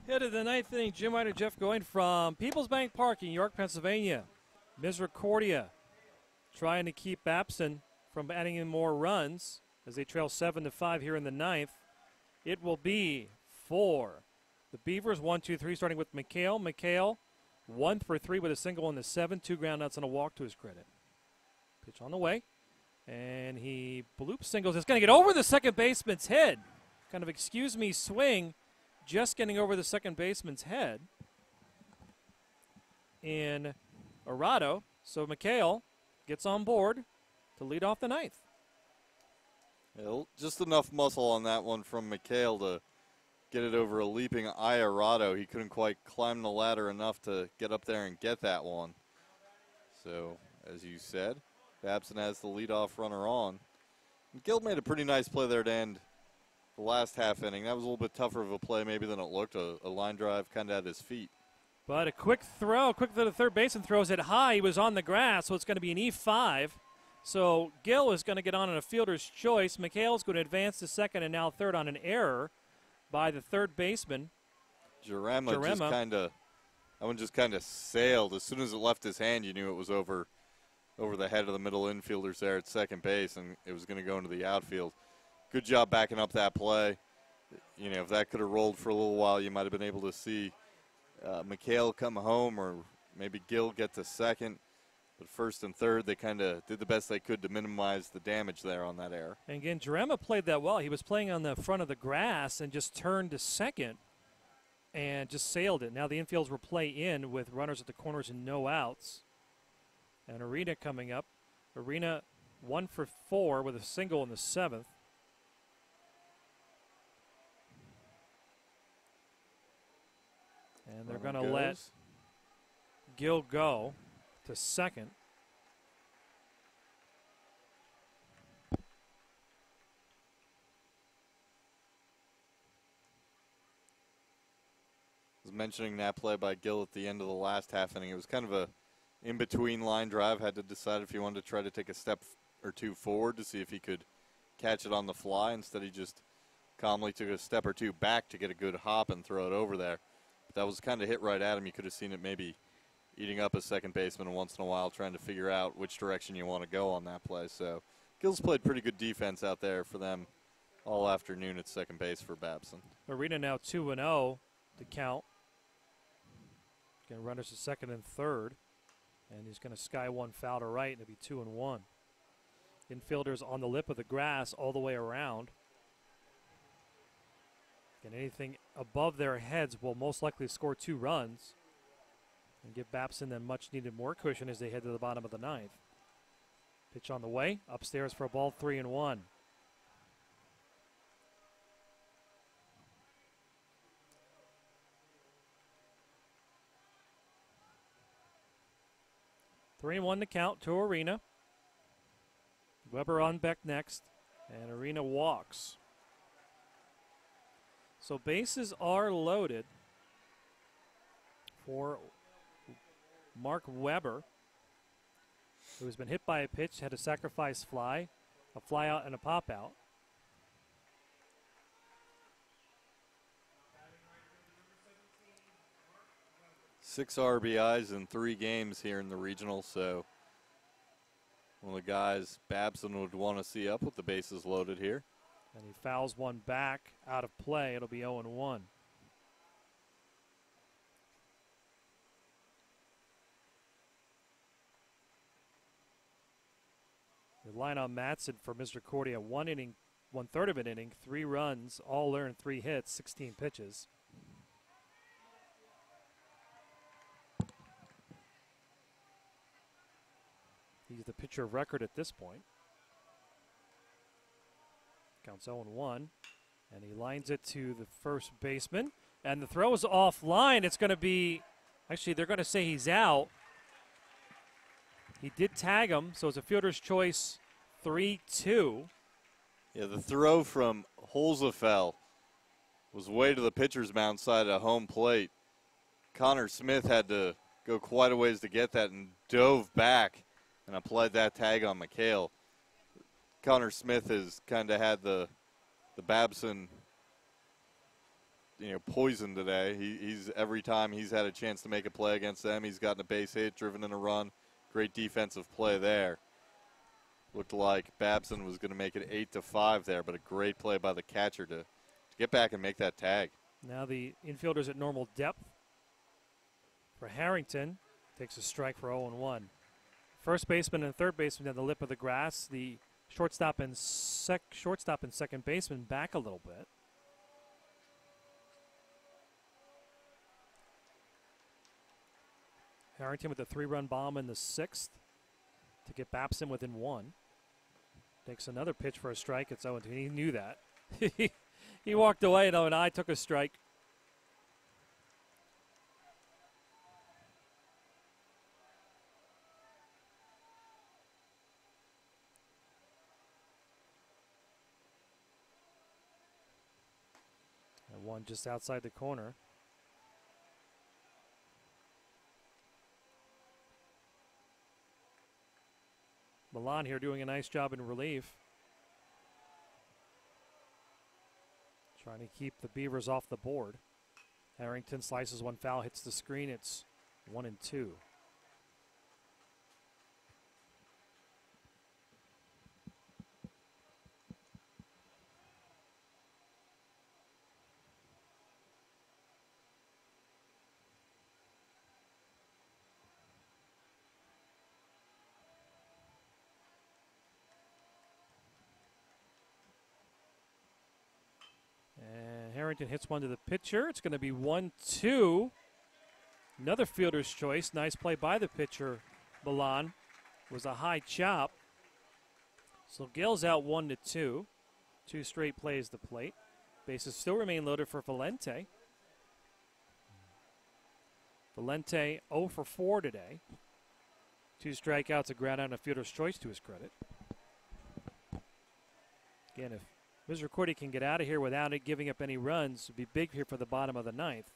Hit of the ninth inning, Jim White and Jeff going from Peoples Bank Park in York, Pennsylvania. Misericordia trying to keep Babson from adding in more runs as they trail 7-5 here in the ninth. It will be for the Beavers, 1-2-3, starting with McHale. McHale, 1 for 3 with a single in the 7, 2 ground outs and a walk to his credit. Pitch on the way, and he bloop singles. It's going to get over the second baseman's head. Kind of excuse me swing, just getting over the second baseman's head. In Arado, so McHale gets on board to lead off the ninth. Yeah, just enough muscle on that one from McHale to get it over a leaping Arado. He couldn't quite climb the ladder enough to get up there and get that one. So, as you said, Babson has the leadoff runner on. Gill made a pretty nice play there to end the last half inning. That was a little bit tougher of a play maybe than it looked. A line drive kind of at his feet. But a quick throw, quick to the third baseman, throws it high. He was on the grass, so it's going to be an E5. So Gill is going to get on a fielder's choice. McHale's going to advance to second and now third on an error by the third baseman. Jarema. Just kind of sailed. As soon as it left his hand, you knew it was over the head of the middle infielders there at second base, and it was going to go into the outfield. Good job backing up that play. You know, if that could have rolled for a little while, you might have been able to see McHale come home or maybe Gill get to second. But first and third, they kind of did the best they could to minimize the damage there on that error. And again, Jarema played that well. He was playing on the front of the grass and just turned to second and just sailed it. Now the infields will play in with runners at the corners and no outs. And Arena coming up. Arena 1 for 4 with a single in the 7th. And they're going to let Gill go to second. I was mentioning that play by Gill at the end of the last half inning. It was kind of a in-between line drive. Had to decide if he wanted to try to take a step or two forward to see if he could catch it on the fly. Instead, he just calmly took a step or two back to get a good hop and throw it over there. But that was kind of hit right at him. You could have seen it maybe eating up a second baseman once in a while, trying to figure out which direction you want to go on that play. So Gill's played pretty good defense out there for them all afternoon at second base for Babson. Arena now 2-0 to count. Again, runners to second and third. And he's going to sky one foul to right, and it'll be 2-1. Infielders on the lip of the grass all the way around. And anything above their heads will most likely score 2 runs and give Babson then much needed more cushion as they head to the bottom of the ninth. Pitch on the way, upstairs for a ball, 3-1. Three and 1 to count to Arena. Weber on Beck next, and Arena walks. So bases are loaded for Mark Weber, who has been hit by a pitch, had a sacrifice fly, a fly out, and a pop out. Six RBIs in 3 games here in the regional, so one of the guys Babson would want to see up with the bases loaded here. And he fouls one back out of play. It'll be 0-1. The line on Matson for Misericordia, 1 inning, 1/3 of an inning, 3 runs, all earned, 3 hits, 16 pitches. He's the pitcher of record at this point. Counts 0-1, and he lines it to the first baseman. And the throw is offline. It's going to be, actually, they're going to say he's out. He did tag him, so it's a fielder's choice, 3-2. Yeah, the throw from Holzefeld was way to the pitcher's mound side of home plate. Connor Smith had to go quite a ways to get that and dove back and applied that tag on McHale. Connor Smith has kind of had the Babson poison today. He's every time he's had a chance to make a play against them, he's gotten a base hit, driven in a run. Great defensive play there. Looked like Babson was going to make it 8-5 there, but a great play by the catcher to get back and make that tag. Now the infielders at normal depth. For Harrington, takes a strike for 0-1. First baseman and third baseman at the lip of the grass. The shortstop and second baseman back a little bit. Harrington with a 3-run bomb in the 6th to get Babson within 1. Takes another pitch for a strike. It's 0-2. He knew that. He walked away, and I took a strike. And one just outside the corner. Milan here doing a nice job in relief. Trying to keep the Beavers off the board. Harrington slices one foul, hits the screen. It's 1-2. Harrington hits one to the pitcher. It's going to be 1-2. Another fielder's choice. Nice play by the pitcher, Milan. Was a high chop. So Gale's out 1-2. 2 straight plays the plate. Bases still remain loaded for Valente. Valente 0 for 4 today. 2 strikeouts, a ground out, and a fielder's choice to his credit. Again, if Misericordia can get out of here without it giving up any runs, would be big here for the bottom of the 9th. It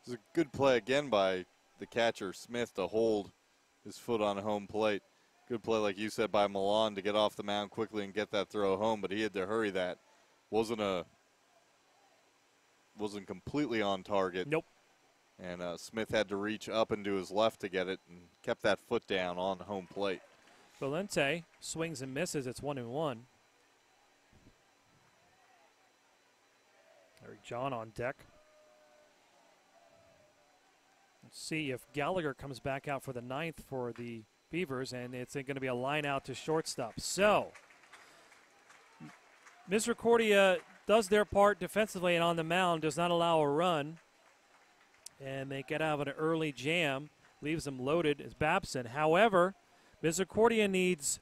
was a good play again by the catcher, Smith, to hold his foot on home plate. Good play, like you said, by Milan to get off the mound quickly and get that throw home, but he had to hurry that. Wasn't completely on target. Nope. And Smith had to reach up and to his left to get it and kept that foot down on home plate. Valente swings and misses. It's 1-1. Eric John on deck. Let's see if Gallagher comes back out for the 9th for the Beavers, and it's going to be a line out to shortstop. So, Misericordia does their part defensively and on the mound, does not allow a run, and they get out of an early jam, leaves them loaded as Babson. However, Misericordia needs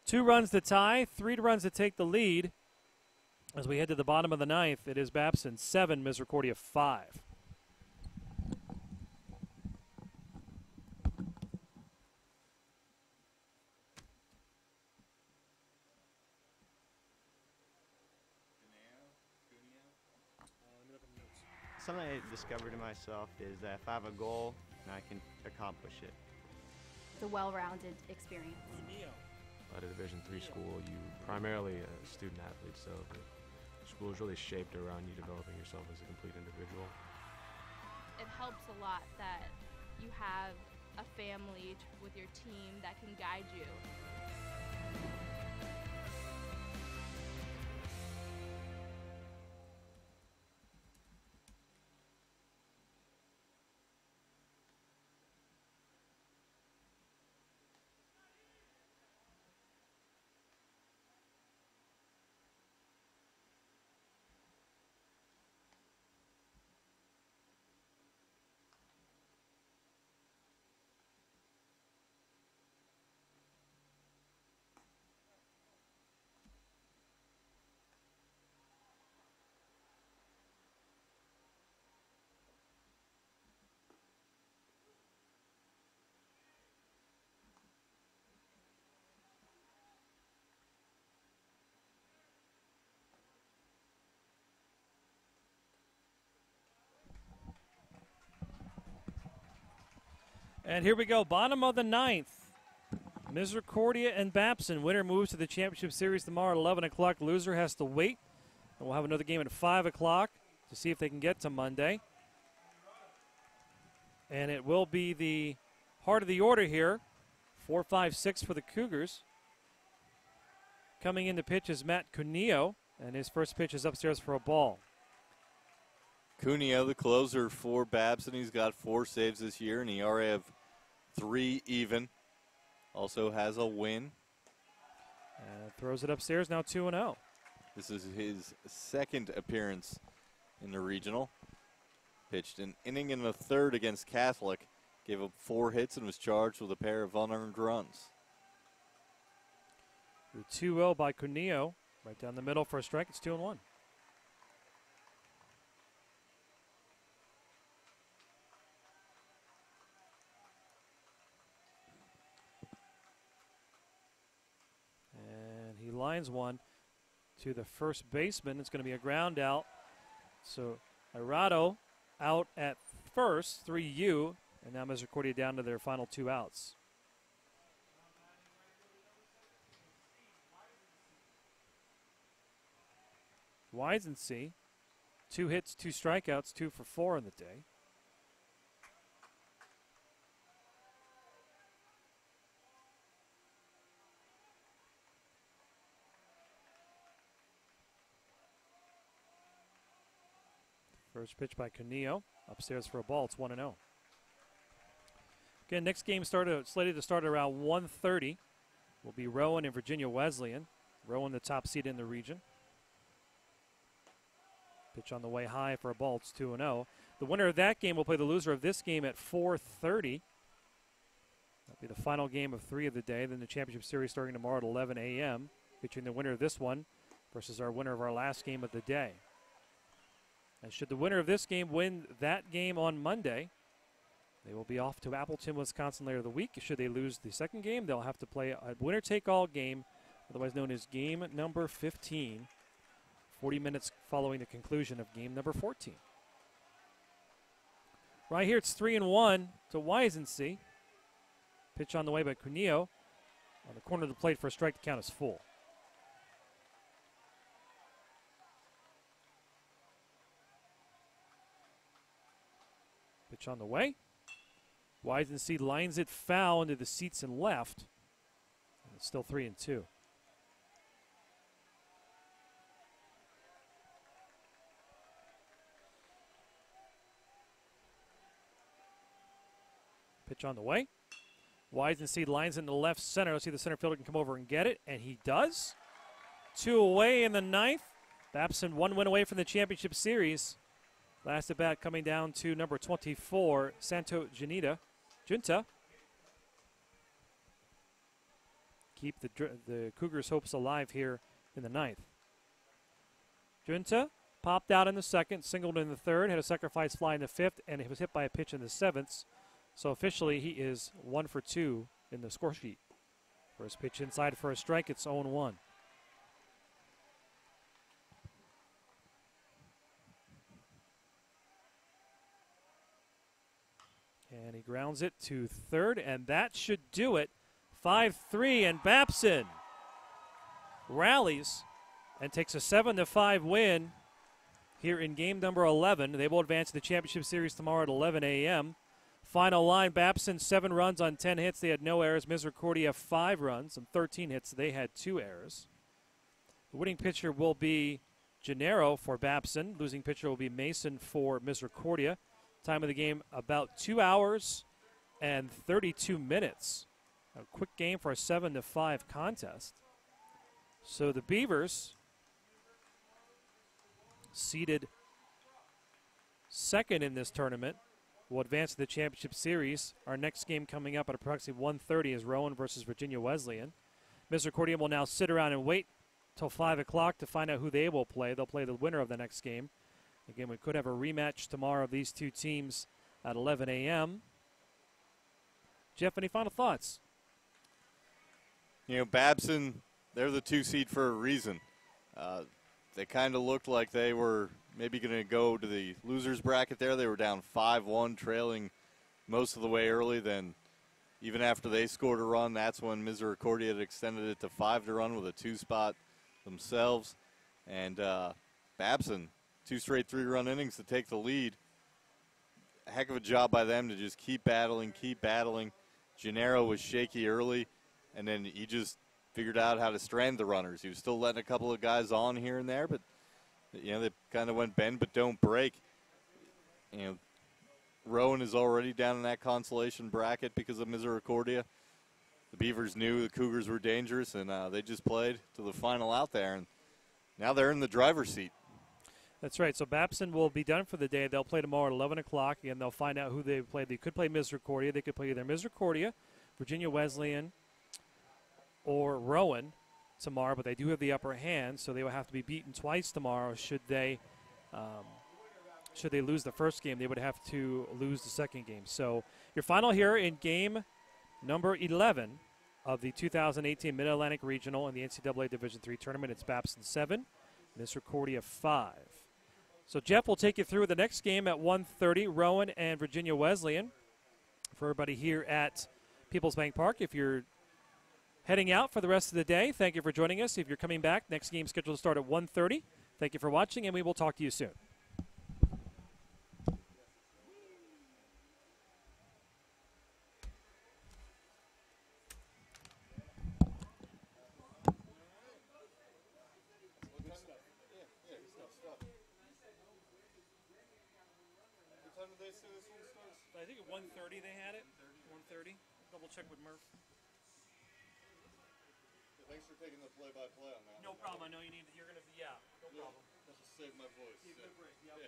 2 runs to tie, 3 runs to take the lead. As we head to the bottom of the 9th, it is Babson 7, Misericordia 5. Something I discovered in myself is that if I have a goal, I can accomplish it. It's a well-rounded experience. At a Division III school, you primarily a student athlete, so the school is really shaped around you developing yourself as a complete individual. It helps a lot that you have a family with your team that can guide you. And here we go, bottom of the 9th. Misericordia and Babson. Winner moves to the championship series tomorrow at 11 o'clock. Loser has to wait. And we'll have another game at 5 o'clock. to see if they can get to Monday. And it will be the heart of the order here. 4, 5, 6 for the Cougars. Coming in to pitch is Matt Cuneo, and his first pitch is upstairs for a ball. Cuneo, the closer for Babson. He's got 4 saves this year, an ERA of 3 even. Also has a win. Throws it upstairs, now 2-0. This is his second appearance in the regional. Pitched an inning and a third against Catholic. Gave up 4 hits and was charged with a pair of unearned runs. The 2-0 by Cuneo. Right down the middle for a strike. It's 2-1. And he lines one to the first baseman. It's going to be a ground out. So Irado out at first, 3-U, and now Misericordia down to their final 2 outs. Wisensee, 2 hits, 2 strikeouts, 2 for 4 in the day. First pitch by Cuneo, upstairs for a ball. It's 1-0. Again, next game slated to start around 1:30. Will be Rowan and Virginia Wesleyan. Rowan, the top seed in the region. Pitch on the way high for a ball. It's 2-0. The winner of that game will play the loser of this game at 4:30. That'll be the final game of 3 of the day. Then the championship series starting tomorrow at 11 a.m. featuring the winner of this one versus our winner of our last game of the day. And should the winner of this game win that game on Monday, they will be off to Appleton, Wisconsin later in the week. Should they lose the second game, they'll have to play a winner-take-all game, otherwise known as game number 15, 40 minutes following the conclusion of game number 14. Right here, it's 3-1 to Wisensee. Pitch on the way by Cuneo. On the corner of the plate for a strike, the count is full. Pitch on the way. Wisensee lines it foul into the seats and left. And it's still 3-2. Pitch on the way. Wisensee lines in the left center. Let's see if the center fielder can come over and get it, and he does. 2 away in the 9th. Babson 1 win away from the championship series. Last at bat coming down to number 24, Santo Junta. Keep the Cougars' hopes alive here in the 9th. Junta popped out in the 2nd, singled in the 3rd, had a sacrifice fly in the 5th, and he was hit by a pitch in the 7th. So officially he is 1 for 2 in the score sheet. First pitch inside for a strike, it's 0-1. And he grounds it to 3rd, and that should do it. 5-3, and Babson rallies and takes a 7-5 win here in game number 11. They will advance to the championship series tomorrow at 11 a.m. Final line, Babson 7 runs on 10 hits. They had no errors. Misericordia 5 runs on 13 hits. They had 2 errors. The winning pitcher will be Gennaro for Babson. Losing pitcher will be Mason for Misericordia. Time of the game, about 2 hours and 32 minutes. A quick game for a 7-5 contest. So the Beavers, seeded 2nd in this tournament, will advance to the championship series. Our next game coming up at approximately 1:30 is Rowan versus Virginia Wesleyan. Misericordia will now sit around and wait till 5 o'clock to find out who they will play. They'll play the winner of the next game. Again, we could have a rematch tomorrow of these two teams at 11 a.m. Jeff, any final thoughts? You know, Babson, they're the 2 seed for a reason. They kind of looked like they were maybe going to go to the losers bracket there. They were down 5-1, trailing most of the way early. Then even after they scored a run, that's when Misericordia had extended it to 5 to run with a 2 spot themselves. And Babson, 2 straight 3-run innings to take the lead. A heck of a job by them to just keep battling. Gennaro was shaky early, and then he just figured out how to strand the runners. He was still letting a couple of guys on here and there, but they kind of went bend but don't break. Rowan is already down in that consolation bracket because of Misericordia. The Beavers knew the Cougars were dangerous, and they just played to the final out there, and now they're in the driver's seat. That's right. So Babson will be done for the day. They'll play tomorrow at 11 o'clock, and they'll find out who they play. They could play Misericordia. They could play either Misericordia, Virginia Wesleyan, or Rowan tomorrow, but they do have the upper hand, so they will have to be beaten twice tomorrow. Should they lose the first game, they would have to lose the second game. So your final here in game number 11 of the 2018 Mid-Atlantic Regional and the NCAA Division III tournament. It's Babson 7, Misericordia 5. So Jeff will take you through the next game at 1:30, Rowan and Virginia Wesleyan. For everybody here at Peoples Bank Park, if you're heading out for the rest of the day, thank you for joining us. If you're coming back, next game scheduled to start at 1:30. Thank you for watching, and we will talk to you soon. I think at 1:30 they had it. 1:30. Double check with Murph. Thanks for taking the play-by-play on that. No problem. I know you're gonna be, no problem. Just save my voice. Good break. Yeah.